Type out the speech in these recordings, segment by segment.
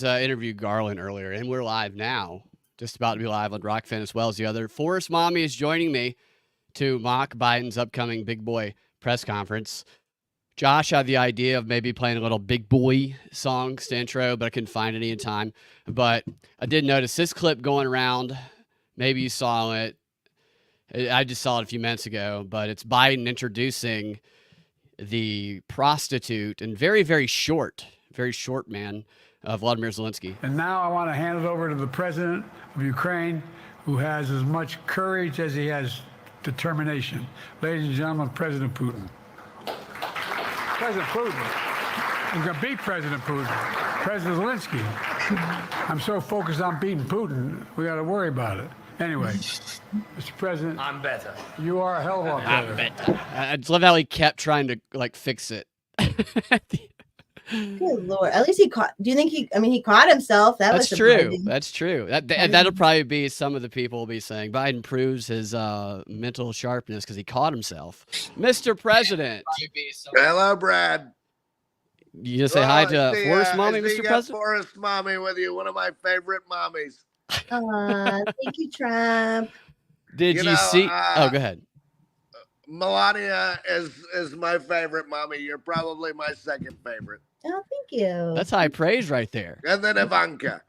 Interviewed Garland earlier, and we're live now. Just about to be live on Rockfin as well as the other. Forrest Mommy is joining me to mock Biden's upcoming big boy press conference. Josh had the idea of maybe playing a little big boy songs to intro, but I couldn't find any in time. But I did notice this clip going around. Maybe you saw it. I just saw it a few minutes ago, but it's Biden introducing the prostitute and very short man, Vladimir Zelensky. And now I want to hand it over to the president of Ukraine, who has as much courage as he has determination. Ladies and gentlemen, President Putin. President Putin. I'm going to beat President Putin. President Zelensky. I'm so focused on beating Putin, we got to worry about it. Anyway, Mr. President. I'm better. You are a hell of a lot better. I just love how he kept trying to, fix it. Good Lord. At least he caught. Do you think he caught himself? That's true. That's true. That'll probably be some of the people will be saying Biden proves his mental sharpness because he caught himself. Mr. President. Hello, Brad. You just say hi to Forrest Mommy, Mr. President? Forrest Mommy with you, one of my favorite mommies. Thank you, Trump. Did you see? Oh, go ahead. Melania is my favorite mommy. You're probably my second favorite. Oh, thank you. That's high praise right there. And then Ivanka.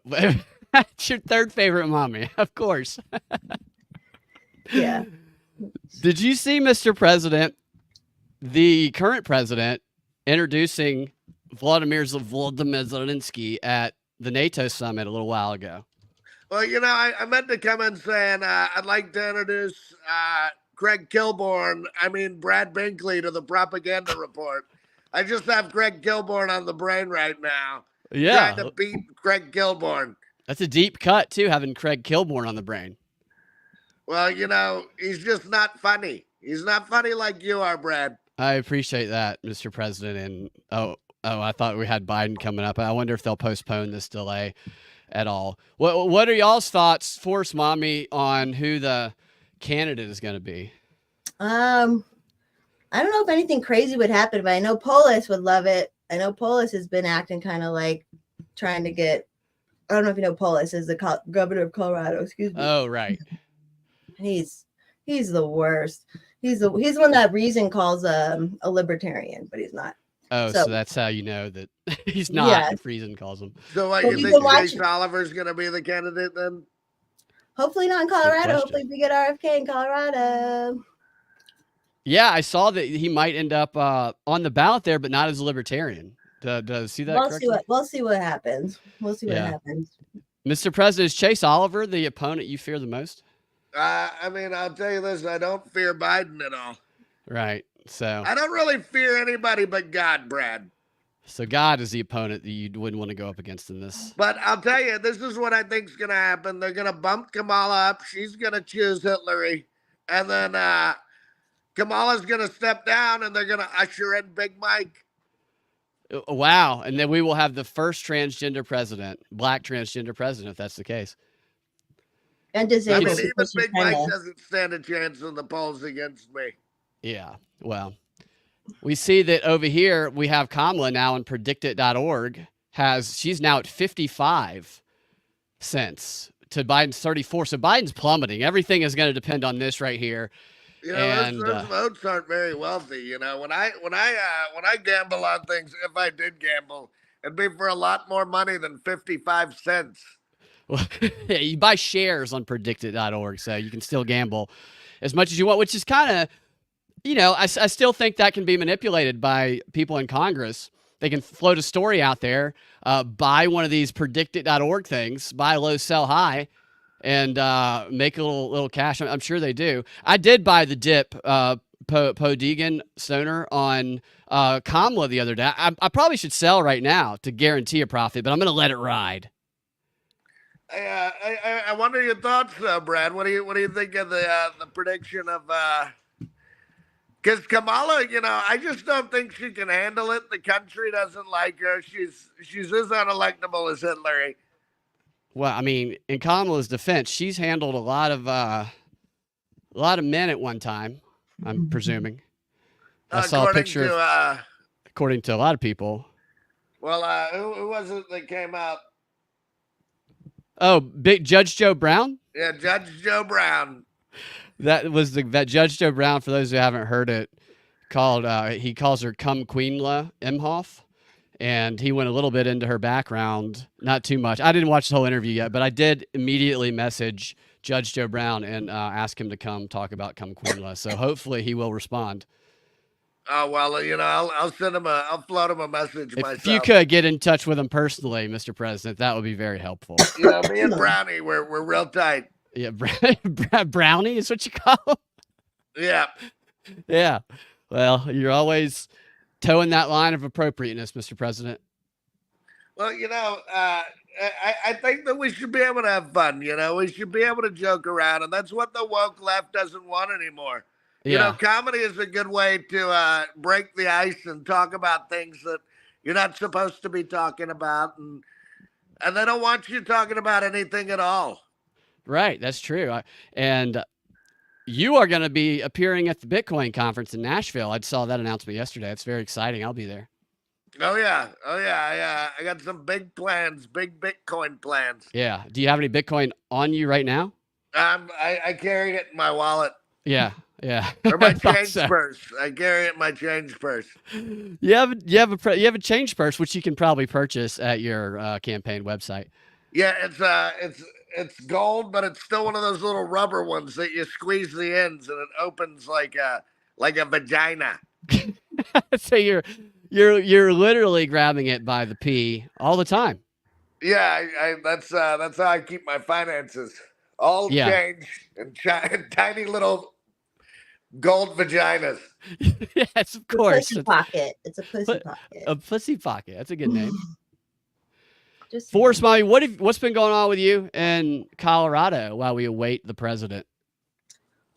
That's your third favorite mommy, of course. Yeah. Did you see, Mr. President, the current president introducing Vladimir Zelensky at the NATO summit a little while ago? Well, I meant to come in saying I'd like to introduce Brad Binkley to the propaganda report. I just have Greg Gilborn on the brain right now. Yeah. Trying to beat Greg Gilborn. That's a deep cut, too, having Craig Kilborn on the brain. Well, he's just not funny. He's not funny like you are, Brad. I appreciate that, Mr. President. And I thought we had Biden coming up. I wonder if they'll postpone this delay at all. What are y'all's thoughts, Forrest Mommy, on who the candidate is going to be? I don't know if anything crazy would happen, but I know Polis would love it. I know Polis has been acting kind of like trying to get. I don't know if you know Polis is the governor of Colorado. Excuse me. Oh, right. He's the worst. He's the one that Reason calls a libertarian, but he's not. Oh, so that's how you know that he's not. Yeah. If Reason calls him. So what, you think Chase Oliver's going to be the candidate then? Hopefully not in Colorado. Hopefully we get RFK in Colorado. Yeah, I saw that he might end up on the ballot there, but not as a libertarian. Does see that? We'll see what happens. We'll see what happens. Mr. President, is Chase Oliver the opponent you fear the most? I'll tell you this: I don't fear Biden at all. Right. So I don't really fear anybody but God, Brad. So God is the opponent that you wouldn't want to go up against in this. But I'll tell you, this is what I think is going to happen. They're going to bump Kamala up. She's going to choose Hillary. And then Kamala's going to step down, and they're going to usher in Big Mike. Wow. And then we will have the first transgender president, black transgender president, if that's the case. And disabled. Even Big Mike doesn't stand a chance in the polls against me. Yeah. Well, we see that over here we have Kamala now in predictit.org she's now at 55 cents to Biden's 34. So Biden's plummeting. Everything is going to depend on this right here. Those votes aren't very wealthy. When I gamble on things, if I did gamble, it'd be for a lot more money than 55 cents. Well, yeah, you buy shares on predictit.org, so you can still gamble as much as you want, which is kind of, I still think that can be manipulated by people in Congress. They can float a story out there, buy one of these predictit.org things, buy low, sell high, and make a little cash. I'm sure they do. I did buy the dip, Podegan Stoner, on Kamala the other day. I probably should sell right now to guarantee a profit, but I'm going to let it ride. I wonder your thoughts, Brad. What do you think of the prediction of? Because Kamala, I just don't think she can handle it. The country doesn't like her. She's as unelectable as Hillary. Well, in Kamala's defense, she's handled a lot of men at one time. I'm presuming. I saw a picture. According to a lot of people. Well, who was it that came out? Oh, big Judge Joe Brown. Yeah, Judge Joe Brown. That was that Judge Joe Brown. For those who haven't heard it, called he calls her Cum Queenla Imhoff, and he went a little bit into her background, not too much. I didn't watch the whole interview yet, but I did immediately message Judge Joe Brown and ask him to come talk about Cum Queenla. So hopefully he will respond. Oh well, I'll send him I'll float him a message myself. If you could get in touch with him personally, Mr. President, that would be very helpful. Me and Brownie, we're real tight. Yeah, Brownie is what you call him. Yeah. Yeah. Well, you're always towing that line of appropriateness, Mr. President. Well, I think that we should be able to have fun. We should be able to joke around, and that's what the woke left doesn't want anymore. Yeah. Comedy is a good way to break the ice and talk about things that you're not supposed to be talking about, and they don't want you talking about anything at all. Right, that's true. And you are going to be appearing at the Bitcoin conference in Nashville. I saw that announcement yesterday. It's very exciting. I'll be there. Oh yeah. I got some big plans, big Bitcoin plans. Yeah. Do you have any Bitcoin on you right now? I carry it in my wallet. Yeah. Or my change purse. I carry it in my change purse. You have a change purse, which you can probably purchase at your campaign website. Yeah, it's gold, but it's still one of those little rubber ones that you squeeze the ends and it opens like a vagina. So you're literally grabbing it by the pee all the time. Yeah, that's how I keep my finances. All change and tiny little gold vaginas. Yes, of course. Pussy pocket. It's a pussy pocket. A pussy pocket. That's a good name. Just Forrest, Mommy, what's been going on with you in Colorado while we await the president?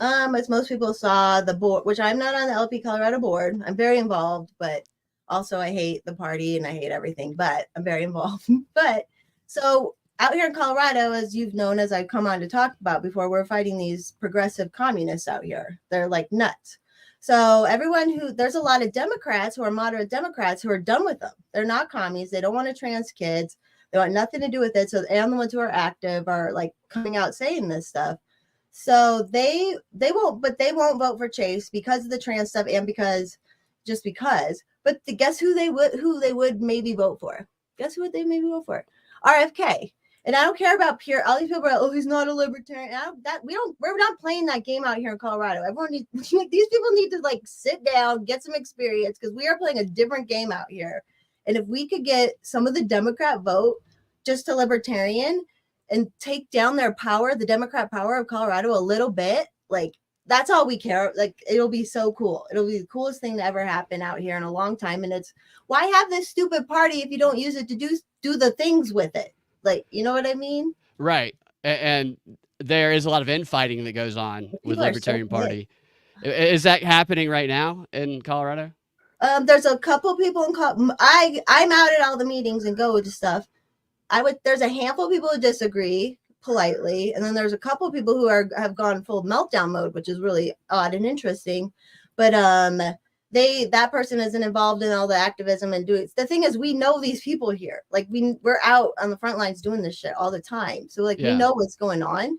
As most people saw, the board, which I'm not on the LP Colorado board. I'm very involved, but also I hate the party and I hate everything, but I'm very involved. But so out here in Colorado, as you've known, as I've come on to talk about before, we're fighting these progressive communists out here. They're like nuts. So there's a lot of Democrats who are moderate Democrats who are done with them. They're not commies. They don't want to trans kids. They want nothing to do with it. So, and the ones who are active are like coming out saying this stuff. So they won't vote for Chase because of the trans stuff and because. But guess who they would maybe vote for? Guess who would they maybe vote for? RFK. And I don't care about all these people are, oh, he's not a libertarian. We're not playing that game out here in Colorado. These people need to like sit down, get some experience, because we are playing a different game out here. And if we could get some of the Democrat vote just to libertarian and take down their power, the Democrat power of Colorado a little bit, like that's all we care. Like it'll be so cool. It'll be the coolest thing to ever happen out here in a long time. And it's why have this stupid party if you don't use it to do the things with it? Like, you know what I mean? Right. And there is a lot of infighting that goes on with Libertarian Party. Is that happening right now in Colorado? There's a couple people I'm out at all the meetings and go to stuff. There's a handful of people who disagree politely, and then there's a couple of people who have gone full meltdown mode, which is really odd and interesting. But that person isn't involved in all the activism and doing. The thing is, we know these people here. Like we're out on the front lines doing this shit all the time. So we know what's going on,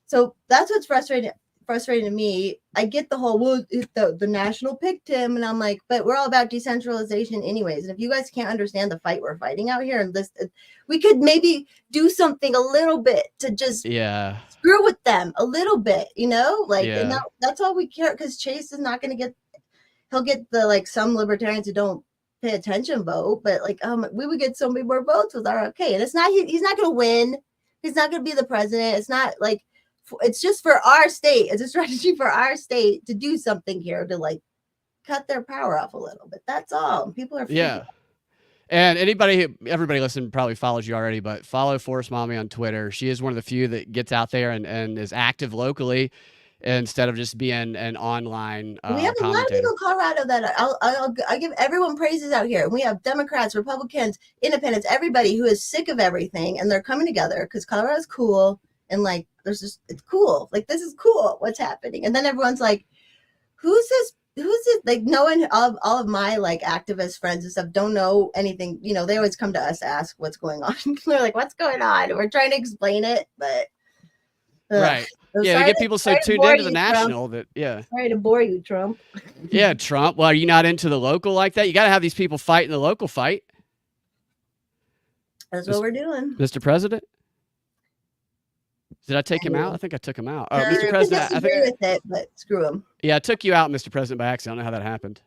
So that's what's frustrating to me. I get the whole the national picked him, and I'm like, but we're all about decentralization anyways. And if you guys can't understand the fight we're fighting out here, and this, we could maybe do something a little bit to just screw with them a little bit, and that's all we care. Because Chase is not going to he'll get the some libertarians who don't pay attention vote, but we would get so many more votes with RFK, and it's not he's not going to win. He's not going to be the president. It's not like. It's just for our state. It's a strategy for our state to do something here to cut their power off a little bit. That's all. People are And everybody listening probably follows you already, but follow Forrest Mommy on Twitter. She is one of the few that gets out there and is active locally instead of just being an online we have a lot of people in Colorado that I give everyone praises out here. We have Democrats, Republicans, Independents, everybody who is sick of everything, and they're coming together because Colorado's cool. And it's cool. This is cool. What's happening? And then everyone's like, who's this who's it? Like, no one, all of my like activist friends and stuff don't know anything. You know, they always come to us to ask what's going on. They're like, "What's going on?" We're trying to explain it, but Right. I'm Yeah, they sorry get people so sorry to tuned bore into the you, Trump. national that Sorry to bore you, Trump. yeah, Trump. Well, are you not into the local like that? You got to have these people fight in the local fight, That's what we're doing. Mr. President. Did I take him out? I think I took him out. Oh, Yeah, Mr. you President, I disagree think. with it, but screw him. Yeah, I took you out, Mr. President, by accident. I don't know how that happened.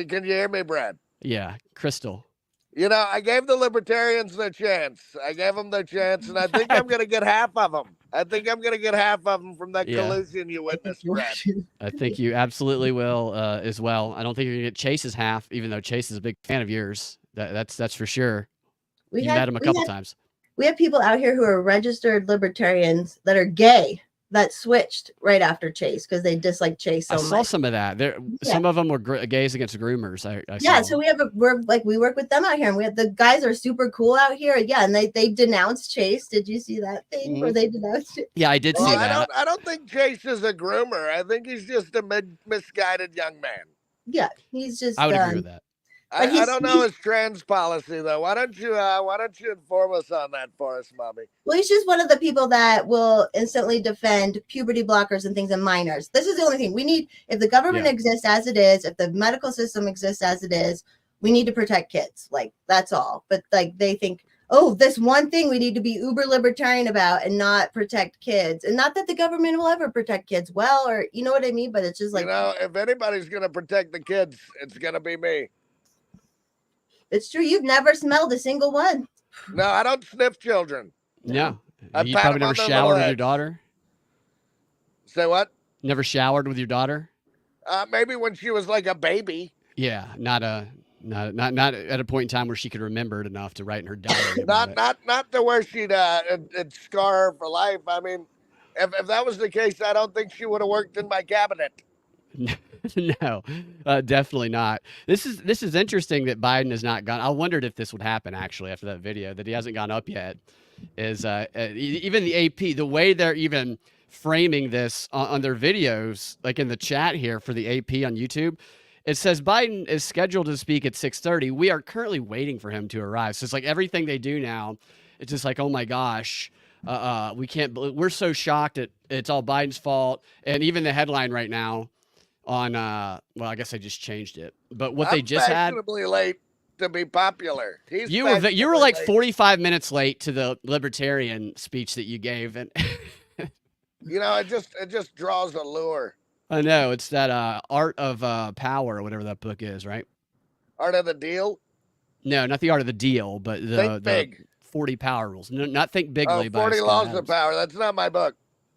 Can you hear me, Brad? Yeah, Crystal. You know, I gave the libertarians their chance. I gave them their chance, and I think I'm going to get half of them. I think I'm going to get half of them from that Yeah. collusion you witnessed, Brad. I think you absolutely will as well. I don't think you're gonna get Chase's half, even though Chase is a big fan of yours. That's for sure. You met him a couple times. We have people out here who are registered libertarians that are gay that switched right after Chase because they dislike Chase so I much. saw some of that. There, some of them were gays against groomers. I Yeah, saw. so we work with them out here, and we have the guys are super cool out here. Yeah, and they denounced Chase. Did you see that thing where they denounced it? Yeah, I did see that. I don't think Chase is a groomer. I think he's just a misguided young man. Yeah, he's just. I would agree with that. I don't know his trans policy though. Why don't you inform us on that for us, Mommy? Well, he's just one of the people that will instantly defend puberty blockers and things in minors. This is the only thing we need. If the government exists as it is, if the medical system exists as it is, we need to protect kids. Like, that's all. But like, they think, oh, this one thing we need to be uber libertarian about and not protect kids. And not that the government will ever protect kids well, or you know what I mean? But it's just like, you know, if anybody's going to protect the kids, it's going to be me. it's true. You've never smelled a single one. No, I don't sniff children. No. I You pat probably them never on their showered with little your heads. daughter? Say what? Never showered with your daughter? Maybe when she was like a baby. Yeah, not at a point in time where she could remember it enough to write in her diary. Not to where she'd it'd scar her for life. I mean, if that was the case, I don't think she would have worked in my cabinet. No, definitely not. This is interesting that Biden has not gone. I wondered if this would happen actually after that video that he hasn't gone up yet. Is even the AP, the way they're even framing this on their videos, like in the chat here for the AP on YouTube, it says Biden is scheduled to speak at 6:30. We are currently waiting for him to arrive. So it's like everything they do now, it's just like, oh my gosh, we can't. We're so shocked that it's all Biden's fault. And even the headline right now on well, I guess I just changed it. But what they just had, fashionably late to be popular. you were like 45 minutes late to the libertarian speech that you gave, and you know, it just draws a lure. I know it's that Art of Power or whatever that book is, right? Art of the Deal? No, not the Art of the Deal, but the 40 Power Rules. No, not Think Bigly. Oh, 40 Laws of Power. That's not my book.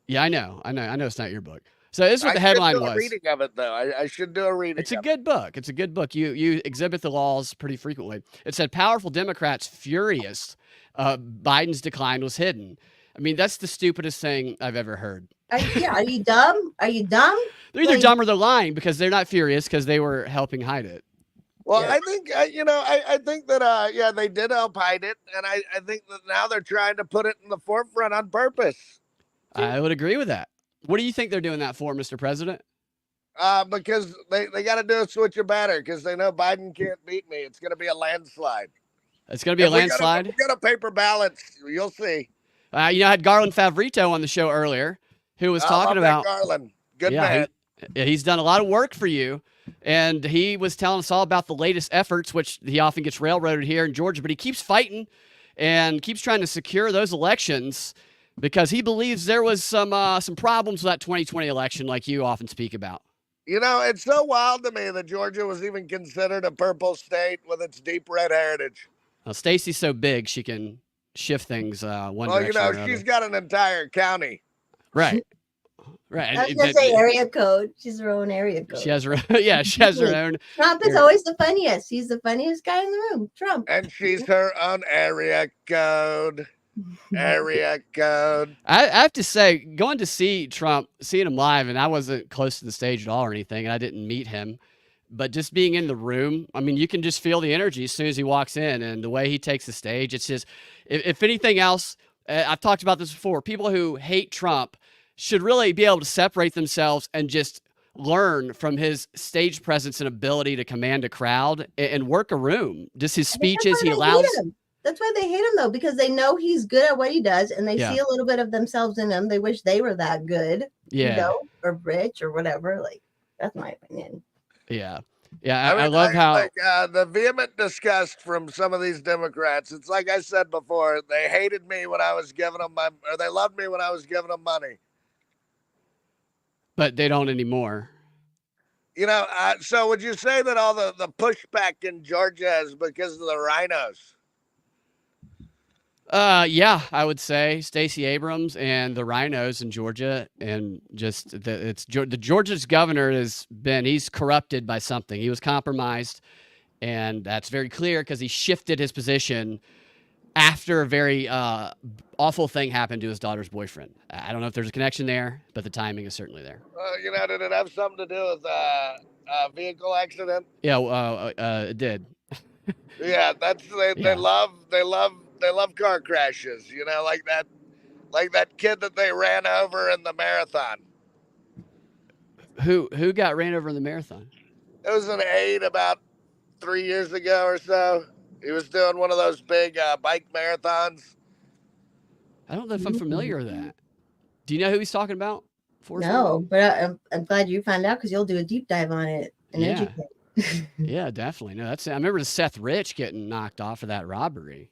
Yeah, I know it's not your book. So this is what the headline was. I should do a reading of it, though. I should do a reading. It's a good book. It's a good book. You exhibit the laws pretty frequently. It said powerful Democrats furious Biden's decline was hidden. I mean, that's the stupidest thing I've ever heard. Are you dumb? Are you dumb? They're either dumb or they're lying because they're not furious because they were helping hide it. Well, yeah. I think, I think that, they did help hide it. And I think that now they're trying to put it in the forefront on purpose. I would agree with that. What do you think they're doing that for, Mr. President? Because they got to do a switch of batter because they know Biden can't beat me. It's going to be a landslide. It's going to be a landslide? We got a paper ballot. You'll see. I had Garland Favorito on the show earlier who was talking about Garland. Good man. He's done a lot of work for you. And he was telling us all about the latest efforts, which he often gets railroaded here in Georgia, but he keeps fighting and keeps trying to secure those elections because he believes there was some problems with that 2020 election like you often speak about. You know, it's so wild to me that Georgia was even considered a purple state with its deep red heritage. Well, Stacey's so big, she can shift things one direction or another. She's got an entire county. Right. Right. I was going to say area code. She's her own area code. She has her own. Trump is always the funniest. He's the funniest guy in the room. Trump. And she's her own area code. Area code. I have to say, going to see Trump, seeing him live, and I wasn't close to the stage at all or anything, and I didn't meet him, but just being in the room, I mean, you can just feel the energy as soon as he walks in and the way he takes the stage. It's just, if anything else, I've talked about this before, people who hate Trump should really be able to separate themselves and just learn from his stage presence and ability to command a crowd and work a room. Just his speeches, he allows. That's why they hate him, though, because they know he's good at what he does, and they Yeah. see a little bit of themselves in him. They wish they were that good, Yeah. you know, or rich or whatever. Like, that's my opinion. Yeah. Yeah. I love how like the vehement disgust from some of these Democrats. It's like I said before, they hated me when I was giving them or they loved me when I was giving them money. but they don't anymore. You know, so would you say that all the pushback in Georgia is because of the rhinos? Yeah, I would say Stacey Abrams and the rhinos in Georgia, and just the Georgia's governor he's corrupted by something. He was compromised, and that's very clear because he shifted his position after a very awful thing happened to his daughter's boyfriend. I don't know if there's a connection there, but the timing is certainly there. You know, did it have something to do with a vehicle accident? Yeah, it did. Yeah, they love car crashes. You know, like that kid that they ran over in the marathon. Who got ran over in the marathon? It was an aide about 3 years ago or so. He was doing one of those big bike marathons. I don't know if I'm familiar with that. Do you know who he's talking about? No, but I'm glad you found out because you'll do a deep dive on it and educate. Yeah, definitely. No, I remember Seth Rich getting knocked off of that robbery.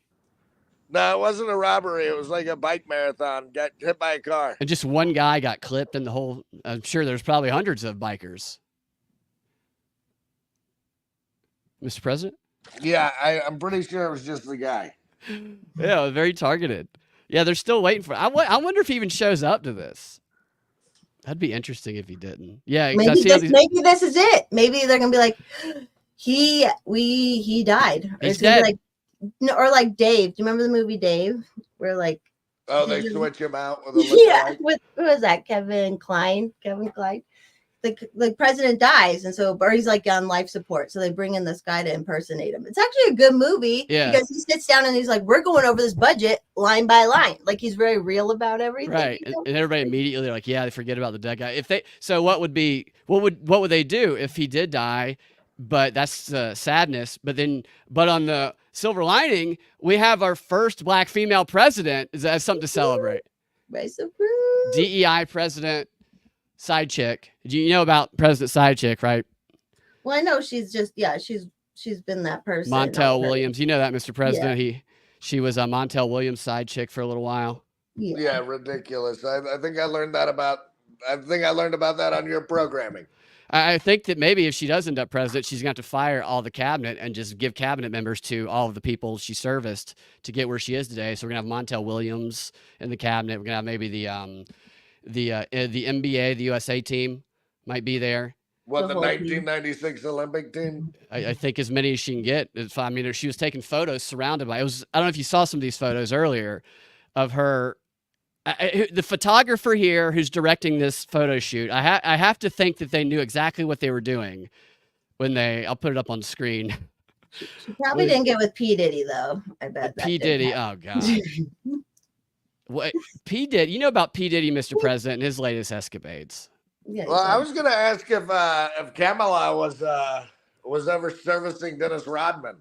No, it wasn't a robbery. It was like a bike marathon. Got hit by a car. And just one guy got clipped, and I'm sure there's probably hundreds of bikers. Mr. President? Yeah, I'm pretty sure it was just the guy. Yeah, very targeted. Yeah, they're still waiting for it. I wonder if he even shows up to this. That'd be interesting if he didn't. Yeah, maybe this is it. Maybe they're gonna be like, he died. Or he's dead. Like, no, or like Dave. Do you remember the movie Dave? Where like, oh, they switch him out with a who was that? Kevin Kline. The president dies, and so or he's like on life support. So they bring in this guy to impersonate him. It's actually a good movie because he sits down and he's like, "We're going over this budget line by line." Like he's very real about everything. Right, you know? and everybody immediately like, "Yeah, they forget about the dead guy." What would they do if he did die? But that's sadness. But on the silver lining, we have our first Black female president. That's something to celebrate. Race approved. DEI president. Side chick. You know about President Side Chick, right? Well, I know she's been that person. Montel Williams. You know that, Mr. President. Yeah. She was a Montel Williams side chick for a little while. Yeah, ridiculous. I think I learned that about that on your programming. I think that maybe if she does end up president, she's going to have to fire all the cabinet and just give cabinet members to all of the people she serviced to get where she is today. So we're going to have Montel Williams in the cabinet. We're going to have maybe the NBA, the USA team might be there. What, the 1996 Olympic team? I think as many as she can get. I mean, she was taking photos surrounded by. I don't know if you saw some of these photos earlier of her. The photographer here who's directing this photo shoot, I have to think that they knew exactly what they were doing when I'll put it up on the screen. She probably didn't get with P. Diddy, though. I bet. P. Diddy, oh, God. What P. Diddy, you know about P. Diddy, Mr. President, and his latest escapades. Yeah, well, I was going to ask if Kamala was ever servicing Dennis Rodman.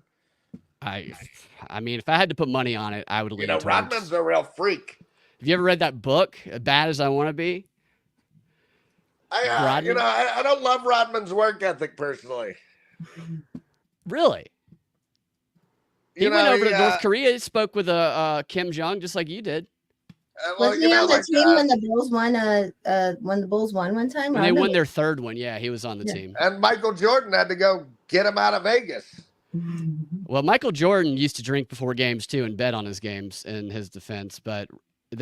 I mean, if I had to put money on it, I would lean towards. Rodman's a real freak. Have you ever read that book, Bad as I Want to Be? I don't love Rodman's work ethic personally. Really? He went over to North Korea, spoke with Kim Jong, just like you did. Was he on the team when the Bulls won? When the Bulls won one time, and they won their third one. Yeah, he was on the team. And Michael Jordan had to go get him out of Vegas. Well, Michael Jordan used to drink before games too and bet on his games in his defense, but.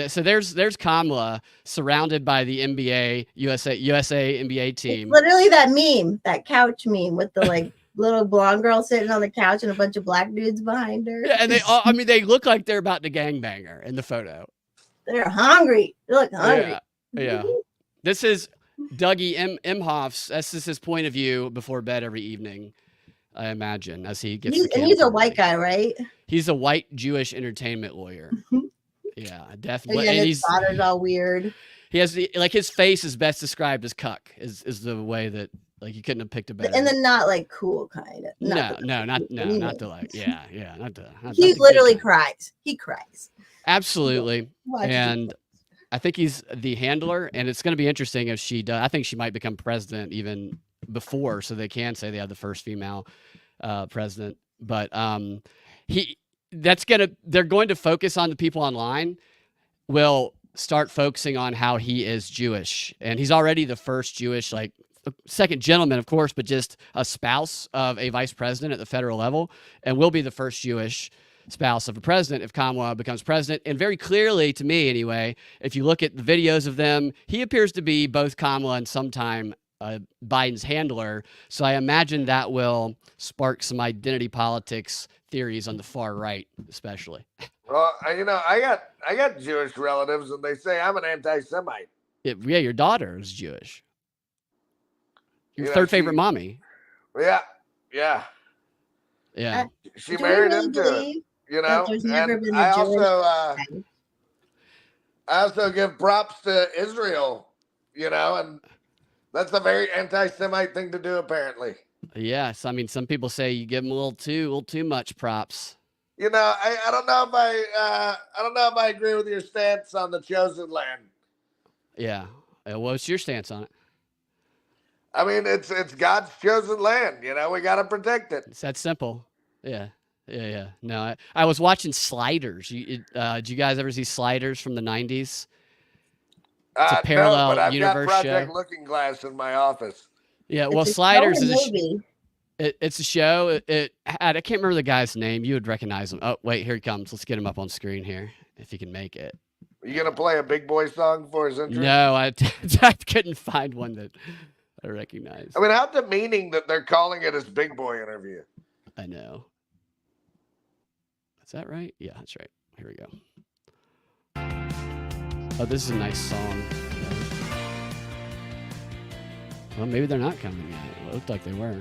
So there's Kamala surrounded by the NBA USA NBA team. It's literally that meme, that couch meme with the little blonde girl sitting on the couch and a bunch of black dudes behind her. Yeah, and they look like they're about to gangbang her in the photo. They're hungry. They look hungry. Yeah. This is Dougie Imhoff's. This is his point of view before bed every evening. I imagine as he gets. He's a white guy, right? He's a white Jewish entertainment lawyer. Yeah, definitely. And his daughter's all weird. He has like his face is best described as cuck. Is the way that like you couldn't have picked a better. And then not like cool kind of. Not the like He literally cries. He cries. Absolutely. Watch And I think he's the handler, and it's going to be interesting if she does. I think she might become president even before, so they can say they have the first female president. But they're going to focus on the people online. Will start focusing on how he is Jewish, and he's already the first Jewish, like second gentleman, of course, but just a spouse of a vice president at the federal level, and will be the first Jewish spouse of a president if Kamala becomes president. And very clearly, to me anyway, if you look at the videos of them, he appears to be both Kamala and sometime Biden's handler. So I imagine that will spark some identity politics theories on the far right, especially. Well, I got Jewish relatives, and they say I'm an anti-Semite. Yeah, your daughter is Jewish. Your third favorite mommy. Yeah. She married into it. There's never been I also give props to Israel, and that's a very anti-Semite thing to do, apparently. Yes, I mean, some people say you give them a little too much props. I don't know if I agree with your stance on the chosen land. Yeah, what's your stance on it? I mean, it's God's chosen land. We got to protect it. It's that simple. Yeah. No, I was watching Sliders. Did you guys ever see Sliders from the 90s? It's a parallel no, but I've universe got Project show. Looking Glass in my office. Yeah, well, It's a Sliders is movie. it's a show. I can't remember the guy's name. You would recognize him. Oh, wait, here he comes. Let's get him up on screen here, if he can make it. Are you going to play a Big Boy song for his intro? No, I couldn't find one that I recognize. I mean, how demeaning that they're calling it his Big Boy interview. I know. Is that right? Yeah, that's right. Here we go. Oh, this is a nice song. Well, maybe they're not coming yet. It looked like they were.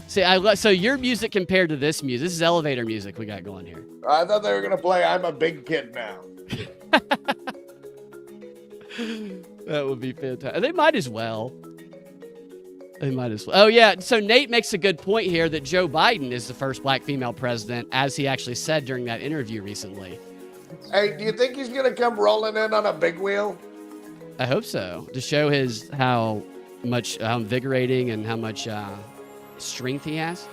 See, so your music compared to this music. This is elevator music we got going here. I thought they were going to play I'm a Big Kid Now. That would be fantastic. They might as well. Oh, yeah. So Nate makes a good point here that Joe Biden is the first black female president, as he actually said during that interview recently. Hey, do you think he's going to come rolling in on a big wheel? I hope so. To show how invigorating and how much strength he has.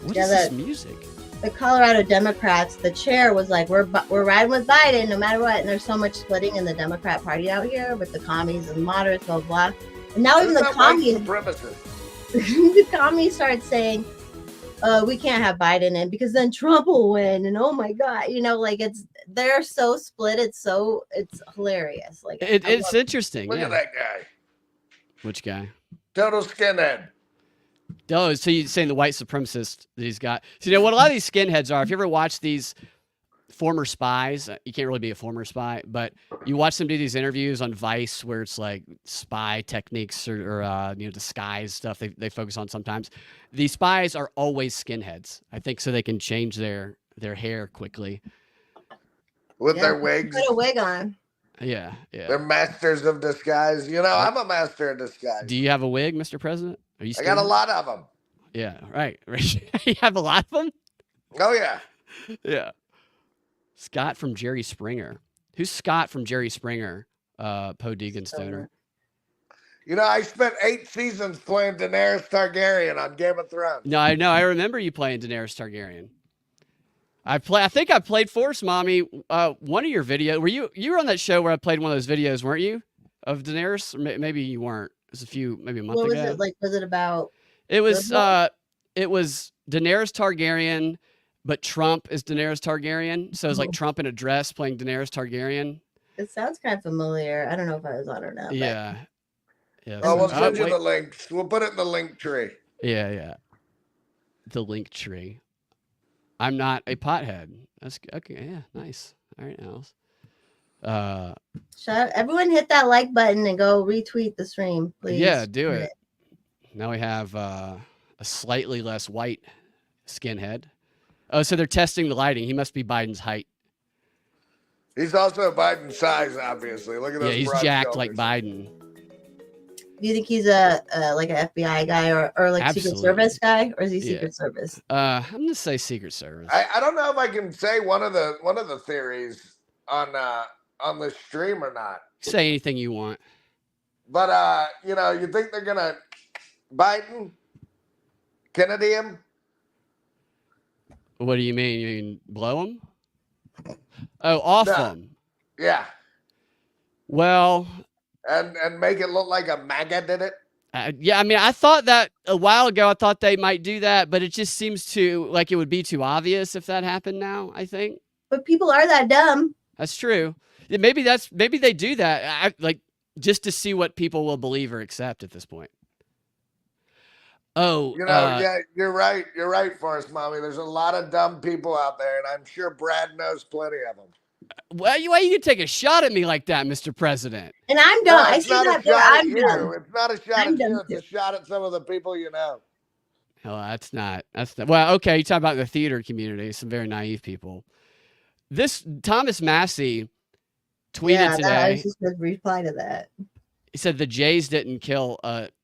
What is this music? The Colorado Democrats, the chair was like, we're riding with Biden no matter what. And there's so much splitting in the Democrat Party out here with the commies and moderates, blah, blah. And now even the commies, the commies start saying, we can't have Biden in because then Trump will win. And oh my God, they're so split. It's hilarious. Like it's interesting. Look at that guy. Which guy? Total skinhead. Oh, so you're saying the white supremacist that he's got. So, what a lot of these skinheads are, if you ever watch these former spies, you can't really be a former spy, but you watch them do these interviews on Vice where it's like spy techniques or disguise stuff they focus on sometimes. These spies are always skinheads, I think, so they can change their hair quickly. With their wigs. Put a wig on. Yeah. They're masters of disguise. I'm a master of disguise. Do you have a wig, Mr. President? I got a lot of them. Yeah, right. You have a lot of them? Oh, yeah. Yeah. Scott from Jerry Springer. Who's Scott from Jerry Springer? Poe Deegan Stoner. I spent 8 seasons playing Daenerys Targaryen on Game of Thrones. No, I know. I remember you playing Daenerys Targaryen. I think I played Force Mommy. One of your videos. You were on that show where I played one of those videos, weren't you? Of Daenerys? Or maybe you weren't. It was maybe a month ago. What was it like? Was it about? It was Daenerys Targaryen, but Trump is Daenerys Targaryen. So it's like Trump in a dress playing Daenerys Targaryen. It sounds kind of familiar. I don't know if I was on or not. Yeah. Oh, we'll send you the links. We'll put it in the link tree. Yeah. The link tree. I'm not a pothead. That's okay. Yeah, nice. All right, Alice. Everyone hit that like button and go retweet the stream, please. Yeah, do it. Now we have a slightly less white skinhead. Oh, so they're testing the lighting. He must be Biden's height. He's also Biden's size, obviously. Look at Yeah, those he's broad jacked like shoulders. Biden. Do you think he's a like an FBI guy or like Secret Absolutely. Service guy, or is he Yeah. Secret Service? I'm gonna say Secret Service. I don't know if I can say one of the theories on the stream or not. Say anything you want. But you know, you think they're gonna Biden, Kennedy him? What do you mean? You mean blow him? Oh, off Nah. him. Yeah, Well, and make it look like a MAGA did it. yeah. I mean, I thought that a while ago. I thought they might do that, but it just seems to like it would be too obvious if that happened now. I think But people are that dumb. that's true. Yeah, maybe they do that. Like just to see what people will believe or accept at this point. Oh, You know, yeah, you're right. You're right, Forrest Mommy. There's a lot of dumb people out there, and I'm sure Brad knows plenty of them. why you take a shot at me like that, Mr. President? And I'm dumb. I it's see not that, a but shot at I'm you. dumb. It's not a shot I'm at you. dumb It's a shot at some of the people you know. Oh, that's not. Well, okay. You talk about the theater community. Some very naive people. This Thomas Massey tweeted Yeah, I today. was just gonna reply to that. He said the Jays didn't kill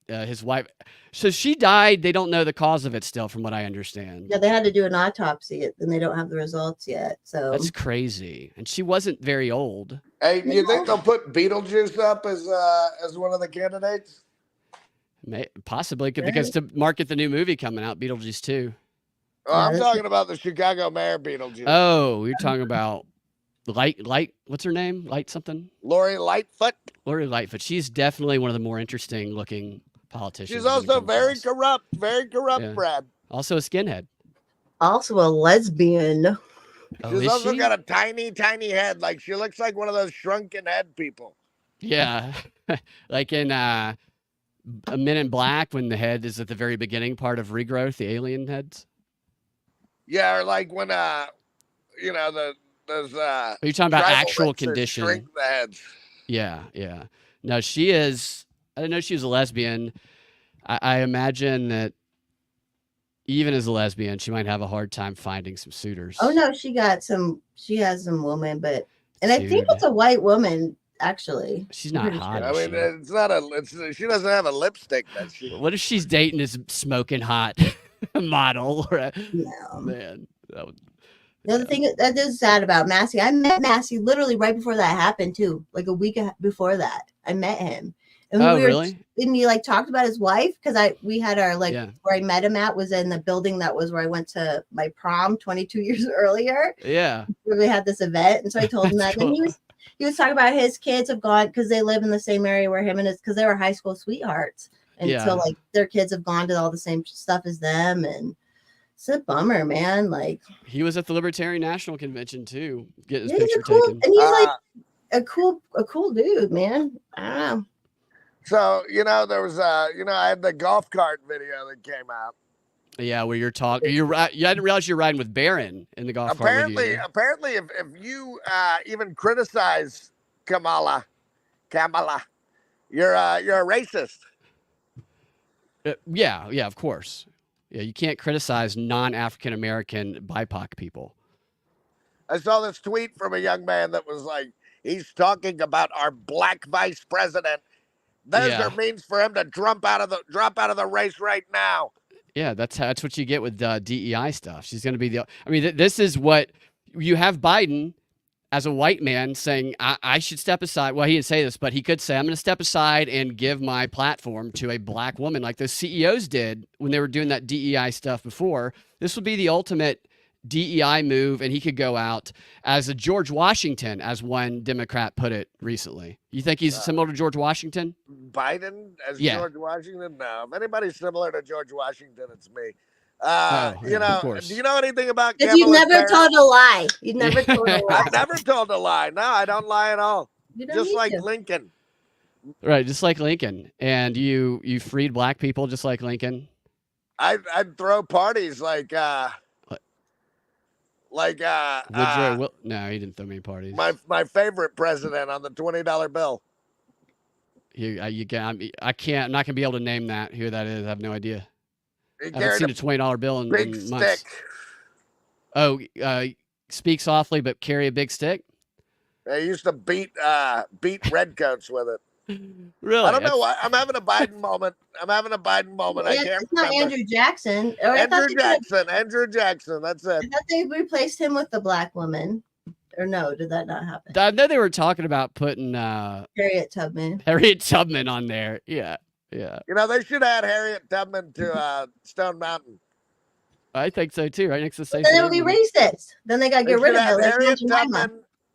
his wife. So she died. They don't know the cause of it still, from what I understand. Yeah, they had to do an autopsy, and they don't have the results yet. So That's crazy. And she wasn't very old. Hey, do you think they'll put Beetlejuice up as one of the candidates? Possibly because to market the new movie coming out, Beetlejuice 2. Oh, I'm talking about the Chicago mayor Beetlejuice. Oh, you're talking about Light. What's her name? Light something? Lori Lightfoot. Lori Lightfoot. She's definitely one of the more interesting looking politicians. She's also very corrupt. Very corrupt, Yeah. Brad. Also a skinhead. also a lesbian. Oh, She's is also she? got a tiny, tiny head. Like she looks like one of those shrunken head people. Yeah. Like in a Men in Black when the head is at the very beginning part of regrowth, the alien heads. Yeah, or like when you know those Are you talking about tribal actual races condition? shrink the heads. Yeah. No, she is. I didn't know she was a lesbian. I imagine that even as a lesbian, she might have a hard time finding some suitors. Oh no, she has some woman, but I think Dude. it's a white woman actually. She's I'm not pretty hot. sure. I is mean, she? it's not she doesn't have a lipstick, does she? What if she's dating this smoking hot model? Or No. man, that would, The other thing that is sad about Massey, I met Massey literally right before that happened too, like a week before that. I met him, and Oh, we were, really? and he like talked about his wife because we had our like Yeah. where I met him at was in the building that was where I went to my prom 22 years earlier. yeah. Where we had this event, and so I told him That's that. And cool. he was talking about his kids have gone because they live in the same area where him and his because they were high school sweethearts, and Yeah. so like their kids have gone to all the same stuff as them, and it's a bummer, man. Like He was at the Libertarian National Convention too, getting his yeah, he's picture a cool, taken. and he's like a cool dude, man. I don't know. So you know there was you know I had the golf cart video that came out. Yeah, where you're talking. You're right. Yeah, I didn't realize you're riding with Barron in the golf cart. with you. Apparently, if you even criticize Kamala, you're a racist. Yeah, of course. Yeah, you can't criticize non-African American BIPOC people. I saw this tweet from a young man that was like, he's talking about our black vice president. There's Yeah. their means for him to drop out of the race right now. Yeah, that's what you get with DEI stuff. She's going to be the. I mean, this is what you have Biden as a white man saying, I should step aside. Well, he didn't say this, but he could say, I'm going to step aside and give my platform to a black woman like those CEOs did when they were doing that DEI stuff before. This would be the ultimate DEI move, and he could go out as a George Washington, as one Democrat put it recently. You think he's similar to George Washington? Biden as Yeah. George Washington? No. If anybody's similar to George Washington, it's me. Yeah, You of know, course. do you know anything about Because you Kamala's never parents? told a lie. You never told a lie. I've never told a lie. No, I don't lie at all. You don't Just need like to. Lincoln. Right, just like Lincoln. And you freed black people just like Lincoln. I'd throw parties like Woodrow no, he didn't throw many parties. my favorite president on the $20 bill. I'm not gonna be able to name that. Who that is? I have no idea. He I haven't carried seen a a $20 bill in big months. stick. Oh, speak softly but carry a big stick. They used to beat redcoats with it. Really? I don't know why. I'm having a Biden moment. I can't It's not remember. Andrew Jackson. Or Andrew Jackson. That's it. I thought they replaced him with the black woman. Or no, did that not happen? I know they were talking about putting Harriet Tubman. Harriet Tubman on there. Yeah. Yeah. You know, they should add Harriet Tubman to Stone Mountain. I think so too, right next to Stacey. Then it would be racist. Then they got to They get rid should of have it. Like Harriet Aunt Jemima.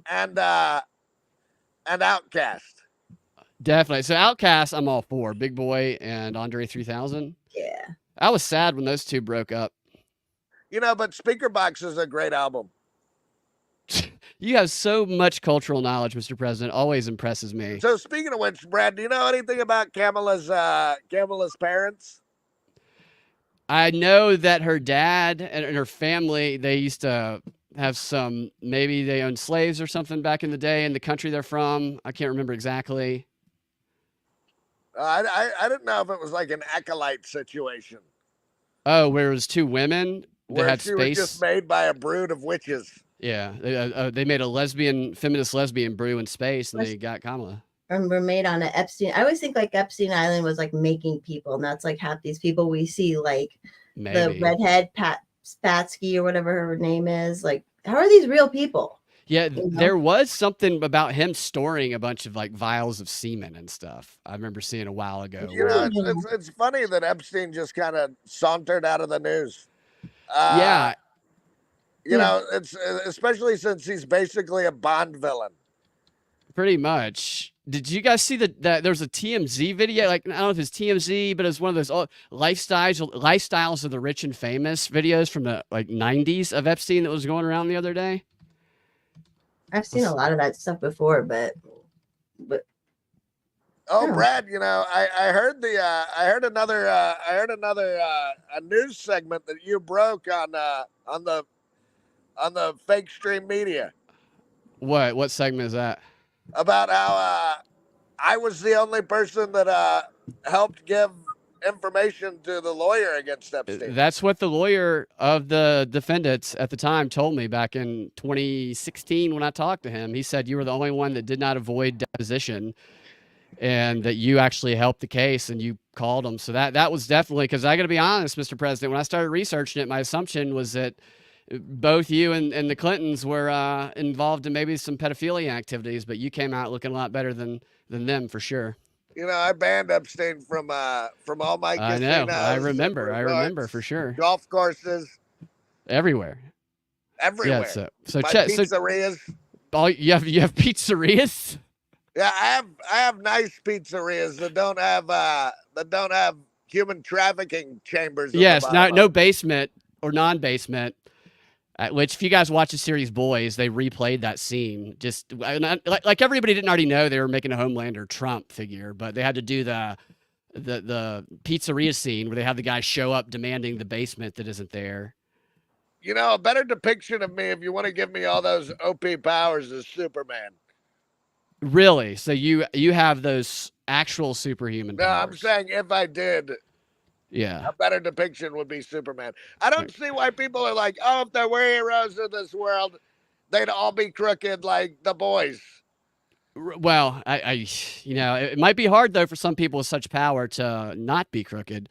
Tubman and Outcast. Definitely. So Outcast, I'm all for. Big Boy and Andre 3000. Yeah. I was sad when those two broke up. You know, but Speaker Box is a great album. You have so much cultural knowledge, Mr. President. Always impresses me. So speaking of which, Brad, do you know anything about Kamala's parents? I know that her dad and her family, they used to have some, maybe they owned slaves or something back in the day in the country they're from. I can't remember exactly. I didn't know if it was like an acolyte situation. Oh, where it was two women that Where had she was space. just made by a brood of witches. Yeah, they made a feminist lesbian brew in space, and they got Kamala. And were made on an Epstein. I always think like Epstein Island was like making people, and that's like half these people we see, like Maybe. the redhead Pat Spatsky or whatever her name is. Like, how are these real people? Yeah, You know? there was something about him storing a bunch of like vials of semen and stuff. I remember seeing a while ago. You know, it's funny that Epstein just kind of sauntered out of the news. Yeah. You know, it's especially since he's basically a Bond villain. Pretty much. Did you guys see that there was a TMZ video? Like, I don't know if it's TMZ, but it's one of those lifestyles of the rich and famous videos from the like 90s of Epstein that was going around the other day. I've seen a lot of that stuff before, but Oh, Yeah. Brad, you know, I heard another a news segment that you broke on the fake stream media What segment is that? about how I was the only person that helped give information to the lawyer against Epstein. That's what the lawyer of the defendants at the time told me back in 2016 when I talked to him. He said you were the only one that did not avoid deposition and that you actually helped the case and you called him. So that was definitely, because I got to be honest, Mr. President, when I started researching it, my assumption was that both you and the Clintons were involved in maybe some pedophilia activities, but you came out looking a lot better than them for sure. You know, I banned Epstein from all my I casinos. know. I remember resorts, for sure. golf courses, Everywhere. everywhere. Yeah. So My check. So pizzerias. you have pizzerias. Yeah, I have nice pizzerias that don't have human trafficking chambers. Yes. No basement or non-basement. Which, if you guys watch the series Boys, they replayed that scene. Just like everybody didn't already know they were making a Homelander Trump figure, but they had to do the pizzeria scene where they have the guy show up demanding the basement that isn't there. You know, a better depiction of me, if you want to give me all those OP powers, is Superman. Really? So you have those actual superhuman No, powers? I'm saying if I did, Yeah. a better depiction would be Superman. I don't see why people are like, oh, if there were heroes in this world, they'd all be crooked like the boys. Well, I it might be hard though for some people with such power to not be crooked.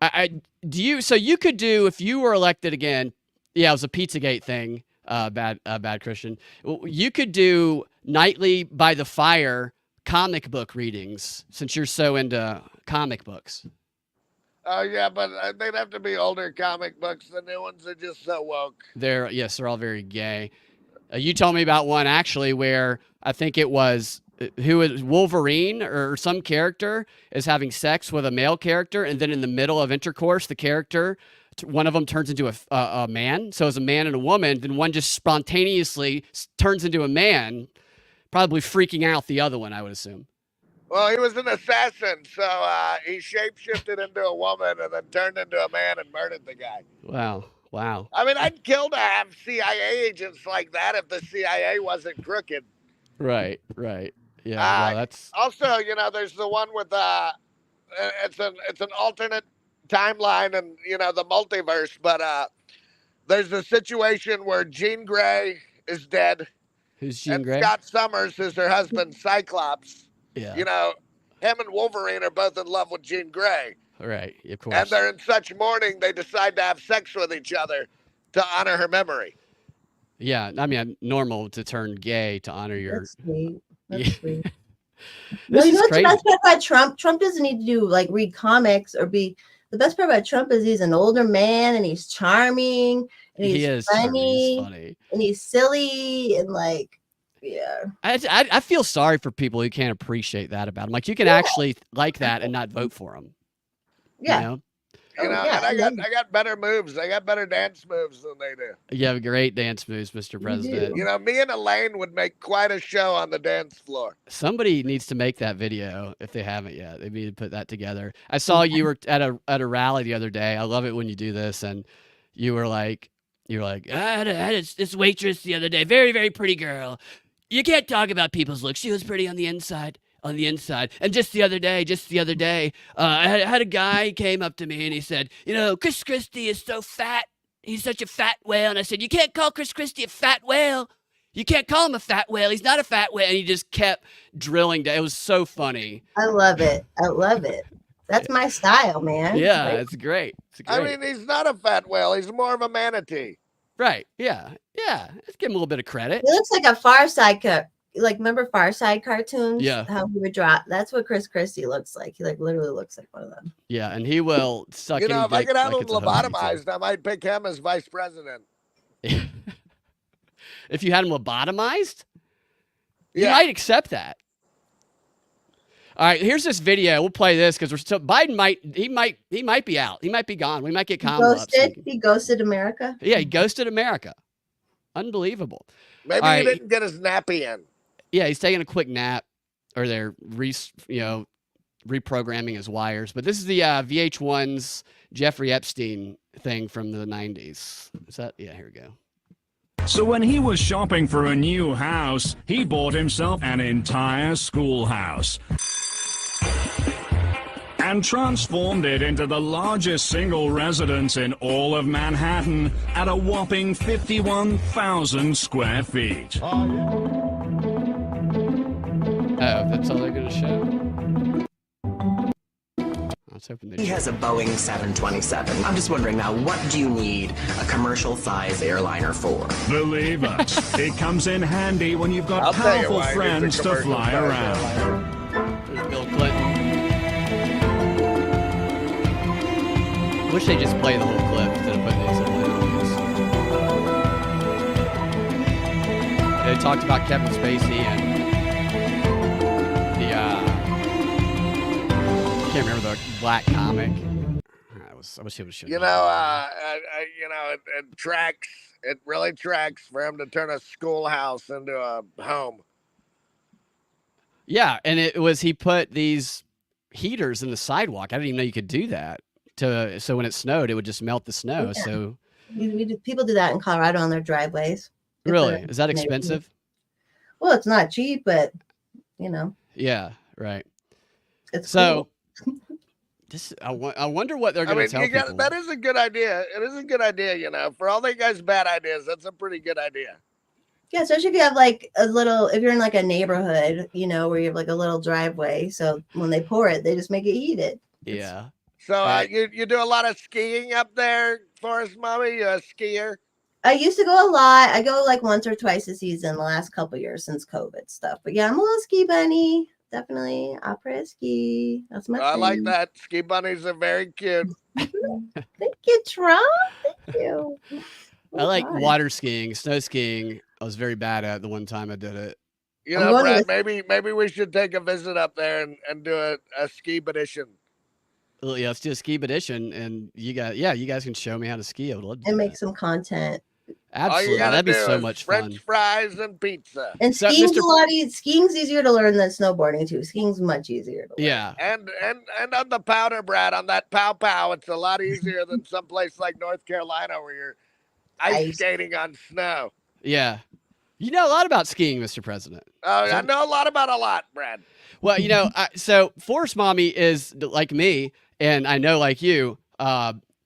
So you could do, if you were elected again. Yeah, it was a Pizzagate thing. Bad Christian. You could do nightly by the fire comic book readings since you're so into comic books. Oh, yeah, but they'd have to be older comic books. The new ones are just so woke. They're all very gay. You told me about one actually where I think it was who is Wolverine or some character is having sex with a male character, and then in the middle of intercourse, the character, one of them turns into a man. So as a man and a woman, then one just spontaneously turns into a man, probably freaking out the other one, I would assume. Well, he was an assassin, so he shapeshifted into a woman and then turned into a man and murdered the guy. Wow. I mean, I'd kill to have CIA agents like that if the CIA wasn't crooked. Right. Yeah, well, that's Also, you know, there's the one with it's an alternate timeline and the multiverse, but there's a situation where Jean Grey is dead. Who's Jean and Grey? Scott Summers is her husband, Cyclops. Yeah. You know, him and Wolverine are both in love with Jean Grey. Right. Of course. And they're in such mourning, they decide to have sex with each other to honor her memory. Yeah. I mean, normal to turn gay to honor your. That's sweet. Yeah. That's sweet. This you know is what's crazy. the best part about Trump? Trump doesn't need to do like read comics or be. The best part about Trump is he's an older man and he's charming and he's He is charming. He's funny funny. and he's silly and like, yeah. I feel sorry for people who can't appreciate that about him. Like you can actually like that and not vote for him. Yeah. You know? You know, yeah, and I got better moves. I got better dance moves than they do. You have great dance moves, Mr. President. You know, me and Elaine would make quite a show on the dance floor. Somebody needs to make that video if they haven't yet. They need to put that together. I saw you were at a rally the other day. I love it when you do this, and you were like, I had this waitress the other day, very, very pretty girl. You can't talk about people's looks. She was pretty on the inside. And just the other day, I had a guy came up to me and he said, you know, Chris Christie is so fat. He's such a fat whale. And I said, you can't call Chris Christie a fat whale. You can't call him a fat whale. He's not a fat whale. And he just kept drilling down. It was so funny. I love it. That's my style, man. Yeah, Like, it's great. I mean, he's not a fat whale. He's more of a manatee. Right. Yeah. Let's give him a little bit of credit. he looks like a Far Side cut. Like, remember Far Side cartoons? Yeah. How he would draw. That's what Chris Christie looks like. He like literally looks like one of them. Yeah, and he will suck You know, any if I dick could have like him it's a hoagie, lobotomized, I might pick him as vice president. too. If you had him lobotomized, you Yeah. might accept that. All right, here's this video. We'll play this because we're still. Biden might be out. He might be gone. We might get Kamala up. He ghosted America. Yeah, he ghosted America. Unbelievable. Maybe All he right. didn't get his nappy in. Yeah, he's taking a quick nap, or they're reprogramming his wires. But this is the VH1's Jeffrey Epstein thing from the 90s. Is that? Yeah, here we go. So when he was shopping for a new house, he bought himself an entire schoolhouse and transformed it into the largest single residence in all of Manhattan at a whopping 51,000 square feet. Oh, that's all they're going to show? I was hoping He has a Boeing 727. I'm just wondering now, what do you need a commercial-size airliner for? Believe us, it comes in handy when you've got I'll tell you powerful why. friends to fly around. There's Bill Clinton. Wish they just play the whole clip instead of putting these in interviews. They talked about Kevin Spacey and the I can't remember the black comic. I wish he would show. You know, it tracks. It really tracks for him to turn a schoolhouse into a home. Yeah, and he put these heaters in the sidewalk. I didn't even know you could do that. So when it snowed, it would just melt the snow. Yeah. So People do that in Colorado on their driveways. really, is that expensive? Well, it's not cheap, but you know, Yeah, right. it's So cool. I wonder what they're going to tell people. That is a good idea. It is a good idea, you know. For all that guy's bad ideas, that's a pretty good idea. Yeah, especially if you have like if you're in like a neighborhood, you know, where you have like a little driveway. So when they pour it, they just make it heated. Yeah. So Right. you do a lot of skiing up there, Forest Mommy? You a skier? I used to go a lot. I go like once or twice a season the last couple years since COVID stuff. But yeah, I'm a little ski bunny. Definitely après ski. That's my I like thing. that. Ski bunnies are very cute. Thank you, Trump. Thank you. I like God. water skiing, snow skiing. I was very bad at the one time I did it. You I'm know, going to Brad, maybe we should take a visit up there and do a ski expedition. Well, yeah, let's do a ski edition, and you guys can show me how to ski. I would love to do And make that. some content. All Absolutely, you gotta that'd be do so is much French fun. fries and pizza. And So, skiing's Mr. skiing's easier to learn than snowboarding too. Skiing's much easier to learn. Yeah, And on the powder, Brad, on that pow pow, it's a lot easier than someplace like North Carolina where you're ice skating on snow. yeah. You know a lot about skiing, Mr. President. Oh, I know a lot about a lot, Brad. Well, so Forest Mommy is like me, and I know like you,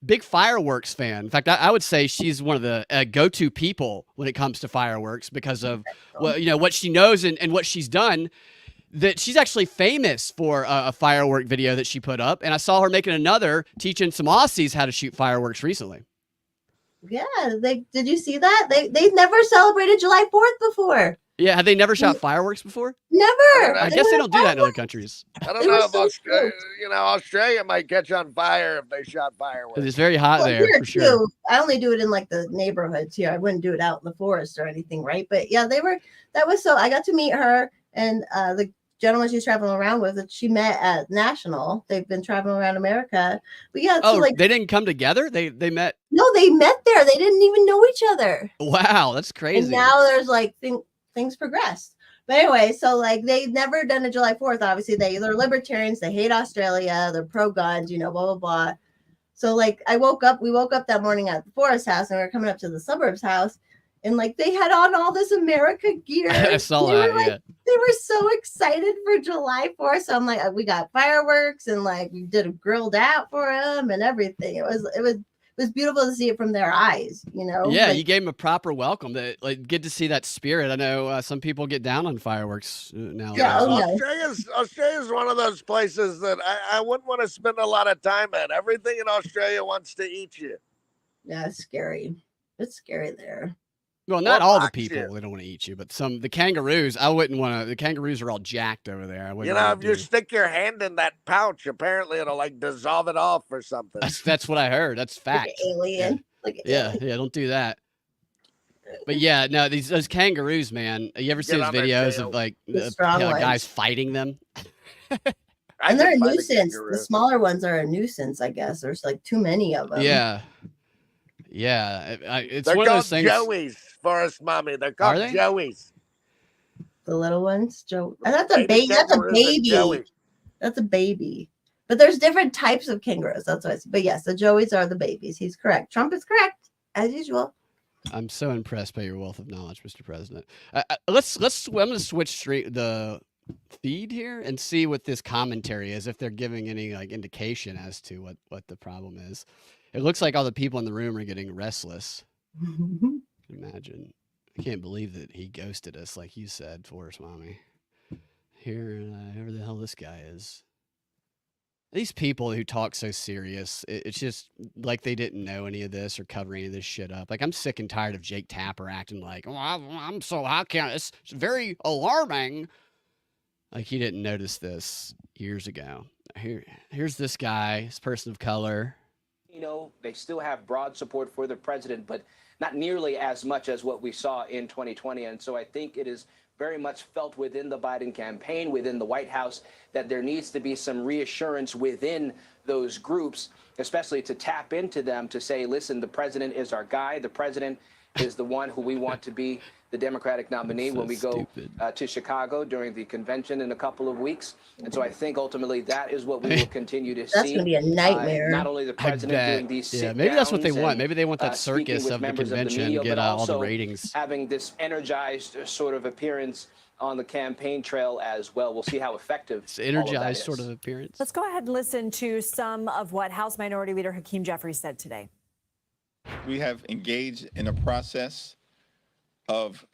big fireworks fan. In fact, I would say she's one of the go-to people when it comes to fireworks because of what she knows and what she's done. That she's actually famous for a firework video that she put up, and I saw her making another teaching some Aussies how to shoot fireworks recently. Yeah, did you see that? They've never celebrated July 4th before. Yeah, have they never shot fireworks before? Never. I guess they don't do that in other countries. I don't They know were if so Australia, stoked. Australia might catch on fire if they shot 'Cause fireworks. it's very hot there Here for sure. too. I only do it in like the neighborhoods here. I wouldn't do it out in the forest or anything, right? But yeah, that was so I got to meet her and the gentleman she's traveling around with that she met at National. They've been traveling around America. But yeah, so Oh, like they didn't come together? They met. no, they met there. They didn't even know each other. Wow, that's And crazy. now there's like things progressed. But anyway, so like they've never done a July 4th. Obviously, they're libertarians, they hate Australia, they're pro-guns, blah, blah, blah. So like we woke up that morning at the Forest House and we were coming up to the Suburbs House, and like they had on all this America gear. I saw that, yeah. They were so excited for July 4th. So I'm like, we got fireworks and like we did a grilled out for them and everything. It was beautiful to see it from their eyes, Yeah, like, you gave them a proper welcome. That like get to see that spirit. I know some people get down on fireworks now. Yeah, oh, no. Australia's one of those places that I wouldn't want to spend a lot of time at. Everything in Australia wants to eat you. Yeah, it's scary. It's scary there. Well, not Or all the box people. you. They don't want to eat you, but the kangaroos. I wouldn't want to. The kangaroos are all jacked over there. I wouldn't wanna If you do- stick your hand in that pouch, apparently it'll like dissolve it off or something. That's what I heard. That's Like fact. an alien. Like an Yeah, alien. yeah, don't do that. But yeah, no, those kangaroos, man. You ever see Get those on their videos tail. of like The strong ones. guys fighting them? And they're a could fight nuisance. kangaroo. The smaller ones are a nuisance, I guess. There's like too many of them. Yeah, yeah. It's They're one of called those things. Joeys, Forest Mommy. They're called they? Joeys. The little ones. That's a Baby baby. That's a kangaroos and baby. Joey. That's a baby. But there's different types of kangaroos. That's what I see. But yes, the Joeys are the babies. He's correct. Trump is correct, as usual. I'm so impressed by your wealth of knowledge, Mr. President. Let's. I'm going to switch the feed here and see what this commentary is. If they're giving any like indication as to what the problem is. It looks like all the people in the room are getting restless. Imagine. I can't believe that he ghosted us, like you said, Forrest Mommy. Here, whoever the hell this guy is. These people who talk so serious, it's just like they didn't know any of this or cover any of this shit up. Like, I'm sick and tired of Jake Tapper acting like, oh, I'm so, how can it's very alarming. Like, he didn't notice this years ago. Here's this guy, this person of color. They still have broad support for the president, but not nearly as much as what we saw in 2020. And so I think it is very much felt within the Biden campaign, within the White House, that there needs to be some reassurance within those groups, especially to tap into them to say, listen, the president is our guy. The president is the one who we want to be the Democratic nominee when we go to Chicago during the convention in a couple of weeks. And so I think ultimately that is what we will continue to see. That's going to be a nightmare. Not only the president doing these maybe that's what they sit-downs want. Maybe they want that speaking circus with of the members convention, media, get but all the also ratings. having this energized sort of appearance on the campaign trail as well. We'll see how effective It's energized sort of appearance. Let's go ahead and listen to some of what House Minority Leader Hakeem Jeffries said today. We have engaged in a process of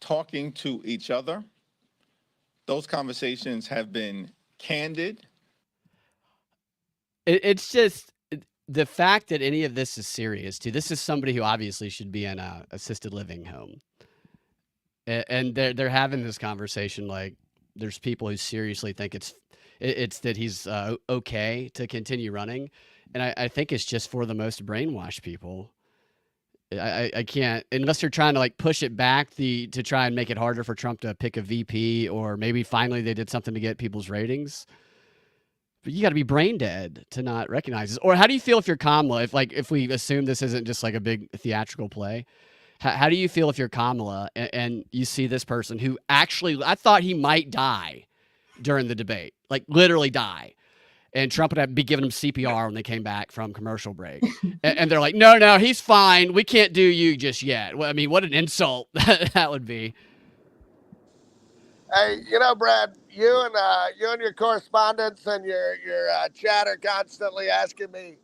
talking to each other. Those conversations have been candid. It's just the fact that any of this is serious too. This is somebody who obviously should be in a assisted living home, and they're having this conversation like there's people who seriously think it's that he's okay to continue running, and I think it's just for the most brainwashed people. I can't, unless they're trying to like push it back to try and make it harder for Trump to pick a VP, or maybe finally they did something to get people's ratings. But you got to be brain dead to not recognize this. Or how do you feel if you're Kamala? If we assume this isn't just like a big theatrical play, how do you feel if you're Kamala and you see this person who actually, I thought he might die during the debate, like literally die. And Trump would be giving him CPR when they came back from commercial break. and they're like, no, he's fine. We can't do you just yet. Well, I mean, what an insult that would be. Hey, Brad, you and your correspondents and your chat are constantly asking me,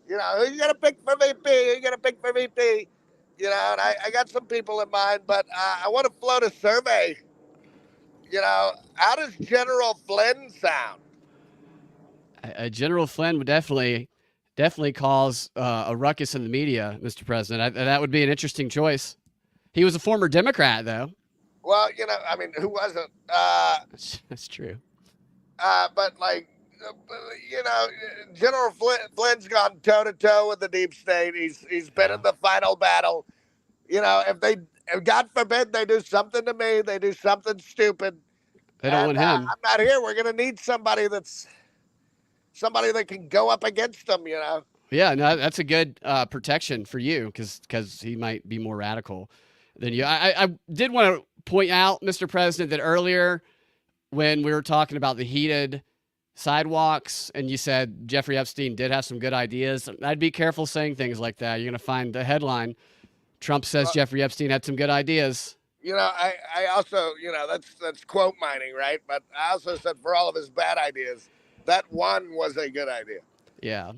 You know, who you gonna pick for VP? Who you gonna pick for VP? You know, and I got some people in mind, but I want to float a survey. You know, how does General Flynn sound? General Flynn would definitely cause a ruckus in the media, Mr. President. That would be an interesting choice. He was a former Democrat, though. Well, you know, I mean, who wasn't? That's true. But like, you know, General Flynn's gone toe to toe with the deep state. He's been in the final battle. You know, if God forbid, they do something to me, they do something stupid. They don't want him. I'm not here. We're gonna need somebody that can go up against them. You know. Yeah, no, that's a good protection for you because he might be more radical than you. I did want to point out, Mr. President, that earlier when we were talking about the heated sidewalks and you said Jeffrey Epstein did have some good ideas, I'd be careful saying things like that. You're going to find the headline, Trump says Jeffrey Epstein had some good ideas. You know, I also, you know, that's quote mining, right? But I also said for all of his bad ideas, that one was a good idea. Yeah.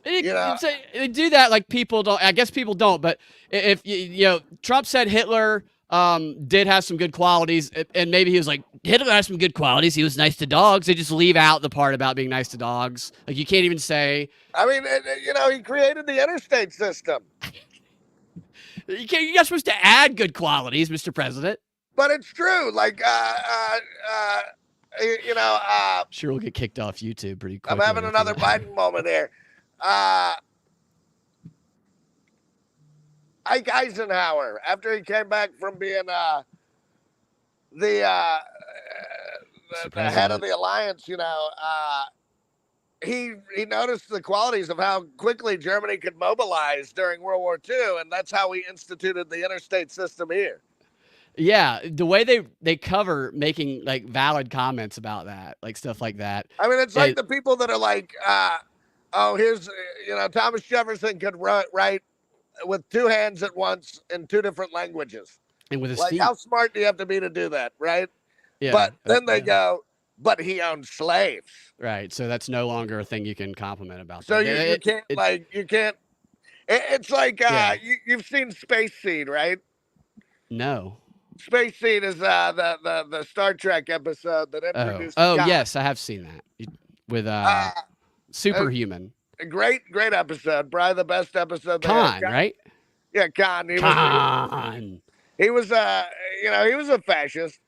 You know, They do that like people don't. I guess people don't. But if you know, Trump said Hitler did have some good qualities, and maybe he was like, Hitler has some good qualities. He was nice to dogs. They just leave out the part about being nice to dogs. Like you can't even say. I mean, you know, he created the interstate system. You're not supposed to add good qualities, Mr. President. But it's true. Like, you know, sure, we'll get kicked off YouTube pretty quickly. I'm having another Biden moment here. Ike Eisenhower, after he came back from being the head of the alliance, you know, he noticed the qualities of how quickly Germany could mobilize during World War II, and that's how we instituted the interstate system here. Yeah, the way they cover making like valid comments about that, like stuff like that. I mean, it's like the people that are like, oh, here's, you know, Thomas Jefferson could write with two hands at once in two different languages. And with his like, feet. how smart do you have to be to do that, right? Yeah. But then they go, but he owned slaves. Right. So that's no longer a thing you can compliment about. So you can't, you can't. It's like, you've seen Space Seed, right? No. Space Seed is the Star Trek episode that introduced. Oh, yes, I have seen that with Superhuman. A great episode. Probably the best episode. Khan, right? Yeah, Khan. He was you know, he was a fascist.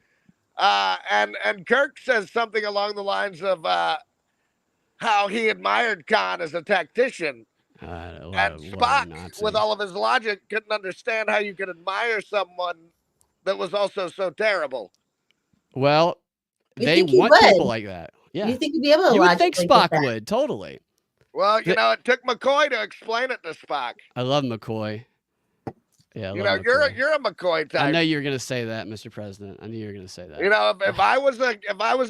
And Kirk says something along the lines of how he admired Khan as a tactician. And Spock, with all of his logic, couldn't understand how you could admire someone that was also so terrible. Well, they want people like that. Yeah. You think you'd be able to? You would think Spock would, totally. Well, you know, it took McCoy to explain it to Spock. I love McCoy. Yeah, you know, you're a McCoy type. I know you're going to say that, Mr. President. I knew you were going to say that. You know, if I was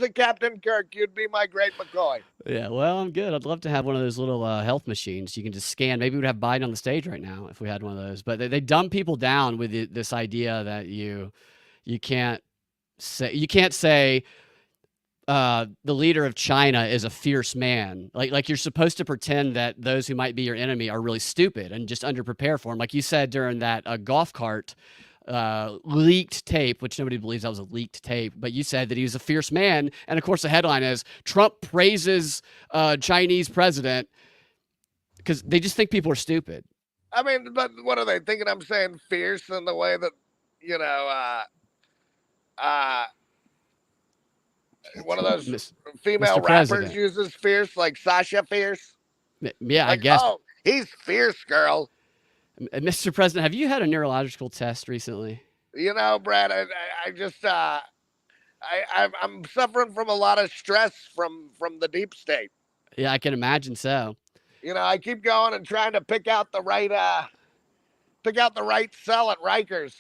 a Captain Kirk, you'd be my great McCoy. Yeah, well, I'm good. I'd love to have one of those little health machines. You can just scan. Maybe we'd have Biden on the stage right now if we had one of those. But they dumb people down with this idea that you can't say the leader of China is a fierce man. Like you're supposed to pretend that those who might be your enemy are really stupid and just underprepare for him. Like you said during that golf cart leaked tape, which nobody believes that was a leaked tape, but you said that he was a fierce man. And of course the headline is Trump praises Chinese president because they just think people are stupid. I mean, but what are they thinking? I'm saying fierce in the way that, you know, one of those female rappers uses fierce, like Sasha Fierce. Yeah, like, I guess. Oh, he's fierce, girl. Mr. President, have you had a neurological test recently? You know, Brad, I just I'm suffering from a lot of stress from the deep state. Yeah, I can imagine so. You know, I keep going and trying to pick out the right cell at Rikers.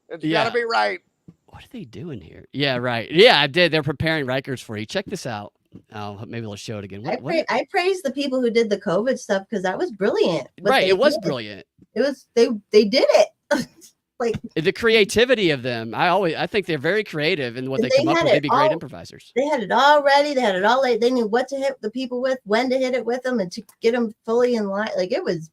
It's got to be right. What are they doing here? Yeah, right. Yeah, I did. They're preparing Rikers for you. Check this out. Oh, maybe let's show it again. I praise the people who did the COVID stuff because that was brilliant. Right, it was brilliant. It was they did it. Like the creativity of them. I think they're very creative in what And they come they up had with. it They'd be great all- improvisers. they had it all ready. They had it all late. They knew what to hit the people with, when to hit it with them, and to get them fully in line. Like it was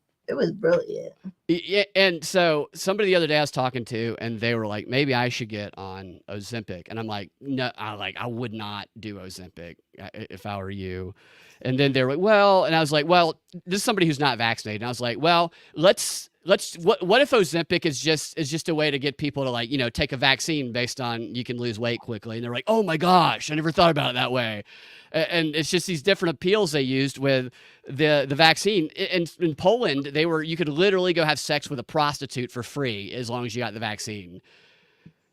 brilliant. Yeah, and so somebody the other day I was talking to, and they were like, maybe I should get on Ozempic, and I'm like, no, I would not do Ozempic if I were you. And then they were like, well, and I was like, well, this is somebody who's not vaccinated. And I was like, well, let's what if Ozempic is just a way to get people to, like, take a vaccine based on you can lose weight quickly? And they're like, oh my gosh, I never thought about it that way. And it's just these different appeals they used with the vaccine. In Poland, you could literally go have sex with a prostitute for free as long as you got the vaccine.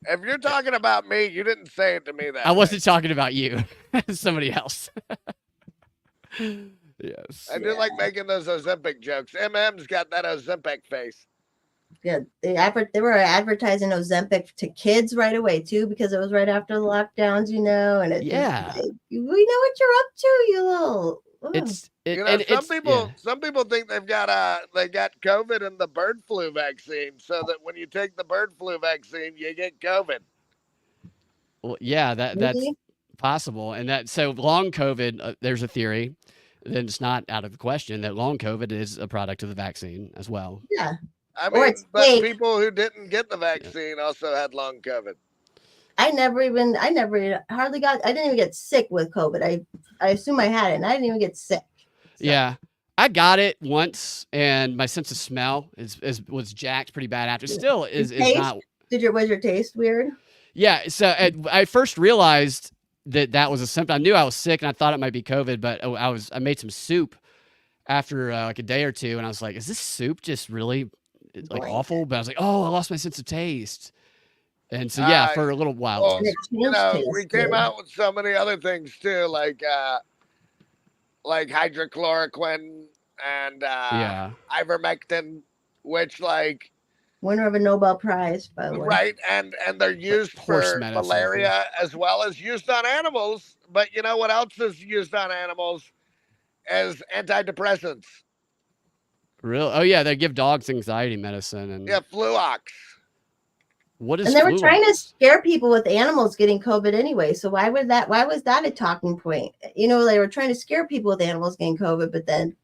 If you're talking about me, you didn't say it to me that I wasn't way. talking about you, somebody else. Yes. I do like making those Ozempic jokes. MM's got that Ozempic face. Yeah, they were advertising Ozempic to kids right away too, because it was right after the lockdowns, and it Yeah. just, like, we know what you're up to, you little. Some people think they got COVID and the bird flu vaccine, so that when you take the bird flu vaccine, you get COVID. Well, yeah, that's possible. And so long COVID, there's a theory, then it's not out of the question that long COVID is a product of the vaccine as well. Yeah. I mean, but people who didn't get the vaccine also had long COVID. I didn't even get sick with COVID. I assume I had it, and I didn't even get sick. So. Yeah. I got it once, and my sense of smell was jacked pretty bad after. Still is not. Was your taste weird? Yeah. So I first realized that was a symptom. I knew I was sick, and I thought it might be COVID, but I made some soup after like a day or two, and I was like, is this soup just really awful? But I was like, oh, I lost my sense of taste. And so, yeah, for a little while. Well, we came out with so many other things too, like hydrochloroquine and ivermectin, which winner of a Nobel Prize, by the way. Right, and they're used for malaria as well as used on animals. But you know what else is used on animals as antidepressants? Really? Oh yeah, they give dogs anxiety medicine and Fluox. What is? And they were trying to scare people with animals getting COVID anyway. So why was that a talking point? They were trying to scare people with animals getting COVID, but then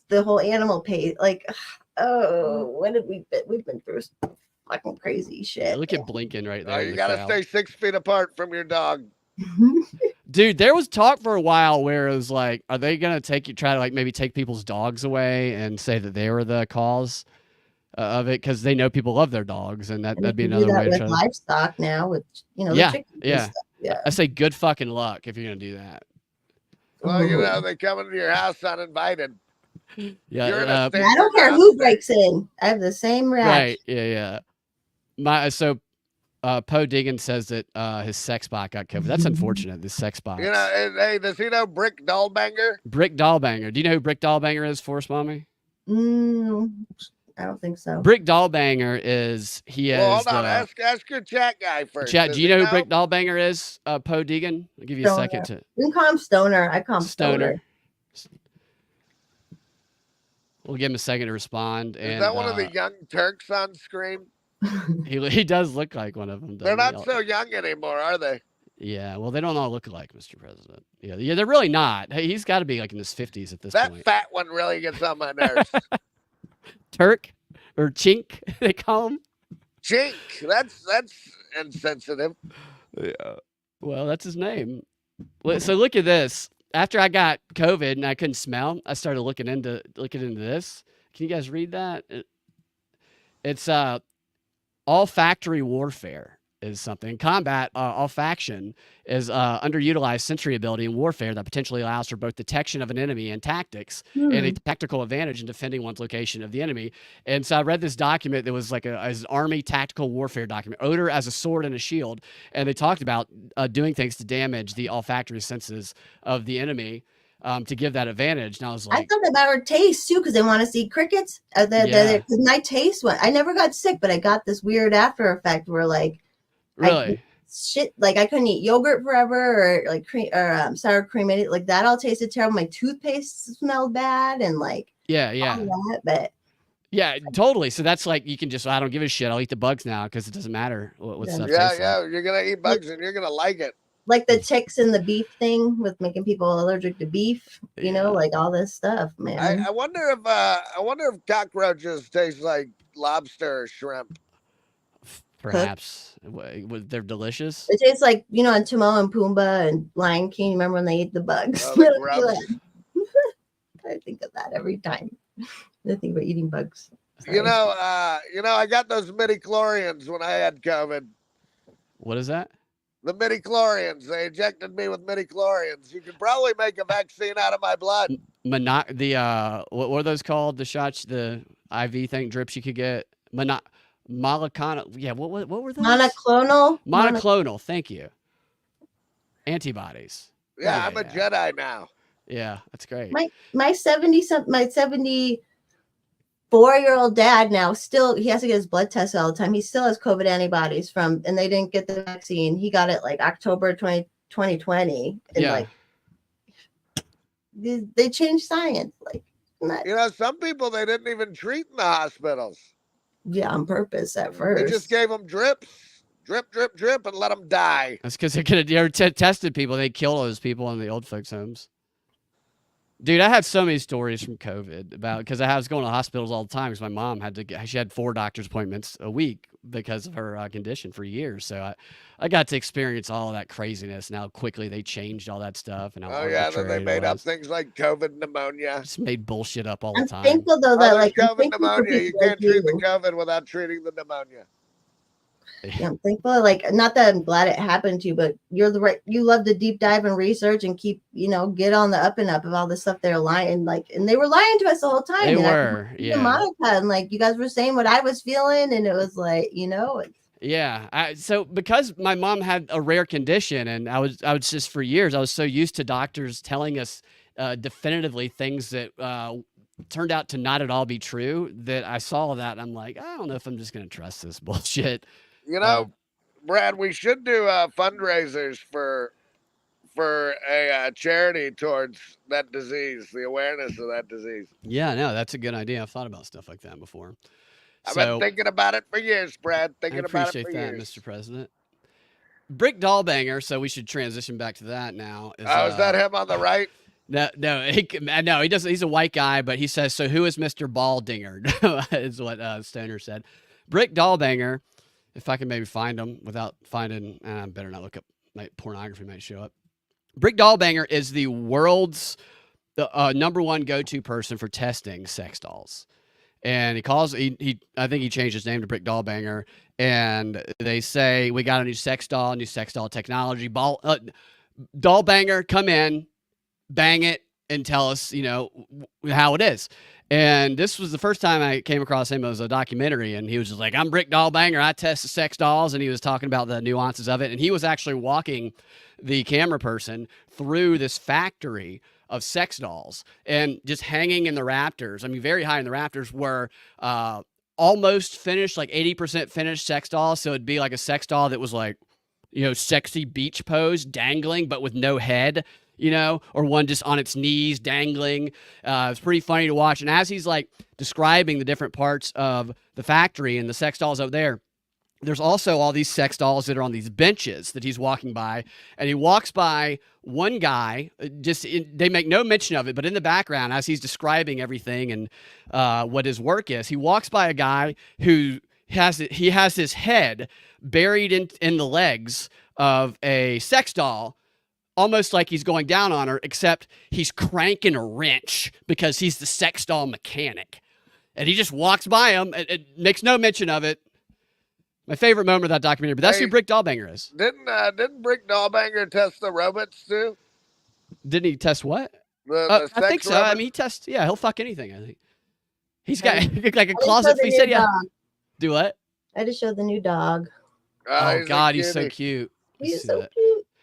the whole animal pay what did we've been through fucking crazy shit. Look at Blinken right there. You gotta stay 6 feet apart from your dog. Dude, there was talk for a while where it was like, are they gonna try to maybe take people's dogs away and say that they were the cause of it because they know people love their dogs, and that'd be another way to try livestock now with yeah. Yeah. I say good fucking luck if you're gonna do that. Well, they come into your house uninvited. Yeah, I don't care who breaks in. I have the same reaction. Right? Yeah. Poe Diggins says that his sex bot got COVID. That's unfortunate. This sex bot. Hey, does he know Brick Dollbanger? Brick Dollbanger. Do you know who Brick Dollbanger is, Forrest Mommy? I don't think so. Brick Dollbanger is hold on. Ask your chat guy first. Chat, do you know who Brick Dollbanger is? Poe Diggin. I'll give you a second to. You can call him Stoner. I call him Stoner. We'll give him a second to respond. Is that one of the young Turks on screen? He does look like one of them. They're not so young anymore, are they? Yeah, well, they don't all look alike, Mr. President. Yeah, they're really not. Hey, he's got to be like in his 50s at this point. That fat one really gets on my nerves. Turk or Chink, they call him. Chink. That's insensitive. Yeah. Well, that's his name. So look at this. After I got COVID and I couldn't smell, I started looking into this. Can you guys read that? It's olfactory warfare is something. Combat olfaction is underutilized sensory ability in warfare that potentially allows for both detection of an enemy and tactics and a tactical advantage in defending one's location of the enemy. And so I read this document that was like an army tactical warfare document, odor as a sword and a shield. And they talked about doing things to damage the olfactory senses of the enemy to give that advantage. And I was like, I thought about our taste too, because they want to see crickets. Because my taste went. I never got sick, but I got this weird after effect where really I couldn't eat yogurt forever, or sour cream. Like that all tasted terrible. My toothpaste smelled bad, and all that, but Yeah, totally. So that's like you can just I don't give a shit. I'll eat the bugs now because it doesn't matter what Yeah. stuff Yeah, tastes like. yeah. You're gonna eat bugs and you're gonna like it. Like the ticks and the beef thing with making people allergic to beef, you know, Yeah. like all this stuff, man. I wonder if cockroaches taste like lobster or shrimp. Perhaps they're delicious. It tastes like, you know, in Timon and Pumbaa and Lion King, remember when they ate the bugs? Oh, the grubs. I think of that every time. I think about eating bugs. Sorry. You know, I got those midi-chlorians when I had COVID. What is that? The midi-chlorians. They injected me with midi-chlorians. You could probably make a vaccine out of my blood. What are those called? The shots, the IV thing, drips you could get. Monoclonal. Yeah, what were those? Monoclonal. Thank you. Antibodies. Yeah, I'm a Jedi now. Yeah, that's great. My 74-year-old dad now still he has to get his blood tested all the time. He still has COVID antibodies and they didn't get the vaccine. He got it like October 2020. And Yeah. they changed science. Like You know, some people they didn't even treat in the hospitals. Yeah, on purpose at first. They just gave them drips. Drip, drip, drip, and let them die. That's because they could have tested people. They kill those people in the old folks' homes. Dude, I have so many stories from COVID because I was going to hospitals all the time because my mom she had 4 doctor's appointments a week because of her condition for years. So I got to experience all of that craziness and how quickly they changed all that stuff. And Oh yeah, then they made up things like COVID pneumonia. Just made bullshit up all the time. I'm thankful though that like COVID pneumonia, you can't treat the COVID without treating the pneumonia. Yeah, I'm thankful. Like, not that I'm glad it happened to you, but you love to deep dive and research and keep, get on the up and up of all this stuff they're lying. And they were lying to us the whole time. They were, yeah. Monica, and you guys were saying what I was feeling, and it was like, Yeah. So because my mom had a rare condition, and I was just for years, I was so used to doctors telling us definitively things that turned out to not at all be true that I saw that and I'm like, I don't know if I'm just going to trust this bullshit. Brad, we should do fundraisers for a charity towards that disease, the awareness of that disease. Yeah, no, that's a good idea. I've thought about stuff like that before. I've been thinking about it for years, Brad. I appreciate that, Mr. President. Brick Dollbanger, so we should transition back to that now. Is that him on the right? No, he doesn't. He's a white guy, but he says, so who is Mr. Baldinger? Is what Stoner said. Brick Dollbanger, if I can maybe find him without finding, I better not look up, pornography might show up. Brick Dollbanger is the world's number one go-to person for testing sex dolls. And I think he changed his name to Brick Dollbanger. And they say, we got a new sex doll technology. Dollbanger, come in, bang it, and tell us, how it is. And this was the first time I came across him. It was a documentary, and he was just like, I'm Brick Dollbanger. I test the sex dolls. And he was talking about the nuances of it. And he was actually walking the camera person through this factory of sex dolls and just hanging in the rafters. I mean, very high in the rafters were almost finished, like 80% finished sex dolls. So it'd be like a sex doll that was like, sexy beach pose dangling, but with no head, or one just on its knees dangling. It's pretty funny to watch. And as he's like describing the different parts of the factory and the sex dolls over there, there's also all these sex dolls that are on these benches that he's walking by. And he walks by one guy, they make no mention of it, but in the background, as he's describing everything and what his work is, he walks by a guy who has his head buried in the legs of a sex doll, almost like he's going down on her, except he's cranking a wrench because he's the sex doll mechanic. And he just walks by him. It makes no mention of it. My favorite moment of that documentary, but that's who Brick Dollbanger is. Didn't Brick Dollbanger test the robots too? Didn't he test what? The I think so. robots? I mean, he tests. Yeah, he'll fuck anything. I think he's got like a closet. He said, "Yeah." Do what? I just showed the new dog. Oh God, he's so cute. He's so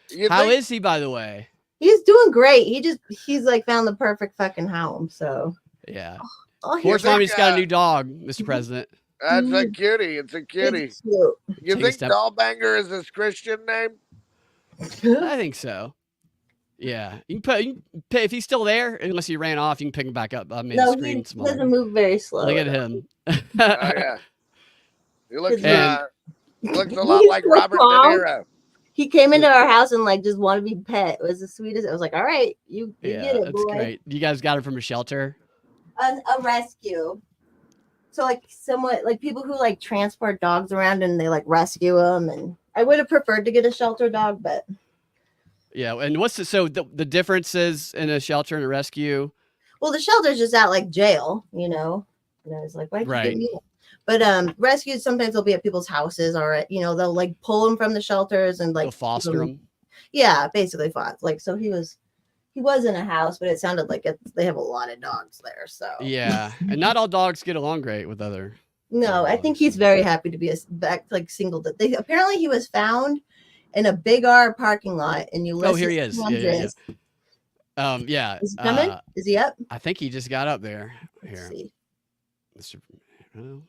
cute. How is he, by the way? He's doing great. He's like found the perfect fucking home. So yeah. Horse Mommy's got a new dog, Mr. President. That's a cutie. It's a cutie. It's cute. You think Dollbanger is his Christian name? I think so. Yeah, you can if he's still there, unless he ran off, you can pick him back up. I mean, No, the screen he doesn't move very slow. Look at him. yeah. He looks And- looks a lot like Robert De Niro. He came into our house and like just wanted to be pet. It was the sweetest. I was like, all right, you Yeah, get it, that's boy. great. You guys got him from a shelter? A rescue. So like somewhat like people who like transport dogs around and they like rescue them. And I would have preferred to get a shelter dog, but Yeah. And what's the differences in a shelter and a rescue? well, the shelter's just out like jail, you know. And I was like, why Right. you get me? But rescues sometimes they'll be at people's houses or they'll like pull them from the shelters and like They'll foster them. Yeah, basically foster. Like so he was in a house, but it sounded like they have a lot of dogs there. So Yeah. And not all dogs get along great with other. no, I think he's very happy to be back like single. Apparently he was found in a Big R parking lot in Ulysses. Oh, here he is. Yeah. Yeah. Is he coming? Is he up? I think he just got up there. Let's Here. see. Well,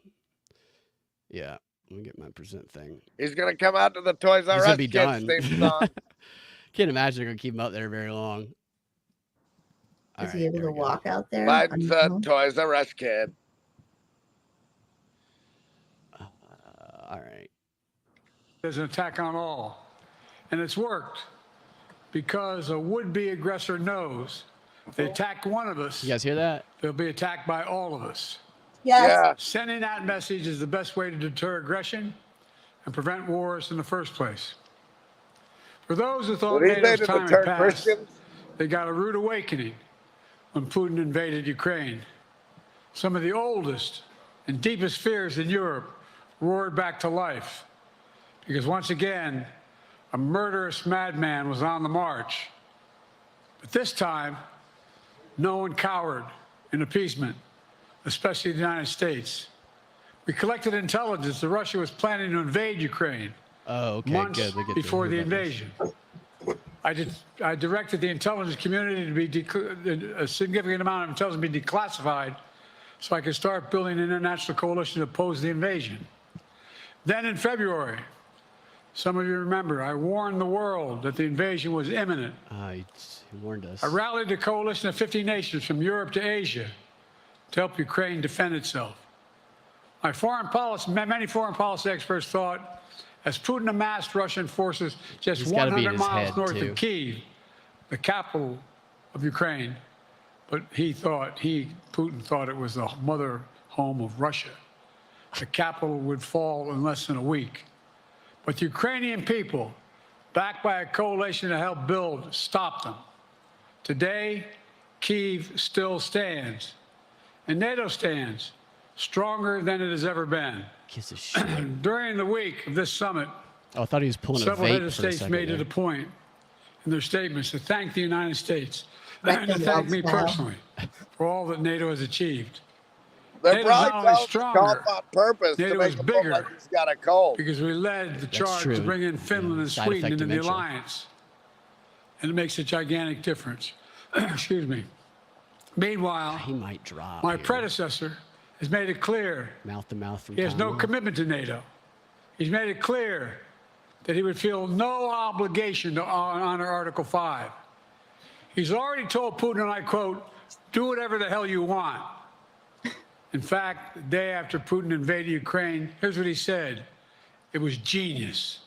yeah. Let me get my present thing. He's gonna come out to the Toys R He's Us gonna be kids done. theme song. Can't imagine they're gonna keep him up there very long. All Is right, he able there to we go. walk out there? Biden's Toys R Us kid. All right. There's an attack on all. And it's worked because a would-be aggressor knows if they attack one of us, You guys hear that? they'll be attacked by all of us. Yes. Yeah. Sending that message is the best way to deter aggression and prevent wars in the first place. For those who thought What do you say NATO's to time deter had passed, Christians? they got a rude awakening when Putin invaded Ukraine. Some of the oldest and deepest fears in Europe roared back to life because once again, a murderous madman was on the march. But this time, no one cowered in appeasement, especially the United States. We collected intelligence that Russia was planning to invade Ukraine Oh, okay. months Good. We get to before hear the about this. invasion. I directed the intelligence community to be a significant amount of intelligence be declassified so I could start building an international coalition to oppose the invasion. Then in February, some of you remember, I warned the world that the invasion was imminent. He warned us. I rallied a coalition of 50 nations from Europe to Asia to help Ukraine defend itself. Many foreign policy experts thought as Putin amassed Russian forces just He's gotta be in 100 his miles head, north too. of Kyiv, the capital of Ukraine, but Putin thought it was the mother home of Russia. The capital would fall in less than a week. But the Ukrainian people, backed by a coalition to help build, stopped them. Today, Kyiv still stands, and NATO stands stronger than it has ever been. Kiss of shit. During the week of this summit, Oh, I thought he was pulling a several heads vape of for a states second. made it there. a point in their statements to thank the United States Let and to them thank me all smile. personally for all that NATO has achieved. They're NATO's probably not only telling him to stronger, cough on purpose NATO to make is him bigger. look like he's got a cold. Because we led the charge true. to bring in Finland and Side Sweden effect into the dementia. alliance. And it makes a gigantic difference. Excuse me. Meanwhile, He might drop. my here. predecessor has made it clear Mouth to mouth from he has no Conway. commitment to NATO. He's made it clear that he would feel no obligation to honor Article 5. He's already told Putin, and I quote, do whatever the hell you want. In fact, the day after Putin invaded Ukraine, here's what he said. It was genius.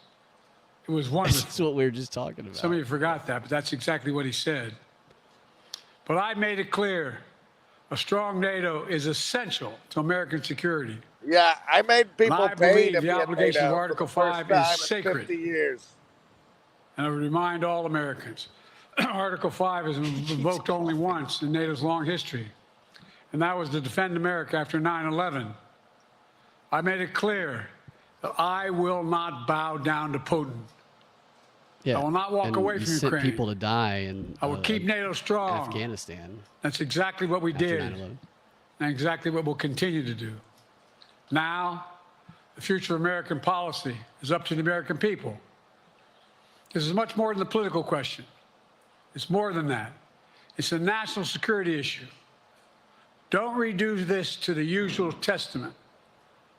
It was wonderful. That's what we were just talking about. Some of you forgot that, but that's exactly what he said. But I made it clear a strong NATO is essential to American security. Yeah, I made people I pay believe to the be in obligation of NATO Article for the first 5 is time in sacred. 50 years. And I would remind all Americans, Article 5 is invoked only once in NATO's long history, and that was to defend America after 9/11. I made it clear that I will not bow down to Putin. Yeah. I will not walk and away you from sent Ukraine. people to die in I will keep NATO strong. Afghanistan That's exactly what we after did, 9/11. and exactly what we'll continue to do. Now, the future of American policy is up to the American people. This is much more than a political question. It's more than that. It's a national security issue. Don't reduce this to the usual testament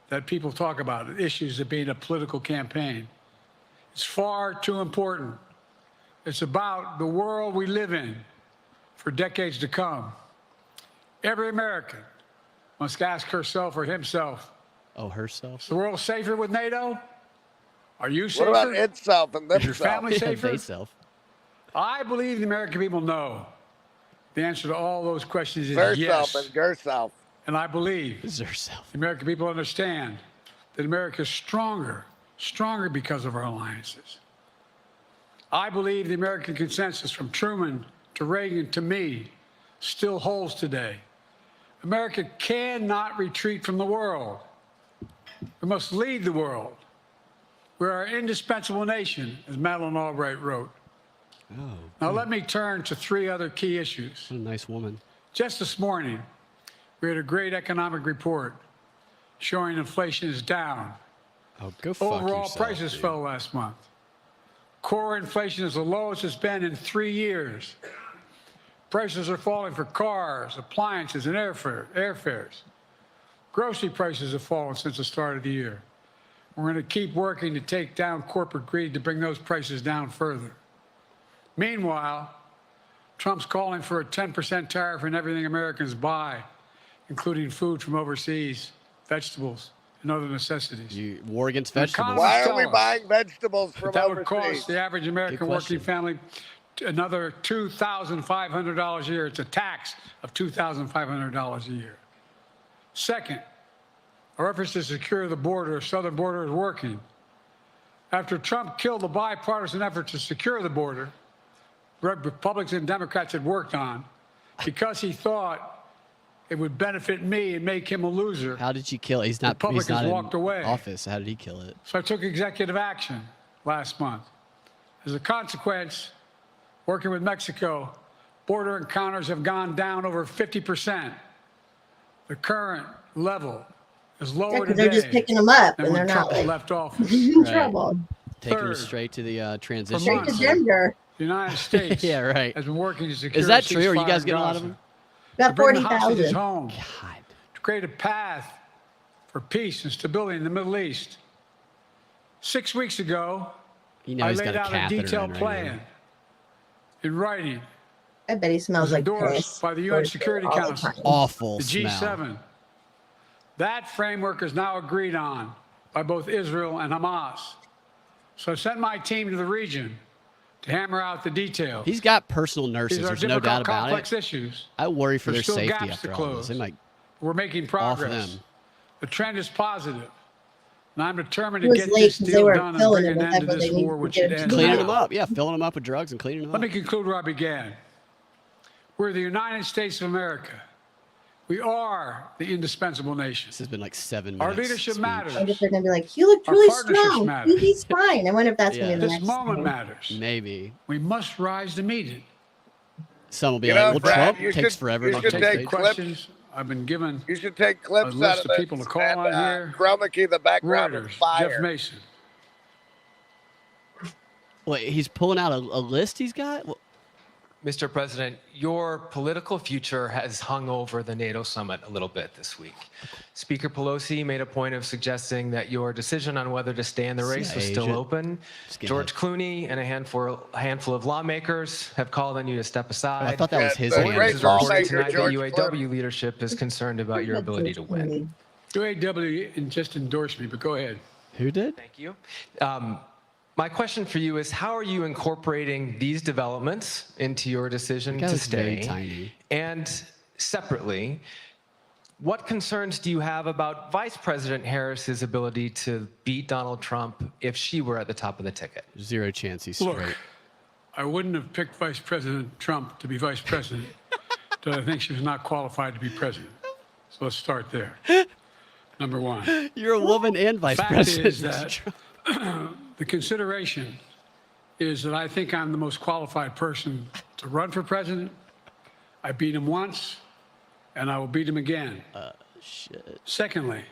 that people talk about, issues of being a political campaign. It's far too important. It's about the world we live in for decades to come. Every American must ask herself or himself, Oh, herself. is the world safer with NATO? Are you What safer? about itself and Is your themselves? family Yeah, safer? they self. I believe the American people know the answer to all those questions is Herself yes. and yourself. And I believe Is herself. the American people understand that America is stronger because of our alliances. I believe the American consensus from Truman to Reagan to me still holds today. America cannot retreat from the world. We must lead the world. We're an indispensable nation, as Madeleine Albright wrote. Oh, Now let me turn to 3 other key issues. what a nice woman. Just this morning, we had a great economic report showing inflation is down. Oh, go fuck Overall yourself, prices dude. fell last month. Core inflation is the lowest it's been in 3 years. Prices are falling for cars, appliances, and airfares. Grocery prices have fallen since the start of the year. We're going to keep working to take down corporate greed to bring those prices down further. Meanwhile, Trump's calling for a 10% tariff on everything Americans buy, including food from overseas, vegetables, and other necessities. War against The vegetables. economists Why are tell we us buying vegetables from that would overseas? cost the average American working family another $2,500 a year. It's a tax of $2,500 a year. Second, our efforts to secure the border, southern border, is working. After Trump killed the bipartisan effort to secure the border, Republicans and Democrats had worked on, because he thought it would benefit me and make him a loser. How did you kill it? He's not Republicans in walked away. office. How did he kill it? So I took executive action last month. As a consequence, working with Mexico, border encounters have gone down over 50%. The current level is lower because today they're just picking them up than and they're when not Trump like left office. in Right. trouble. Taking him Third, straight to the transition. for Straight to months. Denver. The United States Yeah, right. has been working to secure Is that a true? Are you ceasefire guys in getting a lot of Gaza, them? to Got bring the hostages 40,000. home, God. to create a path for peace and stability in the Middle East. 6 weeks ago, You know I he's laid got a out a catheter detailed in right plan now. in writing. I bet he It smells was like endorsed piss. by the UN Or Security all the Council. time. Awful The smell. G7. That framework is now agreed on by both Israel and Hamas. So I sent my team to the region to hammer out the details. He's got personal nurses. These are There's no difficult, doubt about complex it. issues. I worry for their There's still safety gaps to after all this. close. They might We're making off progress. them. The trend is positive. And I'm determined It to was get late this 'cause they deal weren't done and filling bring it an with end to what they this need war, to which get should it end to Cleaning now. them up. Yeah, filling them up with drugs and cleaning them Let up. me conclude where I began. We're the United States of America. We are the indispensable nation. This has been like 7 Our minutes. leadership speech. matters. I wonder if they're gonna be like, you look Our really partnerships strong. matter. He's fine. I wonder if that's Yeah. gonna be the This next moment thing. matters. Maybe. We must rise to meet it. Some will be You like, know, well, Brad, Trump you takes should- forever you to should take take stage. clips. Questions. I've been given You should take clips A list out of of this people to call and, on here. chroma key the background with Reuters, fire. Jeff Mason. Wait, he's pulling out a list he's got? Well, Mr. President, your political future has hung over the NATO summit a little bit this week. Speaker Pelosi made a point of suggesting that your decision on whether to stay in the race was still agent. open. Just get George Clooney and a handful of lawmakers have called on you to step aside. I thought that was Yeah, his the hand. great It's first. reported lawmaker, tonight that George UAW leadership is concerned about your ability to win. UAW just endorsed me, but go ahead. Who did? Thank you. My question for you is, how are you incorporating these developments into your decision That guy to was very stay? tiny. And separately, what concerns do you have about Vice President Harris's ability to beat Donald Trump if she were at the top of the ticket? Zero chance he's Look, straight. I wouldn't have picked Vice President Trump to be vice president, but I think she was not qualified to be president. So let's start there. Number one. You're a woman and vice Fact president. is that the consideration is that I think I'm the most qualified person to run for president. I beat him once, and I will beat him again. Shit. Secondly,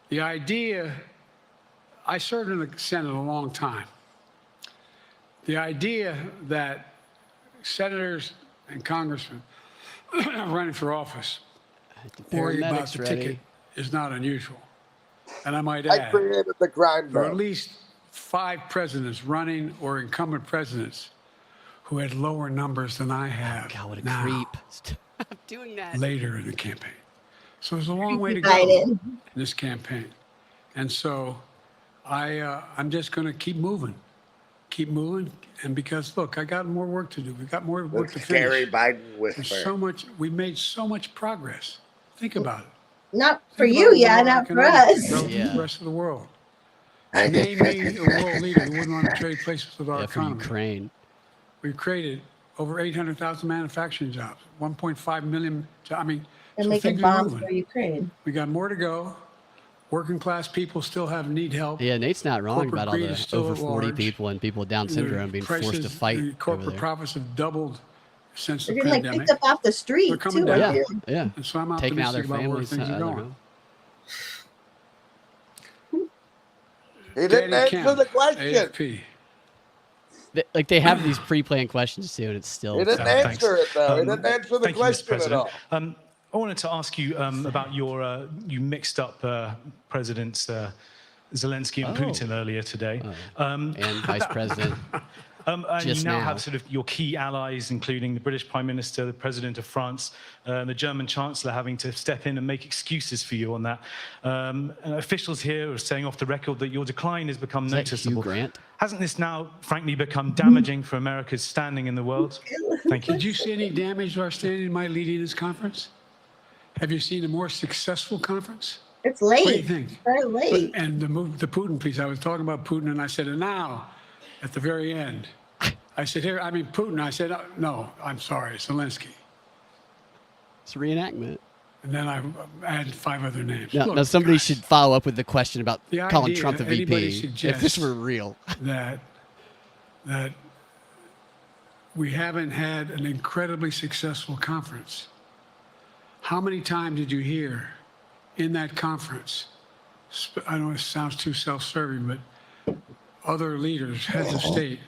the idea, I served in the Senate a long time. The idea that senators and congressmen running for office worry about Paramedics the ready. ticket is not unusual. And I might I add, created the grind there are at vote. least 5 presidents running or incumbent presidents who had lower numbers than I have God, what a now, creep. Stop doing that. later in the campaign. So there's a long way to go Biden. in this campaign. And so I'm just going to keep moving. And because, look, I got more work to do. We got more work to finish. Scary Biden There's whisper. so much. We made so much progress. Think about it. Not for Think you, about yeah, where not for economic us. growth Yeah. The rest of the world. Name me a world leader who wouldn't want to trade places with our Yeah, for economy. Ukraine. We've created over 800,000 manufacturing jobs, 1.5 million. I mean, And so making things are bombs moving. for Ukraine. We got more to go. Working class people still need help. Yeah, Nate's not wrong Corporate about all greed the is still over at 40 large. people and people with Down syndrome being forced to Prices, fight the over corporate there. profits have doubled since They're the getting like pandemic. picked up off the street They're coming too. down. I Yeah, feel. yeah. And so I'm Taking out their optimistic about where families things out are of their going. home. He didn't Daddy answer Kemp, the question. AFP. They have these pre-planned questions too, and it's still. He didn't answer it though. He didn't answer the Thank you, Mr. question at all. President. I wanted to ask you about your, you mixed up Presidents Zelensky and Putin earlier today. And Vice President. And Just you now now. have sort of your key allies, including the British Prime Minister, the President of France, and the German Chancellor having to step in and make excuses for you on that. And officials here are saying off the record that your decline has become Is that Hugh noticeable. Grant? Hasn't this now, frankly, become damaging for America's standing in the world? Thank you. Did you see any damage to our standing by leading this conference? Have you seen a more successful conference? It's late. What do you think? Very late. And the Putin piece, I was talking about Putin, and I said, and now, at the very end, I said, here, I mean, Putin. I said, no, I'm sorry, Zelensky. It's a reenactment. And then I added 5 other names. Now, Look, now somebody guys, should follow up with the question about The calling idea Trump the that anybody VP. If this suggests were real. that we haven't had an incredibly successful conference. How many times did you hear in that conference, I know it sounds too self-serving, but other leaders, heads of state,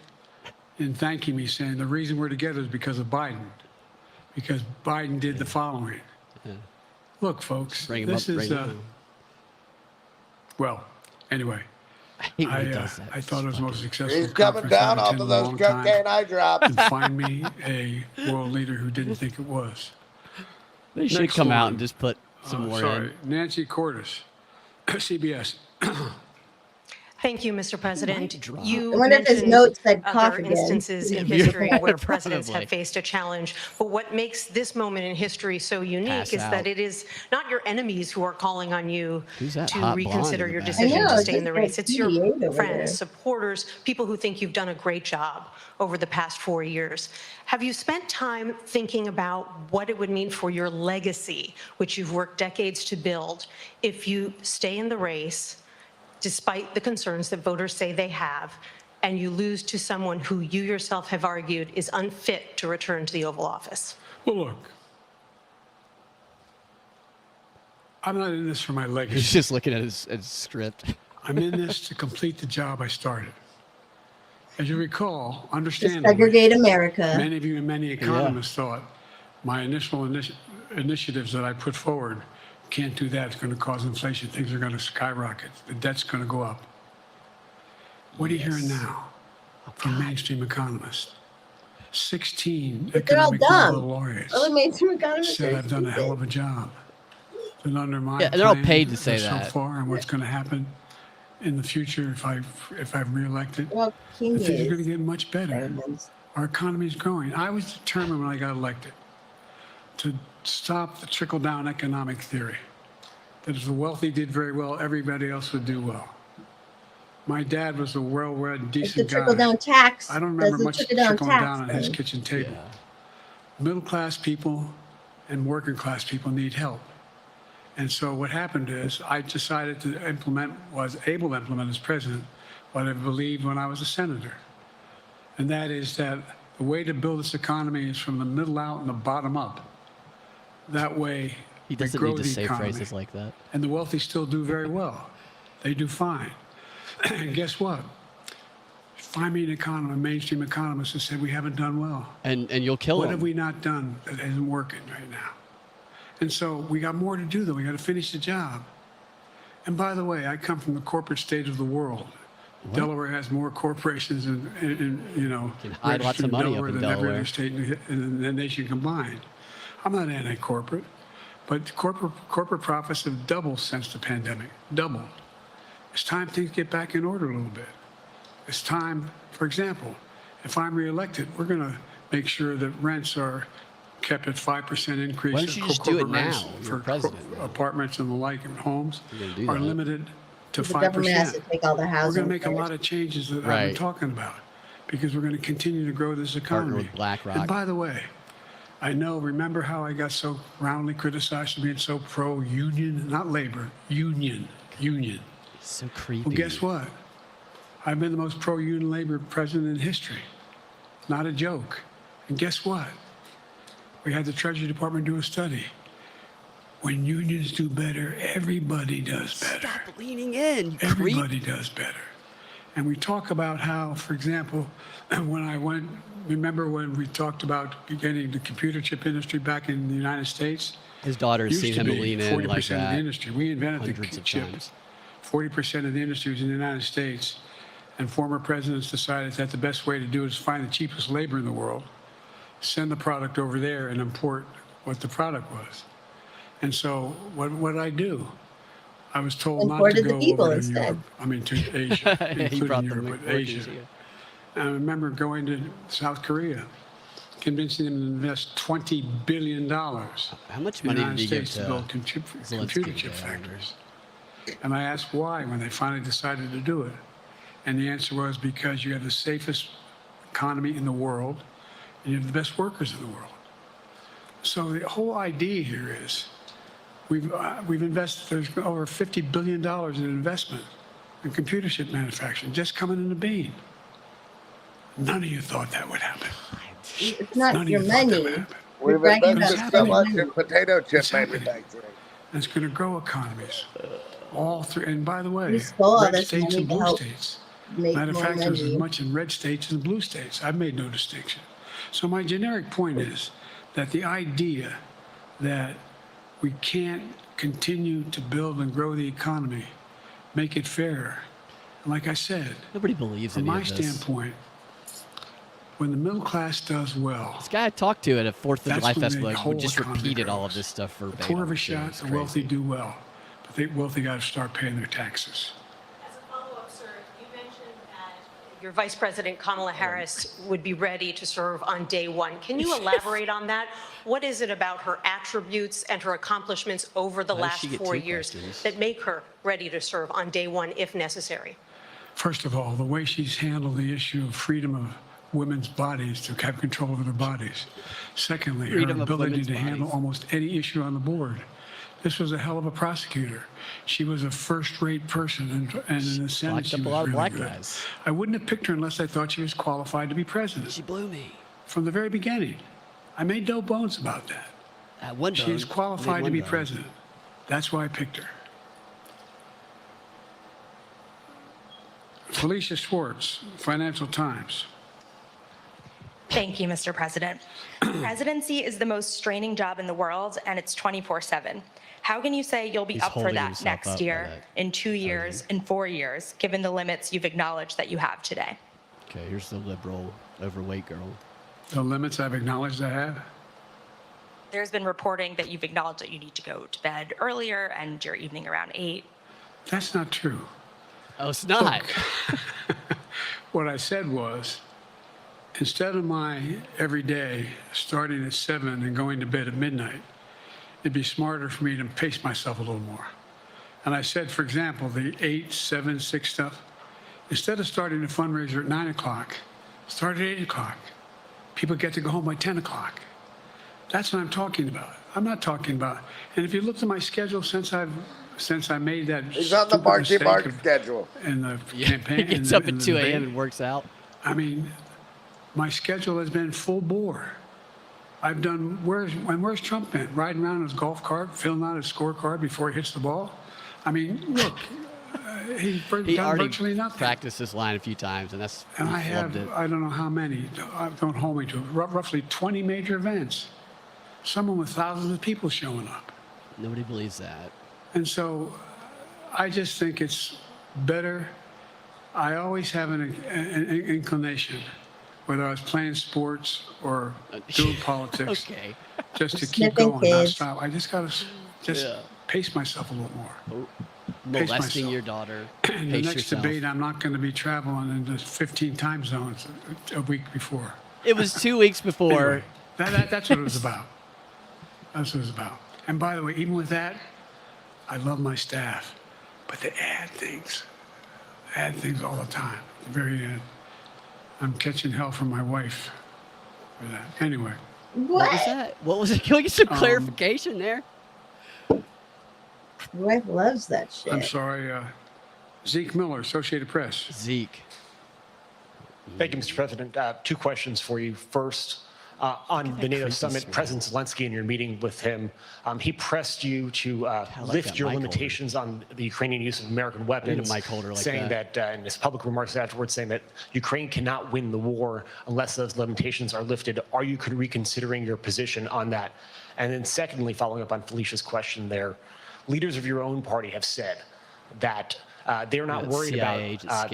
in thanking me, saying the reason we're together is because of Biden, because Biden did the following. Yeah. Look, folks, Bring him this up is, right now. well, anyway, I hate when he does that. I thought it was the most successful He's coming conference down I've off attended of in a those long time. cocaine eye drops. And find me a world leader who didn't think it was. They should Next come out one. and just put some more Sorry, in. Nancy Cordes, CBS. Thank you, Mr. President. drop. You I wonder if his mentioned notes said other cough again. instances in Yeah, history where presidents probably. have faced a challenge. But what makes this moment in history so unique Pass is out. that it is not your enemies who are calling on you Who's that to hot blonde reconsider in the your back? decision I know, to stay in the just race. like It's your 88 over friends, there. supporters, people who think you've done a great job over the past 4 years. Have you spent time thinking about what it would mean for your legacy, which you've worked decades to build, if you stay in the race, despite the concerns that voters say they have, and you lose to someone who you yourself have argued is unfit to return to the Oval Office? Well, look, I'm not in this for my He's legacy. just looking at his script. I'm in this to complete the job I started. As you recall, To understandably, segregate America. many of you and many economists thought my initial initiatives that I put forward, can't do that, it's going to cause inflation, things are going to skyrocket, the debt's going to go up. What are you hearing now from mainstream economists? 16 But they're all economic Nobel dumb. laureats All the mainstream economists said are I've done a hell of a stupid. job. And under my Yeah, they're all plan paid to say so that. far and what's going to happen in the future if I'm reelected, Well, things are going to genius. get much better. Our economy is growing. I was determined when I got elected to stop the trickle-down economic theory, that if the wealthy did very well, everybody else would do well. My dad was a well-read, It's the decent guy. trickle-down tax. I don't remember Does the much trickle-down trickling tax down on his thing. kitchen table. Middle-class people and working-class people need help. And so what happened is I decided to was able to implement as president what I believed when I was a senator. And that is that the way to build this economy is from the middle out and the bottom up. That way, He we doesn't grow need to the say economy. phrases like that. And the wealthy still do very well. They do fine. And guess what? Find me an economist, a mainstream economist who said we haven't done well. And you'll kill What him. have we not done that isn't working right now? And so we got more to do, though. We got to finish the job. And by the way, I come from the corporate state of the world. Delaware has more corporations and Can hide lots of registered money up Delaware in than every Delaware. other state in the nation combined. I'm not anti-corporate, But corporate profits have doubled since the pandemic, doubled. It's time things get back in order a little bit. It's time, for example, if I'm reelected, we're going to make sure that rents are kept at 5% increase. Why don't you just do it rents now? You're for president. apartments and the like and homes do are that. limited to The government has 5%. to take all the We're housing. going to make a first. lot of changes that I've Right. been talking about because we're going to continue to grow this Partner economy. with BlackRock. And by the way, remember how I got so roundly criticized for being so pro-union, not labor, union. So creepy. Well, guess what? I've been the most pro-union labor president in history. Not a joke. And guess what? We had the Treasury Department do a study. When unions do better, everybody does better. Stop leaning in, you creep. Everybody does better. And we talk about how, for example, remember when we talked about getting the computer chip industry back in the United States? His daughter's Used seen to him be lean in 40% like of the that industry. We invented hundreds the of chip. times. 40% of the industry was in the United States. And former presidents decided that the best way to do it is find the cheapest labor in the world, send the product over there and import what the product was. And so what did I do? I was told not to Imported the go people over to instead. Europe. I mean, to Asia, He brought including them Europe, but workers Asia. here. And I remember going to South Korea, convincing them to invest $20 billion How much in the money United did he give States to to build computer Zelensky chip there? factories. And I asked why when they finally decided to do it. And the answer was because you have the safest economy in the world and you have the best workers in the world. So the whole idea here is we've invested, there's over $50 billion in investment in computer chip manufacturing just coming in the bean. None of you thought that would happen. It's not None of your you thought that money. would happen. You're We've bragging about invested so spending much money. in potato chip It's happening. manufacturing. And it's going to grow economies. All through, and by the way, You stole all red this states money and to blue help states. make Matter of more fact, there's as money. much in red states as in blue states. I've made no distinction. So my generic point is that the idea that we can't continue to build and grow the economy, make it fair. And like I said, Nobody believes from any my of this. standpoint, when the middle class does well, This guy I talked to at a 4th of that's July when the festival whole would just economy repeated all of grows. this stuff the verbatim. poor have a It shot, was the wealthy crazy. do well. But the wealthy got to start paying their taxes. As a follow-up, sir, you mentioned that your Vice President Kamala Harris would be ready to serve on day one. Can you elaborate on that? What is it about her attributes and her accomplishments over the Why does last she get 4 two years questions? that make her ready to serve on day one if necessary? First of all, the way she's handled the issue of freedom of women's bodies to have control over their bodies. Secondly, Freedom her of ability women's to handle bodies. almost any issue on the board. This was a hell of a prosecutor. She was a first-rate person, and in the Senate, locked she up a was lot of really black good. guys. I wouldn't have picked her unless I thought she was qualified to be president. She blew me. From the very beginning, I made no bones about that. At one She is bone, qualified made to one be bone. president. That's why I picked her. Felicia Schwartz, Financial Times. Thank you, Mr. President. Presidency is the most straining job in the world, and it's 24/7. How can you say you'll be He's up for holding that himself up next by year, that. in 2 years, in 4 years, given the limits you've acknowledged that you have today? Okay, here's the liberal, overweight girl. The limits I've acknowledged I have. There's been reporting that you've acknowledged that you need to go to bed earlier and your evening around 8. That's not true. Oh, it's not. What I said was, instead of my every day starting at 7 and going to bed at midnight, it'd be smarter for me to pace myself a little more. And I said, for example, the 8, 7, 6 stuff, instead of starting a fundraiser at 9 o'clock, start at 8 o'clock. People get to go home by 10 o'clock. That's what I'm talking about. I'm not talking about, and if you looked at my schedule since I made that He's on the stupid Marky mistake Mark of- schedule. in the Yeah, campaign. he gets up at 2 a.m. and works out. I mean, my schedule has been full bore. I've done, where's Trump been? Riding around in his golf cart, filling out his scorecard before he hits the ball? I mean, look, he's He done already virtually nothing. practiced this line a few times, and And I he have, loved it. I don't know how many, don't hold me to it, roughly 20 major events. Someone with thousands of people showing up. Nobody believes that. And so I just think it's better. I always have an inclination, whether I was playing sports or doing politics. Okay. just to keep Sniffing going, not kids. stop. I just got to just pace myself a little more. Pace Molesting myself. your daughter. In the Pace next yourself. debate, I'm not going to be traveling into 15 time zones a week before. It was 2 weeks before. Anyway, that's what it was about. That's what it was about. And by the way, even with that, I love my staff, but they add things all the time. At the very end, I'm catching hell from my wife for that. Anyway. What was that? What was it? Can we get some clarification there? My wife loves that shit. I'm sorry, Zeke Miller, Associated Press. Zeke. Thank you, Mr. President. 2 questions for you. First, on the NATO summit, President Zelensky, in your meeting with him, he pressed you to lift your limitations on the Ukrainian use of American weapons, saying that in his public remarks afterwards, saying that Ukraine cannot win the war unless those limitations are lifted. Are you reconsidering your position on that? And then secondly, following up on Felicia's question there, leaders of your own party have said that they're not worried about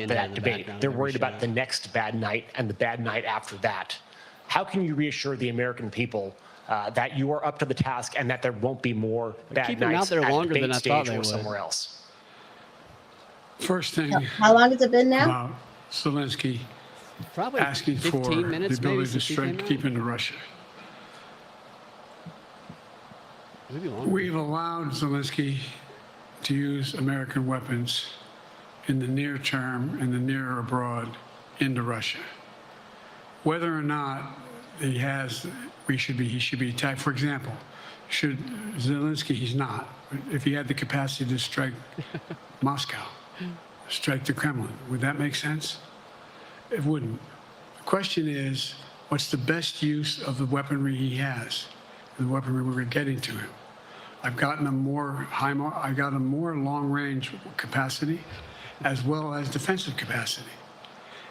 that debate. They're worried about the next bad night and the bad night after that. How can you reassure the American people that you are up to the task and that there won't be more bad nights at the debate stage or somewhere else? First thing. How long has it been now? About Zelensky Probably asking for 15 minutes, the ability maybe, to since he came strike out. deep into Russia. Maybe longer. We've allowed Zelensky to use American weapons in the near term and the near abroad into Russia. Whether or not he should be attacked. For example, should Zelensky, he's not. If he had the capacity to strike Moscow, strike the Kremlin, would that make sense? It wouldn't. The question is, what's the best use of the weaponry he has, the weaponry we're getting to him? I've gotten a more long-range capacity, as well as defensive capacity.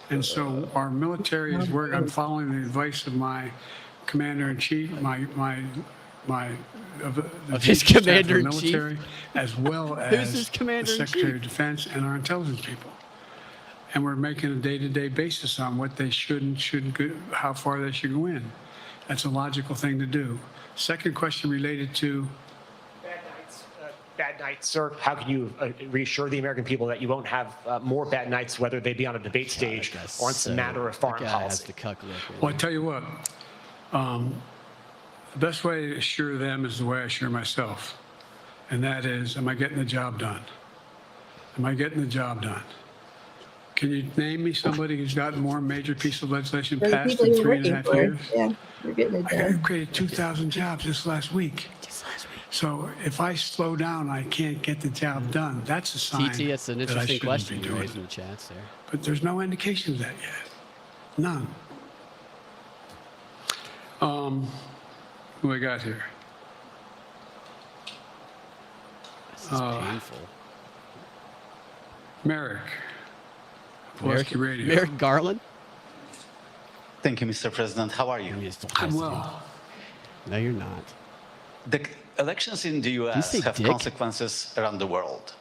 And so our military is working. I'm following the advice of my commander-in-chief, His commander-in-chief? military, as well Who's as his the commander-in-chief? Secretary of Defense and our intelligence people. And we're making a day-to-day basis on what they should and shouldn't go, how far they should go in. That's a logical thing to do. Second question related to Bad nights, sir. How can you reassure the American people that you won't have more bad nights, whether they be on a debate stage or it's a matter of foreign policy? Well, I tell you what, the best way to assure them is the way I assure myself. And that is, am I getting the job done? Am I getting the job done? Can you name me somebody who's gotten more major piece of legislation For the passed people in you're 3.5 working for. years? Yeah, you're getting it I done. created 2,000 jobs just last week. So if I slow down, I can't get the job done. That's a sign TT, that's an that I interesting shouldn't question be you doing raised in it. the chats there. But there's no indication of that yet. None. Who I got here? This is painful. Merrick. Pulaski Radio. Merrick Garland? Thank you, Mr. President. How are you? I'm well. No, you're not. The elections in the US say have dick? consequences around the world.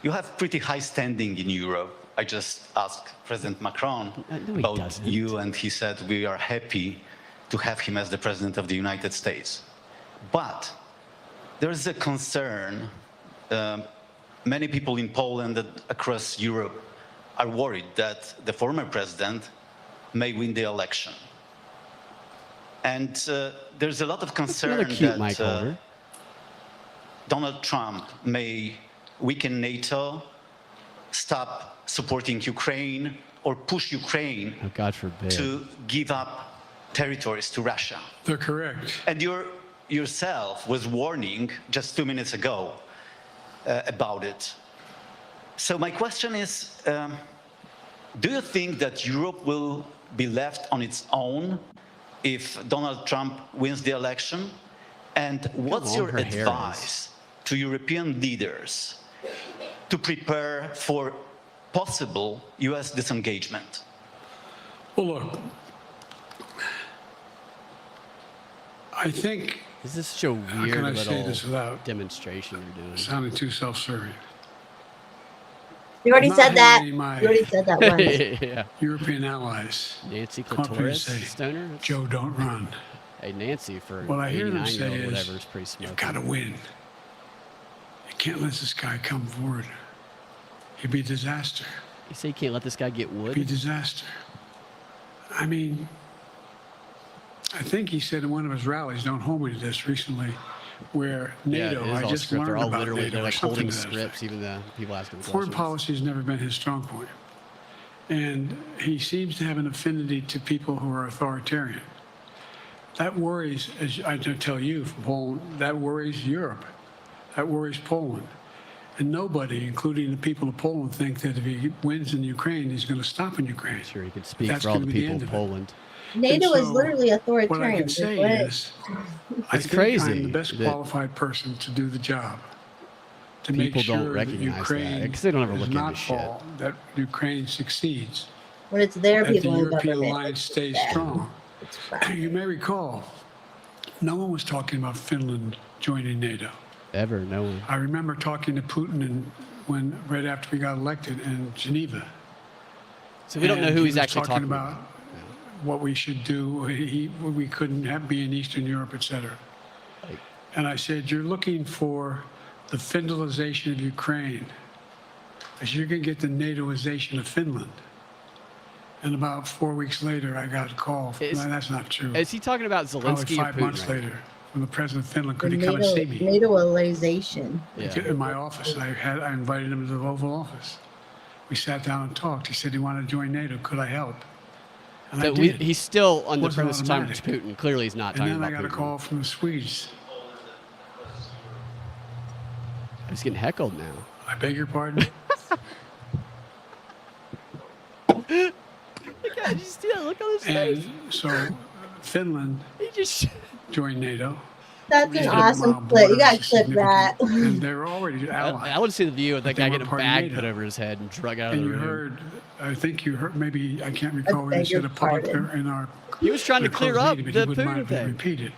You have pretty high standing in Europe. I just asked President Macron no, he about doesn't. you, and he said we are happy to have him as the President of the United States. But there is a concern. Many people in Poland and across Europe are worried that the former president may win the election. And there's a lot of concern that Donald Trump may weaken NATO, stop supporting Ukraine, or push Ukraine God forbid. to give up territories to Russia. They're correct. And yourself was warning just 2 minutes ago about it. So my question is, do you think that Europe will be left on its own if Donald Trump wins the election? And what's your advice to European leaders to prepare for possible US disengagement? Well, look, I think. This is such a How weird can I say little this without demonstration you're doing. sounding too self-serving? You already I'm said not that. having my You already said that once. Yeah. European allies Nancy come up here and Clitoris say, stoner? Joe, don't run. a Nancy for What I hear them 89 say year old is, whatever is pretty smoky. you've got to win. You can't let this guy come forward. He'd be a disaster. You say you can't let this guy get wood? He'd be a disaster. I mean, I think he said in one of his rallies, don't hold me to this, recently, where NATO, it is I all just script. They're learned all about literally, NATO, they're or like something holding to that scripts, effect. even the people asking Foreign questions. policy has never been his strong point. And he seems to have an affinity to people who are authoritarian. That worries, as I tell you from Poland, that worries Europe. That worries Poland. And nobody, including the people of Poland, think that if he wins in Ukraine, he's going to stop in Ukraine. Sure, he could speak That's for all gonna the be people end of of it. Poland. NATO And is so, literally authoritarian. What I can is say what it is, I It's think crazy I'm the best that qualified person to do the job. To people make don't sure that recognize that, Ukraine 'cause they don't ever does look into not shit. fall, that Ukraine succeeds, when it's their that the people in European government. alliance stays strong. You may recall, no one was talking about Finland joining NATO. Ever, no one. I remember talking to Putin right after we got elected in Geneva. So we don't know And who he he's was actually talking about. What we should do. We couldn't be in Eastern Europe, et cetera. And I said, you're looking for the Finlandization of Ukraine, as you're going to get the NATOization of Finland. And about 4 weeks later, I got a call. That's not true. Is he talking about Probably Zelensky or 5 Putin? months right later, from the president of Finland, could The he come and see me? NATOization. In my office. I invited him to the Oval Office. We sat down and talked. He said he wanted to join NATO. Could I help? And I So did. he's still on the Wasn't premise of talking to automatic. Putin. Clearly, he's not And talking then I about got a Putin. call from the Swedes. He's getting heckled now. I beg your pardon? Look at just look on his face. And so Finland He just joined NATO. That's These an 100-mile awesome clip. You got to borders clip are that. significant, And they're already allies. I want to see the view of that But they guy weren't getting a part of bag NATO. put over his head and drug out of And the you room. heard, I think you heard, maybe, I can't recall whether beg he said your it public pardon. in our He was trying to in a clear closed up meeting, the but he wouldn't mind Putin if we thing. repeated.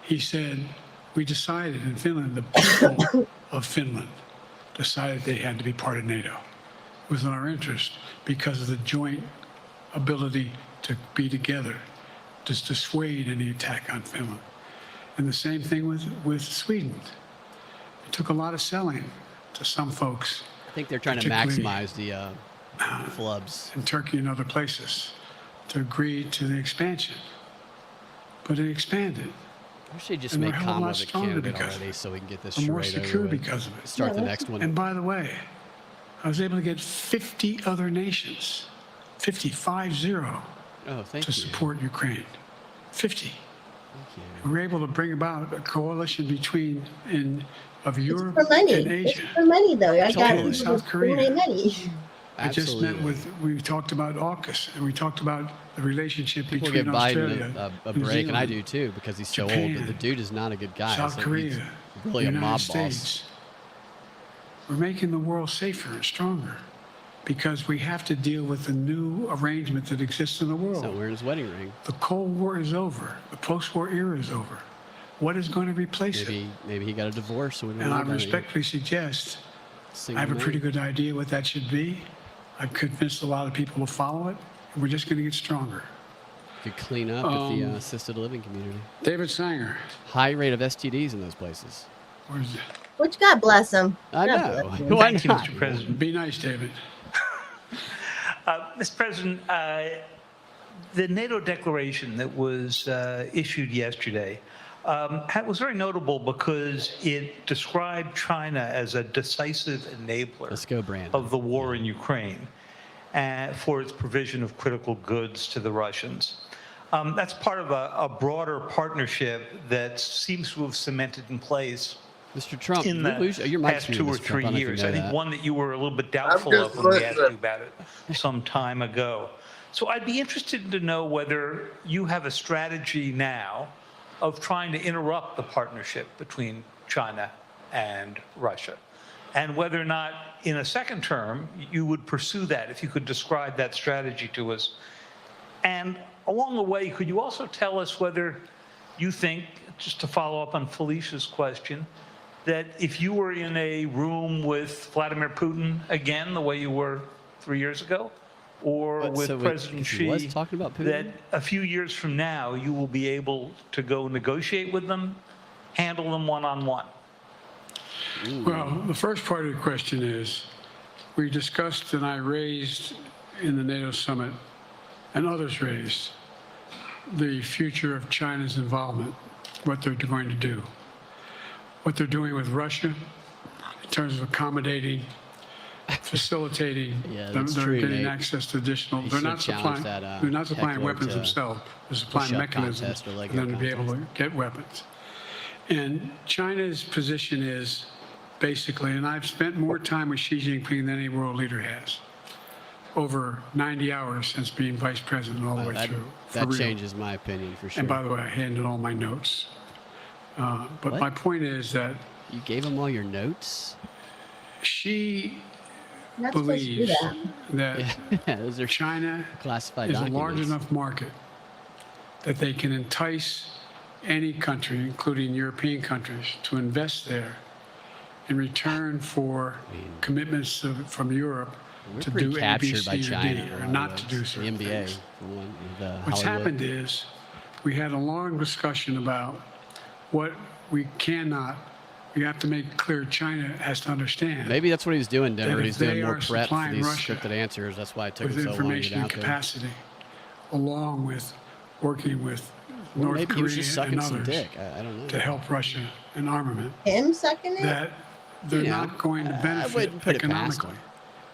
He said, we decided in Finland, the people of Finland decided they had to be part of NATO. It was in our interest because of the joint ability to be together, to dissuade any attack on Finland. And the same thing with Sweden. It took a lot of selling to some folks. I think they're trying to particularly maximize the flubs. in Turkey and other places to agree to the expansion. But it expanded. I wish they just And make we're a hell of a lot Kamala the stronger candidate because of already it. so we can get this We're more charade secure over with. because of it. Start the next one. And by the way, I was able to get 50 other nations, 50, 5-0, Oh, thank to you. support Ukraine. 50. Thank you. We were able to bring about a coalition of Europe For money. and It's Asia. for money, though. I got Totally. people South to donate Korea. money. I just met Absolutely. we talked about AUKUS, and we talked about the relationship People between give Australia, Biden a New break, and I Zealand, do too, because he's so old. Japan, But the dude is not a good guy. South so he's Korea, really the a United mob States. boss. We're making the world safer and stronger because we have to deal with the new arrangement that exists in the world. He's not wearing his wedding ring. The Cold War is over. The post-war era is over. What is going to replace it? Maybe he got a divorce. So we don't And know I about it. respectfully suggest I Single have a man. pretty good idea what that should be. I've convinced a lot of people to follow it. And we're just going to get stronger. Could clean up with the assisted living community. David Sanger. High rate of STDs in those places. Where's it? Which God bless him. I God know. bless him. Why Thank you, not? Mr. President. Be nice, David. Mr. President, the NATO declaration that was issued yesterday was very notable because it described China as a decisive enabler Let's go, Brandon. of the war in Ukraine for its provision of critical goods to the Russians. That's part of a broader partnership that seems to have cemented in place Mr. Trump, in the your mic's past muted, 2 or Mr. Trump. 3 I don't know if you years. know I think that. one that you were a little bit doubtful just of when we asked you listening. about it some time ago. So I'd be interested to know whether you have a strategy now of trying to interrupt the partnership between China and Russia, and whether or not in a second term you would pursue that, if you could describe that strategy to us. And along the way, could you also tell us whether you think, just to follow up on Felicia's question, that if you were in a room with Vladimir Putin again, the way you were 3 years ago, or But with so wait, President 'cause he was Xi talking about Putin? that a few years from now you will be able to go negotiate with them, handle them one-on-one? Well, the first part of the question is, we discussed and I raised in the NATO summit, and others raised, the future of China's involvement, what they're going to do, what they're doing with Russia in terms of accommodating, facilitating Yeah, them. that's They're true, getting Nate. access to additional. He They're should not challenge supplying. that, They're not supplying heckler weapons to themselves. They're supplying push-up mechanisms contest or for Lego them to be able to get weapons. And China's position is basically, and I've spent more time with Xi Jinping than any world leader has, over 90 hours since being vice president all the way that through. for that real. changes my opinion for sure. And by the way, I handed all my notes. But What? my point is that You gave him all your notes? she You're not supposed to do believes that. that Those are China classified is a documents. large enough market that they can entice any country, including European countries, to invest there in return for commitments from Europe We're to pretty do A, B, captured C, by or China, D, in a or lot of not to ways. do The certain NBA, things. for one, with, What's Hollywood. happened is we had a long discussion about what we cannot, we have to make clear China has to understand. Maybe that's what he's doing, Denver. that He's if they doing more are prep for supplying these Russia scripted answers. That's why it took with him so long to get information and out there. capacity, along with working with Well, North maybe he was Korea just and sucking some others dick. I don't know. to help Russia in armament, Him sucking it? that they're You know, not going to I benefit wouldn't put it past economically him.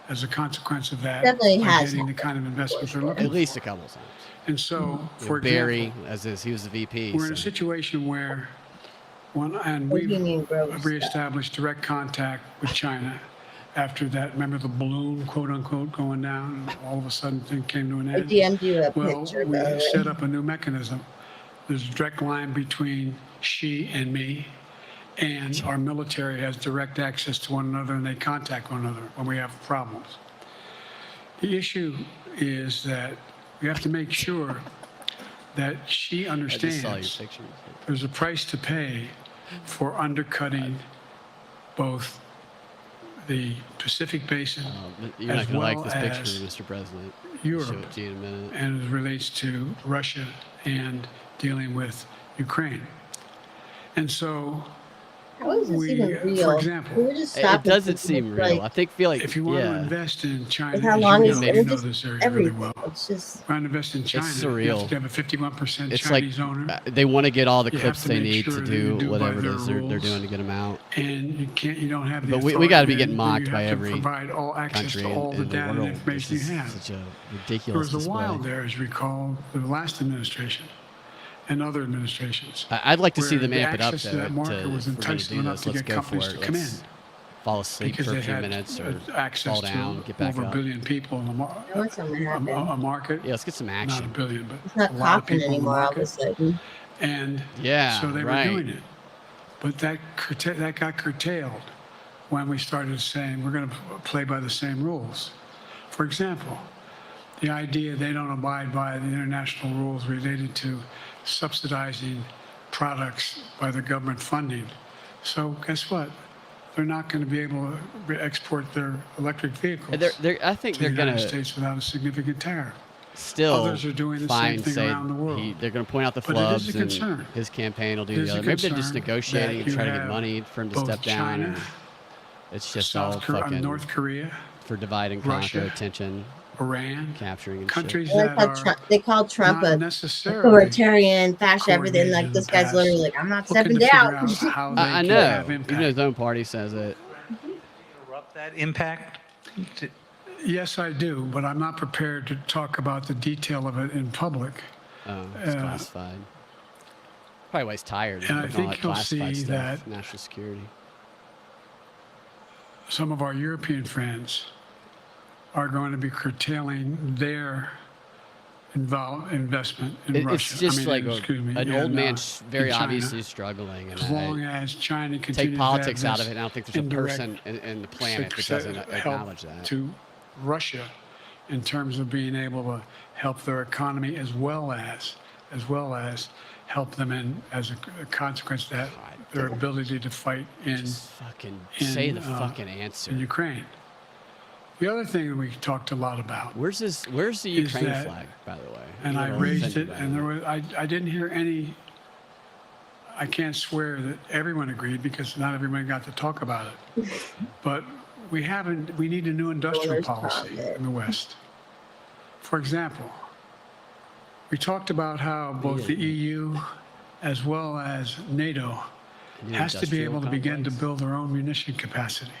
as a consequence of that Definitely by has getting the happened, kind of investment they're for looking At for. least a couple times. And so, You know, for Barry, example, as is, he was the VP. we're in a so- situation where and What do you we've mean gross stuff? reestablished direct contact with China after that, remember the balloon, quote unquote, going down, and all of a sudden thing came to an I end? DM'd you a Well, picture, we by the way. set up a new mechanism. There's a direct line between Xi and me, and our military has direct access to one another, and they contact one another when we have problems. The issue is that we have to make sure that she I just saw your understands pictures. there's a price to pay for undercutting both the Pacific Basin You're as not going to like well this as picture, Mr. President. Europe. Show it to you in a minute. and as it relates to Russia and dealing with Ukraine. And so How is this we, even real? for example, We were just It stopping doesn't people, seem real. I feel like, if you want to yeah, invest in China, With how as long you is know, it? you It's know just this area really everything. well. It's just If you want to invest in China, it's you surreal. have to have a 51% It's like Chinese owner. they want to get all the You clips have to they make need sure to that you do do by whatever it their is they're rules. doing to get them out. And you don't have the But we authority got to be to- getting mocked you by have to every provide all access country to all in the the data and world. information This you is have. such a There ridiculous was a while display. there, as you recall, the last administration and other administrations. I'd like to see where them the amp it up access though. to that market was If we're going to enticing do enough this, to let's get go for companies it. to come Let's in. fall asleep Because for a they few had minutes or access fall down, to get back over up. a billion people in know what's gonna happen. a market. Yeah, let's get some Not a action. billion, but It's not a lot of coughing people in the anymore all of a market. sudden. And Yeah, so they right. were doing it. But that got curtailed when we started saying we're going to play by the same rules. For example, the idea they don't abide by the international rules related to subsidizing products by the government funding. So guess what? They're not going to be able to export their electric vehicles I think to they're the going United to States without a significant tariff. still Others are doing the same fine thing say around the world. they're going to point out the But it is flubs a concern. and his campaign will do It the is a other. Maybe they're just concern negotiating that and you trying to get have money for him to both step down. China, And it's just all fucking North Korea, for divide and conquer, Russia, attention, Iran, capturing and countries shit. that are They called Trump not a necessarily authoritarian, fascist, everything. coordinated Like in this the guy's past, literally like, I'm not looking stepping to figure down. out how they I can know. have Even impact. his own party says it. Interrupt that impact? Yes, I do, but I'm not prepared to talk about the detail of it in public. It's classified. Probably why he's tired. And I looking at all think that you'll classified see stuff, that national security. some of our European friends are going to be curtailing their investment in Russia. It's just like excuse me, an in, old man in very China. obviously struggling. And As long as China continues take to politics have out of this it, and I don't think there's a indirect person in the planet that success- doesn't help acknowledge that. to Russia in terms of being able to help their economy as well as help them in as a consequence of that their ability to fight in Fucking say the fucking answer. in Ukraine. The other thing we talked a lot about. Where's the Ukraine flag, by the way? And I raised it, and there was I didn't hear any. I can't swear that everyone agreed because not everyone got to talk about it. But we need a new industrial policy in the West. For example, we talked about how both the EU as well as NATO has to be able to begin to build their own munition capacity,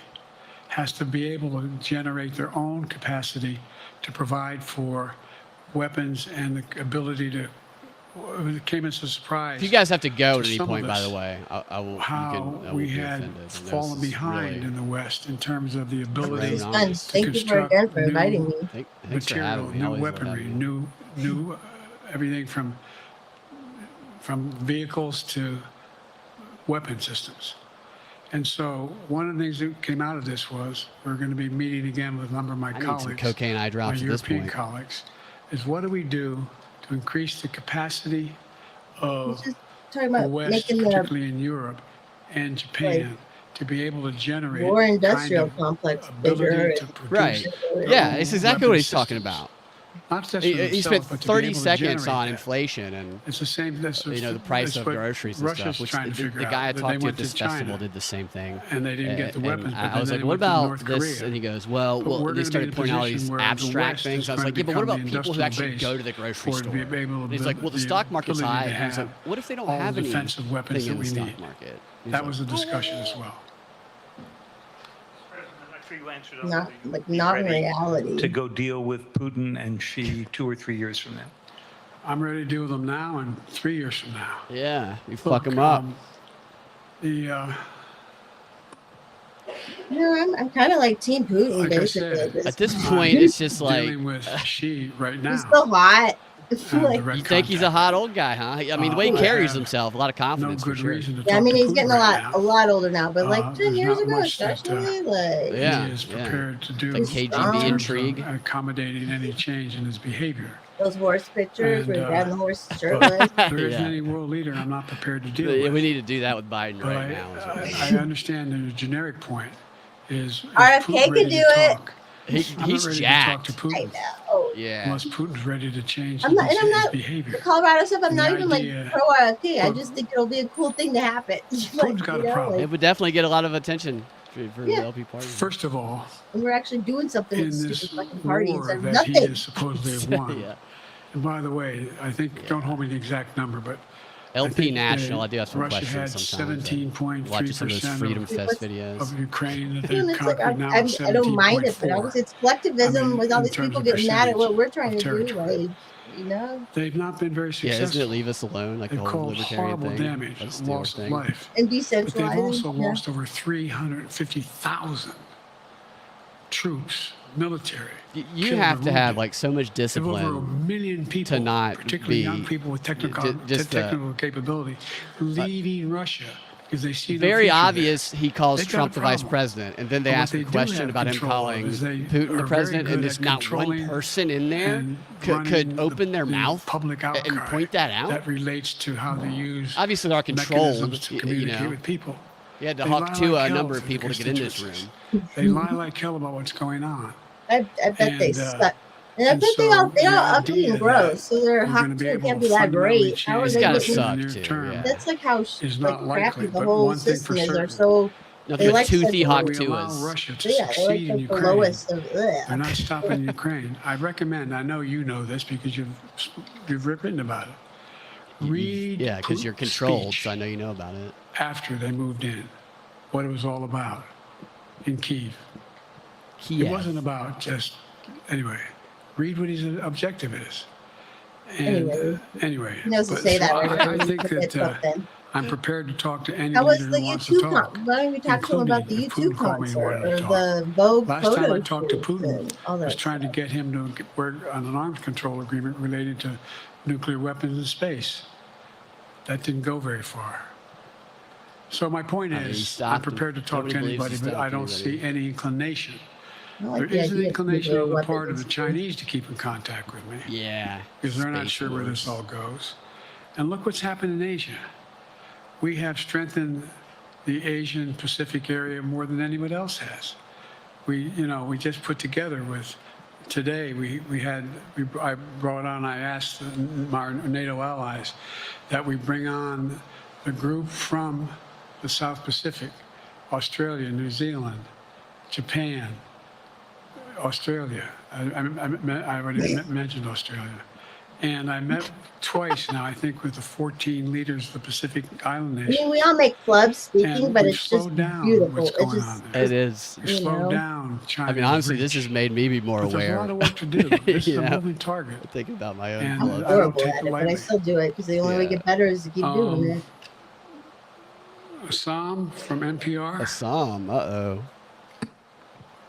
has to be able to generate their own capacity to provide for weapons and the ability to. It came as a surprise. If you guys have to go at any point, by the way, I will. How we had fallen behind in the West in terms of the ability to Thank you again for inviting me. Thanks for having me. New weaponry, new everything from vehicles to weapon systems. And so one of the things that came out of this was we're going to be meeting again with a number of my colleagues, some cocaine eye drops my at this European point. colleagues, is what do we do to increase the capacity of talking the about West, making particularly in Europe and Japan, to be able to generate more industrial kind of complex ability bigger. to produce Right. Yeah, it's exactly what he's talking about. Not just He spent 30 seconds on inflation and it's the same. That's the price of groceries and Russia's stuff. Which trying to the figure guy I out, that talked they to went at this to China, festival did the same thing. and they didn't get the weapons. I was but like, then "What they went to about North this?" Korea. And he goes, "Well, But we're they gonna started be in a pointing out all these position where the abstract West things." is I was gonna like, "Yeah, but what become about the people who industrial actually base go to the grocery for it to store?" be able to And he's build like, "Well, the the stock market's ability high." to And I was like, have "What if they don't all have the any defensive weapons thing in that the we stock need?" market?" That was a discussion as well. Not in reality. To go deal with Putin and Xi 2 or 3 years from now. I'm ready to deal with them now and 3 years from now. Yeah, you fuck them up. I'm kind of like Team Putin, Like I basically. said, At this point, it's just like dealing with Xi right now. He's so hot. You think he's a hot old guy, huh? I mean, the way he carries himself, a lot of confidence for sure. Yeah, I mean, he's getting a lot older now, but like 10 there's years not ago, much that, especially, like Yeah, he is prepared to do Like KGB in intrigue. terms of accommodating any change in his behavior. those horse pictures where And, he's grabbing the horse But shirtless. there isn't Yeah. any world leader I'm not prepared to deal Yeah, with. we need to do that with Biden But right now. is what we I need. understand the generic point is RFK Putin can ready do to it. talk? He's I'm not ready jacked. to talk to I Putin know. Yeah. unless Putin's ready to change I'm not, and I'm his not behavior. the Colorado stuff. I'm And not the even like idea- pro RFK. I Well, just think it'll be a cool thing to happen. Putin's got a problem. It would definitely get a lot of attention for the Yeah. LP party. First of all, and we're actually doing something in with this stupid fucking parties war or that he nothing. is supposedly have won. Yeah. And by the way, I think, don't hold me to the exact number, but LP think, National, I do have some Russia questions had sometimes. 17.3% Watching some of those Freedom Fest videos. of Ukraine that And they've it's like, conquered now. I don't mind it, but 17.4. obviously it's collectivism I mean, with all in these terms people of getting mad at what we're trying percentage to of do. territory. Like, you know, They've not been very Yeah, successful. isn't it leave us alone? Like They've the whole caused libertarian horrible thing. damage, Let's do our loss of thing. life. and But they've decentralizing. also yeah. lost over 350,000 troops, military. You killed have or to have wounded. like so much They have over a discipline million people, to not particularly be young people with technical just capability, leaving Russia because they see no very future obvious. He calls They've got Trump a the vice problem. president, and then they But what ask a they do question have about him control of calling is they Putin are the very president, good and at there's not one controlling person in there and could running open their the mouth public and outcry point that out. that relates to how they use Obviously, they're controlled. mechanisms to You communicate know, with people. you had to They talk lie to like a hell number to of their people to get in this room. constituencies. They lie like hell about what's going on. I bet they And, suck. And I and bet they so all the are idea fucking gross. that So their we're hot gonna be too able can't to be that fundamentally great. How are change they gotta things getting? suck in the near too, term yeah. That's like how is like not crappy likely. the But whole one thing system for is. They're certain, so Nothing they but like toothy such hawk we to allow us. Russia to yeah, they're succeed like in the Ukraine. lowest of They're not stopping Ukraine. I recommend. I know you know this because you've written about it. Read Yeah, because you're Putin's controlled, speech so I know you know about it. after they moved in, what it was all about in Kyiv. Kiev. It wasn't about just anyway. Read what his objective is. And anyway, He knows to but say that so right I now. think It's that something. I'm prepared to talk to any How was leader the who wants to YouTube talk. Why don't we talk to him about the including if YouTube Putin called me and concert wanted to or talk. the Vogue Last time I photo talked to shoots Putin and all was that trying to get him to work on an arms control agreement related to nuclear weapons in space. That didn't go very far. So my point I mean, he is, stopped I'm prepared to him. talk to Nobody believes anybody, he but stopped I don't anybody. see any inclination. I like There the is an idea of inclination nuclear on the part of the weapons. Chinese to keep in contact with me Yeah. because they're not Space sure where this wars. all goes. And look what's happened in Asia. We have strengthened the Asian Pacific area more than anyone else has. we just put together was today I brought on, I asked our NATO allies that we bring on the group from the South Pacific, Australia, New Zealand, Japan, Australia. I already mentioned Australia. And I met twice now, I think, with the 14 leaders of the Pacific Island I nations. mean, we all make clubs speaking, And but we've it's just slowed down beautiful. what's It's going just, on there. It is. We've slowed down China's I mean, honestly, reach. this has made me be more But there's a aware. lot of work to do. This is a Yeah. moving target. I'm thinking about my own And I'm clubs. I don't horrible take at it it, but I lightly. still do it because the only way to Yeah. get better is to keep doing it. Assam from NPR. Assam. Uh-oh.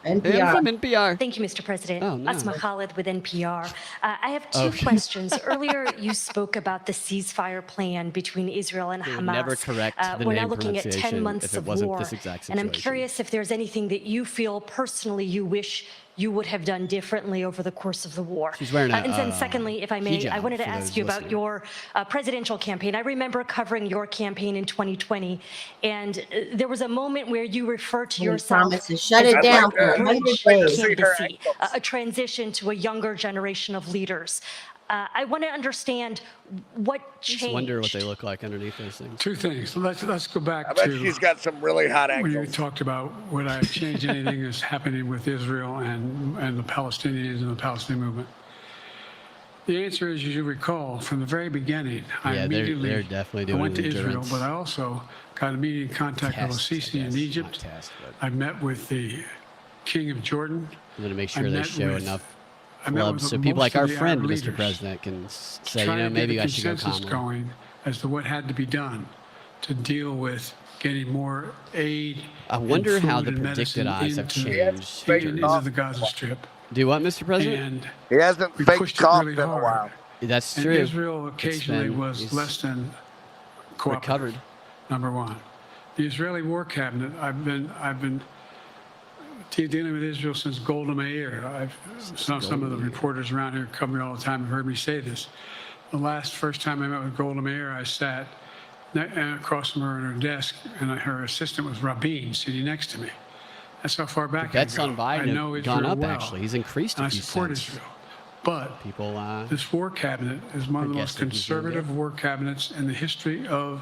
NPR. From NPR. Thank you, Mr. President. Oh, no. Asma Khalid with NPR. I have two Okay. questions. Earlier, you spoke about the ceasefire plan between Israel and They would Hamas. never correct the We're now name looking at 10 pronunciation months if it of wasn't war. this exact And I'm situation. curious if there's anything that you feel personally you wish you would have done differently over the course of the war. She's wearing a, and then secondly, if I may, I hijab wanted to for ask those you about listening. your presidential campaign. I remember covering your campaign in 2020, and there was a moment where you referred to And he yourself promised to shut it as down a for 100 bridge days. candidacy, a transition to a younger generation of leaders. I want to understand what Just changed. wonder what they look like underneath those things. Two things. Let's go back I bet to she's got some really hot when you angles. talked about would I change anything that's happening with Israel and the Palestinians and the Palestinian movement. The answer is, as you recall, from the very beginning, I Yeah, immediately they're definitely I doing went to an Israel, endurance but I also got immediate contact with test, I Sisi in guess. Egypt. Not test, but I met with the King of Jordan. I'm going to make I sure they met show with- enough I met clubs with so people most like of our the friend, Arab Mr. leaders, President, can say, trying to maybe get I a should go consensus calmly. going as to what had to be done to deal with getting more aid. I wonder and how food the and predicted medicine odds have into- changed. into the Gaza Strip. Do what, Mr. President? And He hasn't we faked pushed it coughed really in a hard. while. That's And true. Israel It's occasionally been- was he's less than cooperative. recovered. Number one, the Israeli War Cabinet. I've been dealing with Israel since Golda Meir. Some of the reporters around here come here all the time and heard me say this. The first time I met with Golda Meir, I sat across from her at her desk, and her assistant was Rabin sitting next to me. That's how far back I Bets go. on I Biden know have gone Israel up, well, actually. He's increased and a I few support cents. Israel. But People, this war cabinet is one of the I most guess that he's doing conservative good. war cabinets in the history of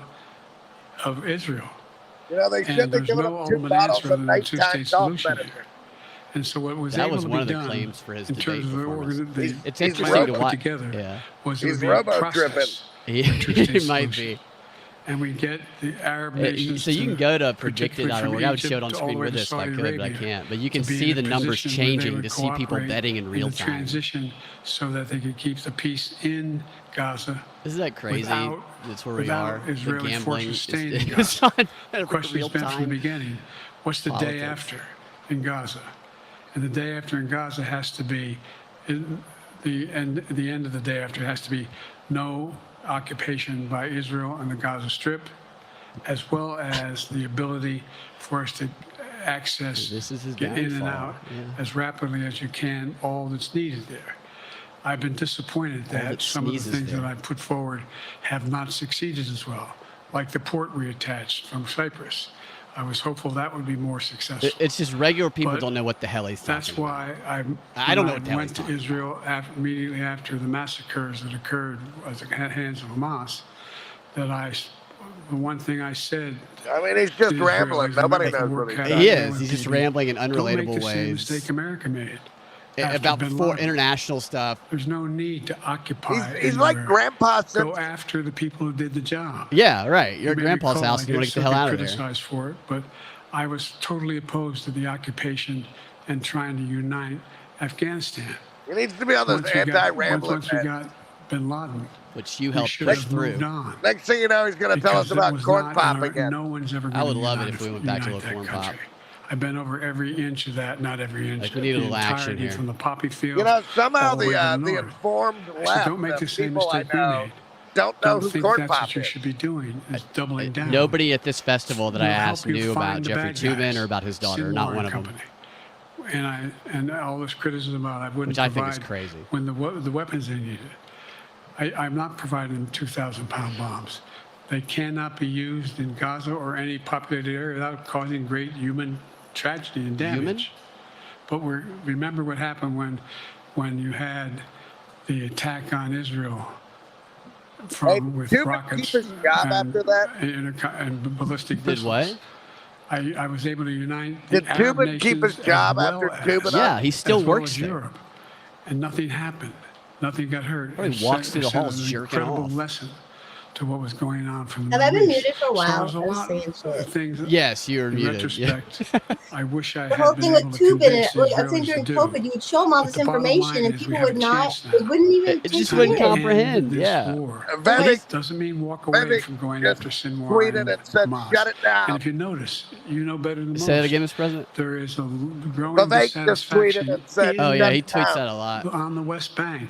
Israel. You know, they And should have there's given no him 2 ultimate bottles answer of other than a two-state nighttime cough solution. medicine. And so what was That able was to one be of the done claims for his in debate terms of the, performance. the It's plan interesting to put watch. together Yeah. was He's it would be a robo-tripping. process. He, for a two-state he might solution. be. And we get the Arab nations. So you can go to particularly predicted.org. from I would show it Egypt on all screen the way with to this if I Saudi could, but I Arabia can't. But you can to be see in the a numbers position where they changing would to see people cooperate betting in real the time. transition so that they could keep the peace in Gaza. Isn't that crazy? Without- That's where we without are. The Israeli gambling forces is staying in it's Gaza. not The question real has been from the time. beginning, what's the day politics. after in Gaza? And the day after in Gaza has to be, the end of the day after has to be no occupation by Israel on the Gaza Strip, as well as the ability for us to access, This is his get in and downfall, out yeah. as rapidly as you can, all that's needed there. I've been disappointed All that that some of the sneezes things there. that I put forward have not succeeded as well, like the port we attached from Cyprus. I was hopeful that would be more successful. It's just regular people But don't know what the hell he's talking That's why I don't know what the hell went he's to talking Israel immediately after the massacres that occurred at the hands of Hamas. The one thing I said. I mean, he's just to rambling. Israelis, I Nobody met with the knows war what he's cabinet saying. He and is. with He's just DB. rambling in Don't make unrelatable the same ways. mistake America made. after About bin for Laden. international stuff. There's no need to occupy. He's like anywhere. Grandpa Go Simpson. after the people who did the job. Yeah, right. You're at You may grandpa's recall, house I and you want to get get the hell out of there. criticized for it, but I was totally opposed to the occupation and trying to unite Afghanistan. He needs to be on this Once we anti-rambling. got bin Laden, Which you we helped should push have through. moved on. Next thing you know, he's going to tell us Because it about was corn not pop in our- again. No one's ever I gonna would love it unite- if we went back to a unite that corn pop. country. I've been over every inch of that, not every inch. Like, we need a the little action entirety here. From the poppy field. You know, somehow all the way to the north. informed I left, said, don't make the the same people I mistake we know, made. don't know Don't who think corn that's pop what you is. should be doing, is doubling down. Nobody at this festival that I It'll help asked you knew about find the Jeffrey bad Tubin guys. or about his daughter. Not Seymour one of and them. company. And all this criticism about I wouldn't Which I think provide is crazy. when the weapons they needed. I'm not providing them 2,000-pound bombs. They cannot be used in Gaza or any populated area without causing great human tragedy and damage. But remember what happened when you had the attack on Israel with Cuban rockets keep his job after that? and ballistic Did missiles. what? I was able to unite the Did Arab Cuban keep his nations job as after well Cuban? Yeah, he still as well works as there. Europe, and nothing happened. Nothing got hurt. Or he It walks set- through it the set halls an jerking incredible off. lesson to what was going on from the Have I Middle been East. muted for a So while? there's a I was lot saying of shit. things that, Yes, you were in muted. Yeah. retrospect, I wish I The had whole been thing able with to tubing convince it, the like I was saying Israelis during to COVID, do. you would show them all But this the bottom information line and is we people have would a not, chance now. they wouldn't even It take just it wouldn't in. comprehend. This Yeah. war. Vivek Doesn't mean walk away Vivek from going just after Sinwar tweeted and said, Hamas. "Shut it down." And if you notice, you know better than most. Say that again, Mr. President. There is a growing Vivek just tweeted dissatisfaction and said, Oh yeah, he "Shut tweets down." that a lot. on the West Bank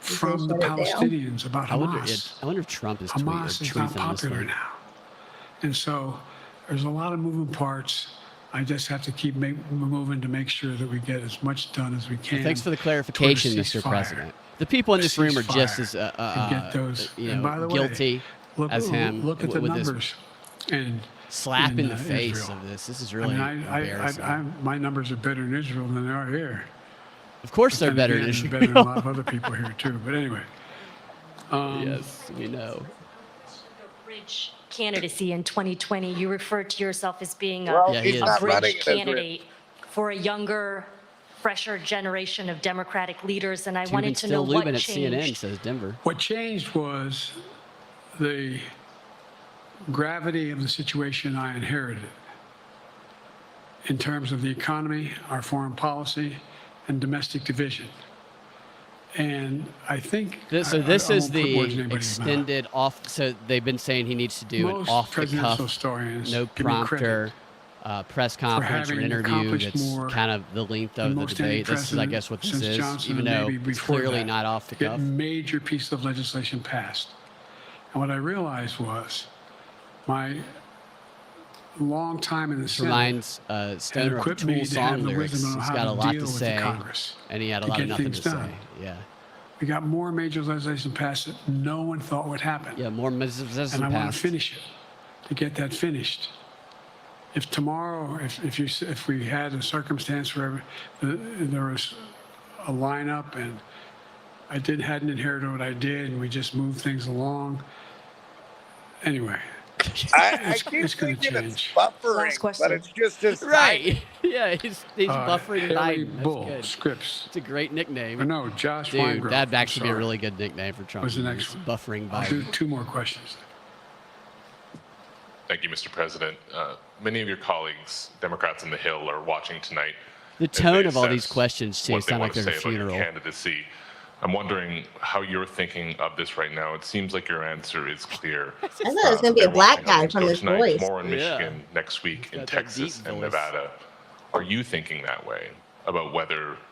said from the shut it down? Palestinians about I wonder. Hamas. I wonder if Trump is Hamas is not tweeting this popular thing. now. And so there's a lot of moving parts. I just have to keep moving to make sure that we get as much done as we can. Thanks for the clarification, toward a Mr. ceasefire. President. The people in this room are just Ceasefire as and get those. And by the way, guilty look, as him Look at the with this numbers. And slap in the face Israel. of this. This is really I mean, embarrassing. my numbers are better in Israel than they are here. Of course, they're Then better again, in they're Israel. better than a lot of other people here too. But anyway, Yes, we know. Bridge candidacy in 2020. You referred to yourself as being Well, Yeah, he he's is. not a running bridge it as Rich. candidate for a younger, fresher generation of Democratic leaders, and I Cuban wanted to know still what lubing at changed. CNN, says Denver. what changed was the gravity of the situation I inherited in terms of the economy, our foreign policy, and domestic division. And I think So I this is won't put words in the anybody's mouth. extended off. So they've been saying he needs to do Most an off the presidential cuff, historians no give me prompter press conference or having interview accomplished that's more kind of the length than of the most any debate. This is, I president guess, what this since is, Johnson even and though maybe it's before clearly that, not off the to get cuff. major piece of legislation passed. And what I realized was my long time in the This Senate reminds had Stoner of equipped me Tool to have song the lyrics. wisdom He's on how got a to lot deal to with the say, Congress and he had a to lot of get nothing things to say. done. Yeah, We got more major legislation passed that no one thought would happen. yeah, more messages And I want to passed. finish it, to get that finished. If tomorrow, if we had a circumstance where there was a lineup and I hadn't inherited what I did and we just moved things along, anyway, I keep it's going to thinking it's change. buffering, Last question. but it's just his Right. Yeah, he's buffering Haley Biden. That's Bull good. Scripps. It's a great nickname. Or no, Josh Dude, Weingrove. that'd I'm actually be a sorry. really good nickname for Trump. What's the to next use, one? Buffering I'll do Biden. 2 more questions. Thank you, Mr. President. Many of your colleagues, Democrats on the Hill, are watching tonight. The as tone they of all these assess questions, too, what they sound want like to they're at a say about your funeral. candidacy. I'm wondering how you're thinking of this right now. It seems like your answer is clear. I thought it was going to be a black guy from his tonight, voice. Tomorrow in Yeah. Michigan, next week in got that Texas deep and voice. Nevada. Are you thinking that way about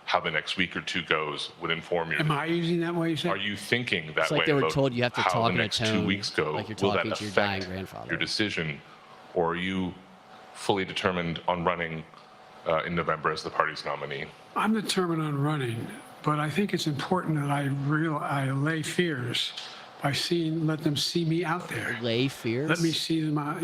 how the next week or two goes would inform your? Am I using that way you say? Are you thinking that It's like way they were about told you have to how talk the in a next 2 tone weeks go? like you're Will that talking to your dying affect grandfather. your decision, or are you fully determined on running in November as the party's nominee? I'm determined on running, but I think it's important that I allay fears by let them see me out there. Lay fears? Let me see them out,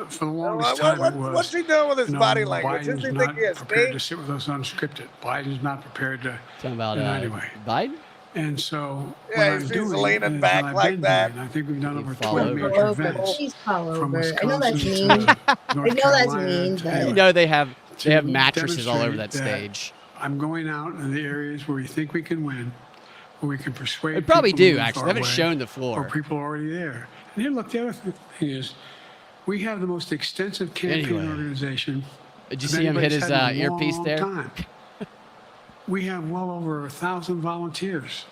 for the Well, longest time it was. what's he doing with his body language? Biden's Does he not think he has prepared to faith? sit with us unscripted. Biden's not prepared to, Talking about anyway. Biden? And so Yeah, what I'm he's doing leaning is back I've like been that. doing, I think we've done You over fall 20 over. major events. Please fall From over. I know Wisconsin that's to mean. North I know that's Carolina mean, to- but- You anyway. know they have To mattresses all over that demonstrate stage. I'm going out in the areas where we think we can win, where we can persuade They probably people to do, move actually. our They haven't way, shown the or floor. people are already there. And then look, the other thing is, we have the most extensive campaign Anyway. organization. Did you of see him hit anybody's his had in a earpiece long there? time. We have well over 1,000 volunteers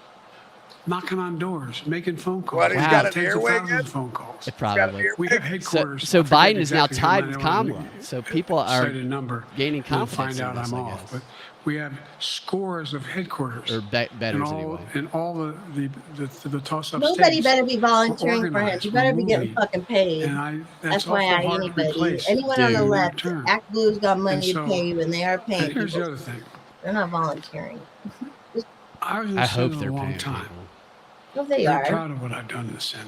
knocking on doors, making phone calls. What, he's Wow. got an Tens of earwig thousands of in? phone calls. Probably. We have So, headquarters. so I forget Biden is now exactly how tied many, with I don't wanna Kamala. So people are cite a number gaining and then confidence find out in this, I'm I off. guess. But we have scores of headquarters. Or betters, in all, anyway. in all the toss-up Nobody states. better be volunteering for him. organized, You better be we're getting moving. fucking paid. And that's FYI, awful hard to anybody. replace. Anyone on the Dude. left, Term. Act Blue's got money And to so- pay you, and they are paying And here's the people. other thing. They're not volunteering. I was in the I Senate hope a they're long paying time. people. Well, they I'm are. proud of what I've done in the Senate.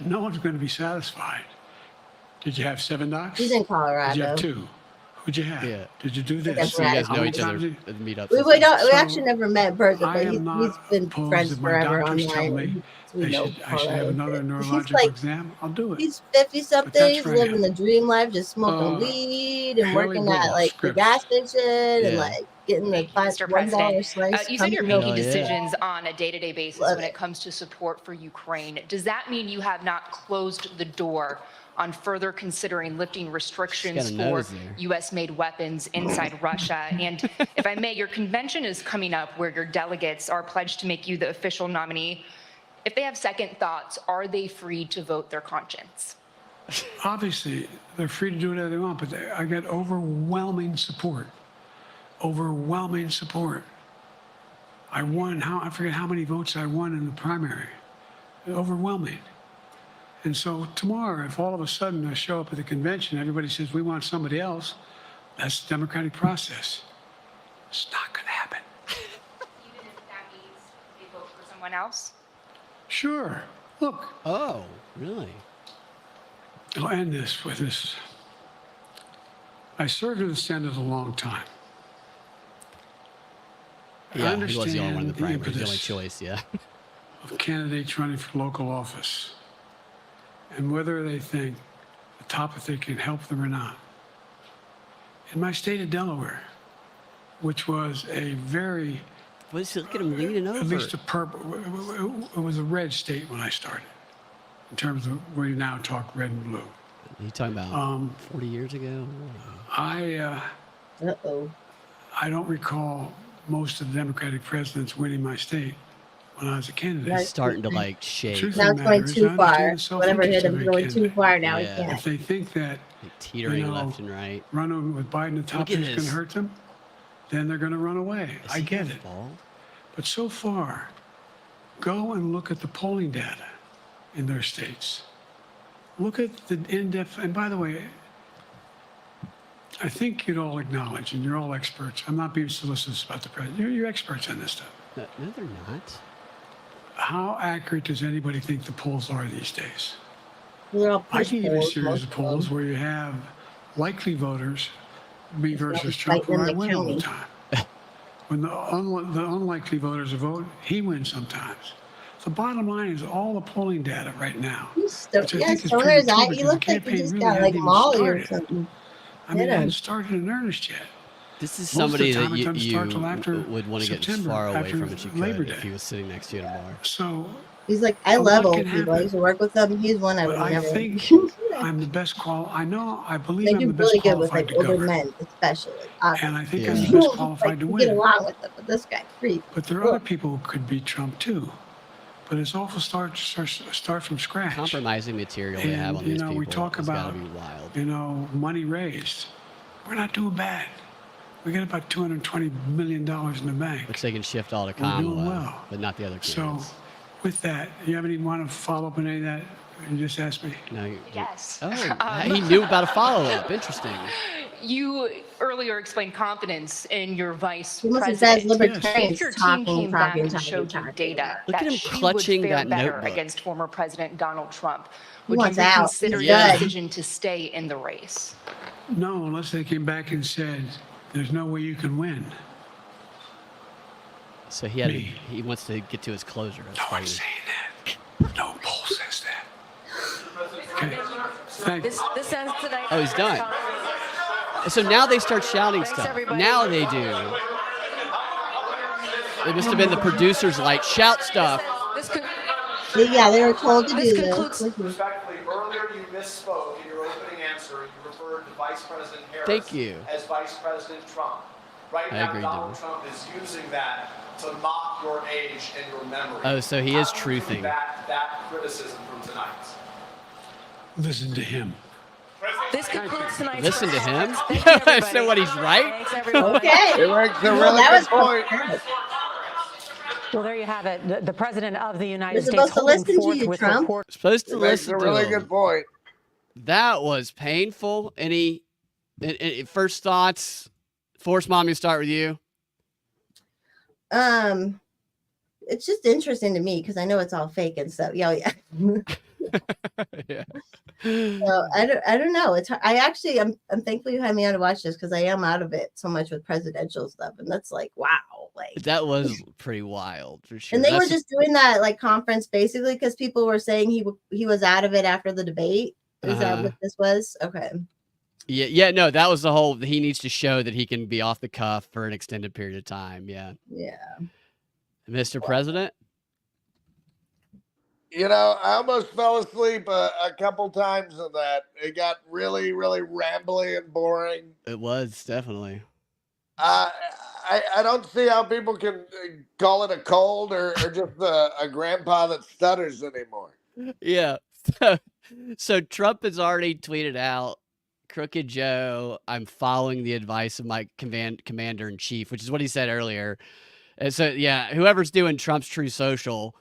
no one's going to be satisfied. Did you have 7 knocks? He's in Colorado. Did you have 2? Who'd you have? Yeah. Did you do That's this? So you guys right. know How each many other times at meetups. We, and we stuff. don't. We So, actually never met in person, I but am not he's been opposed friends if my forever doctors tell online. me We know I should have another He's neurological like exam. I'll do it. he's 50 But something. that's He's where I living am. the dream life, just smoking Uh, weed and Haley working at Ball, like the Scripps. gas station and Yeah. like getting the Mr. President. $1 slice. You said you're coming making over. decisions on a day-to-day basis Love when it comes to support for Ukraine. Does that mean you have not closed the door on further considering lifting restrictions a for nose there. U.S.-made weapons inside Russia? And if I may, your convention is coming up where your delegates are pledged to make you the official nominee. If they have second thoughts, are they free to vote their conscience? Obviously, they're free to do whatever they want, but I got overwhelming support. Overwhelming support. I won, I forget how many votes I won in the primary. Overwhelming. And so tomorrow, if all of a sudden I show up at the convention, everybody says, we want somebody else, that's the democratic process. It's not going to happen. Even if that means they vote for someone else? Sure. Look, Oh, really? I'll end this with this. I served in the Senate a long time. I Yeah, he was the only understand one in the primary. He was the only impetus choice. Yeah. of candidates running for local office and whether they think the top if they can help them or not. In my state of Delaware, which was a very, Look at him leaning over. at least a purple, it was a red state when I started, in terms of where you now talk red and blue. You talking about 40 years ago? I don't recall most of the Democratic presidents winning my state when I was a candidate. He's starting to like shake. Truth Now of it's the going matter is, too I far. understand the Whatever hit self-interest him of a going too candidate. far now. Yeah. He can't. If they think that Teetering you know, left and right. running with Biden at the top Look at is going this. to hurt them, then they're going to run away. Is I he get it. bald? But so far, go and look at the polling data in their states. Look at the in-depth, and by the way, I think you'd all acknowledge, and you're all experts. I'm not being solicitous about the president. You're experts on this stuff. No, they're not. How accurate does anybody think the polls are these days? They're all I push can give you a polls, series most of polls where you have likely voters, me versus Trump, fighting in where I the win all the county. time. When the unlikely voters vote, he wins sometimes. The bottom line is all the polling data right now. He's which I yeah, think is stoner his premature eye. He because the looks like he campaign just really got hadn't like even Molly or started. something. I mean, it Hit hadn't him. started in earnest yet. This is Most of the somebody time that it doesn't start till after would want to get as September, far away after from as you Labor could Day. if he was sitting next to you in a bar. So He's like, I A love lot old can people. I happen. used to work with them. He's one I but would I never. think I'm the best I believe They I'm do the best really good with qualified like to older govern. men, especially. And I think Yeah. I'm the best Like, qualified to you get win. along with them, but this guy creep. But there are other people who could beat Trump too. But it's awful start from scratch. Compromising material they have And, on you these know, people we talk has got about, to be wild. you know, money raised. We're not doing bad. We got about $220 million in the bank. Which they can shift all to We're doing Kamala, well. but not the other So, candidates. with that, you have any want to follow up on any of that? You just asked me. No, Yes. Oh, he knew about a follow-up. Interesting. You earlier explained confidence in your vice He must have said president. libertarians If your team came back and talking. showed you data Look at that him she clutching would fare that better notebook. against former President Donald Trump, He would you wants out. reconsider He's your good. decision to stay in the race? No, unless they came back and said, there's no way you can win. So he had Me. he wants to get to his closure. That's No why one's he- saying that. No poll says that. Okay. Thank you. This ends tonight. Oh, he's done. So now they start shouting Thanks, stuff. everybody. Now they do. It must have been the producers like shout stuff. This could, Yeah, they were told to This do concludes- this. Respectfully, earlier you misspoke in your opening answer. You referred to Vice President Harris Thank you. as Vice President Trump. Right I now, agree, Donald Deborah. Trump is using that to mock your age and your memory. Oh, so he is How do you truthing. combat that criticism from tonight? Listen to him. this concludes tonight's Listen to press him. conference. Thank you, everybody. So what? He's right. Thanks, everyone. Okay. It makes a Well, really that good was point. perfect. Well, there you have it. The president of the United You're States supposed to holding listen to forth you, with Trump. reports. Supposed to It makes listen a to really him. good point. That was painful. Any first thoughts? Force Mommy, start with you. It's just interesting to me because I know it's all fake and stuff. Yeah, yeah. Yeah. So I don't know. I'm thankful you had me on to watch this because I am out of it so much with presidential stuff, and that's like wow, like That was pretty wild for sure. and they were just doing that like conference basically because people were saying he was out of it after the debate. Is that what this was? Okay. Yeah, no, that was the whole. He needs to show that he can be off the cuff for an extended period of time. Yeah, Mr. President. You know, I almost fell asleep a couple times in that. It got really, really rambly and boring. It was definitely. I don't see how people can call it a cold or just a grandpa that stutters anymore. Yeah. So Trump has already tweeted out, "Crooked Joe, I'm following the advice of my commander in chief," which is what he said earlier. And so, yeah, whoever's doing Trump's True Social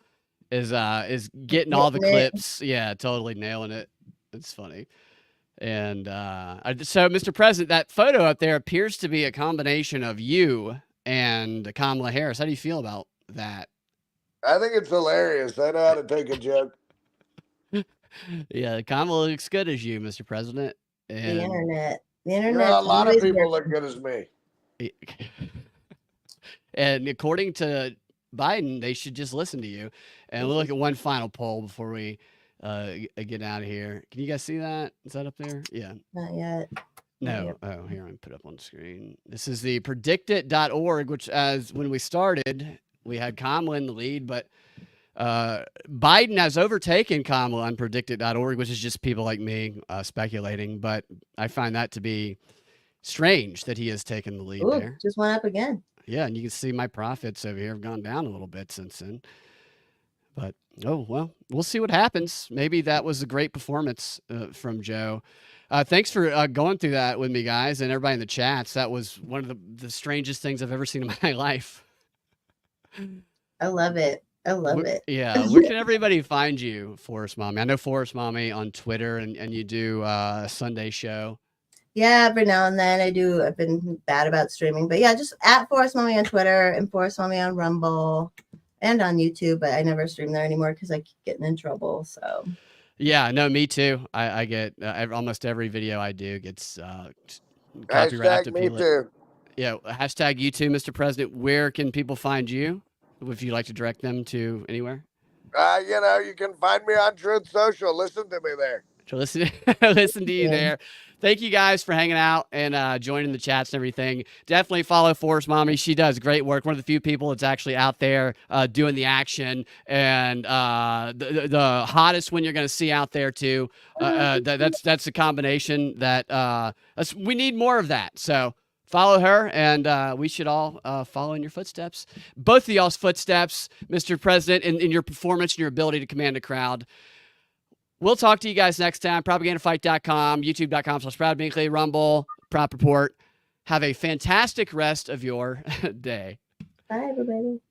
is getting all the clips. Yeah, totally nailing it. It's funny. And so, Mr. President, that photo up there appears to be a combination of you and Kamala Harris. How do you feel about that? I think it's hilarious. I know how to take a joke. Yeah, Kamala looks good as you, Mr. President. And The internet. You know, a lot of people look good as me. And according to Biden, they should just listen to you. And we'll look at one final poll before we get out of here. Can you guys see that? Is that up there? Yeah. Not yet. No. Oh, here, I'm put up on the screen. This is the predictit.org, which as when we started, we had Kamala in the lead, but Biden has overtaken Kamala on predictit.org, which is just people like me speculating. But I find that to be strange that he has taken the lead there. Just went up again. Yeah, and you can see my profits over here have gone down a little bit since then. But, oh, well, we'll see what happens. Maybe that was a great performance from Joe. Thanks for going through that with me, guys, and everybody in the chats. That was one of the strangest things I've ever seen in my life. I love it. I love it. Yeah. Where can everybody find you, Forest Mommy? I know Forest Mommy on Twitter, and you do a Sunday show. Yeah, every now and then I do. I've been bad about streaming, but yeah, just at Forest Mommy on Twitter and Forest Mommy on Rumble and on YouTube, but I never stream there anymore because I keep getting in trouble. So yeah, no, me too. I get almost every video I do gets copyright. Me too. Yeah, hashtag you too, Mr. President. Where can people find you if you'd like to direct them to anywhere? You know, you can find me on Truth Social. Listen to me there. To listen to you there. Thank you guys for hanging out and joining the chats and everything. Definitely follow Forest Mommy. She does great work. One of the few people that's actually out there doing the action, and the hottest one you're going to see out there too. That's a combination that we need more of that. So follow her, and we should all follow in your footsteps. Both of y'all's footsteps, Mr. President, in your performance and your ability to command a crowd. We'll talk to you guys next time. Propagandafight.com, youtube.com/ProudBinkley, Rumble, Prop Report. Have a fantastic rest of your day. Bye, everybody.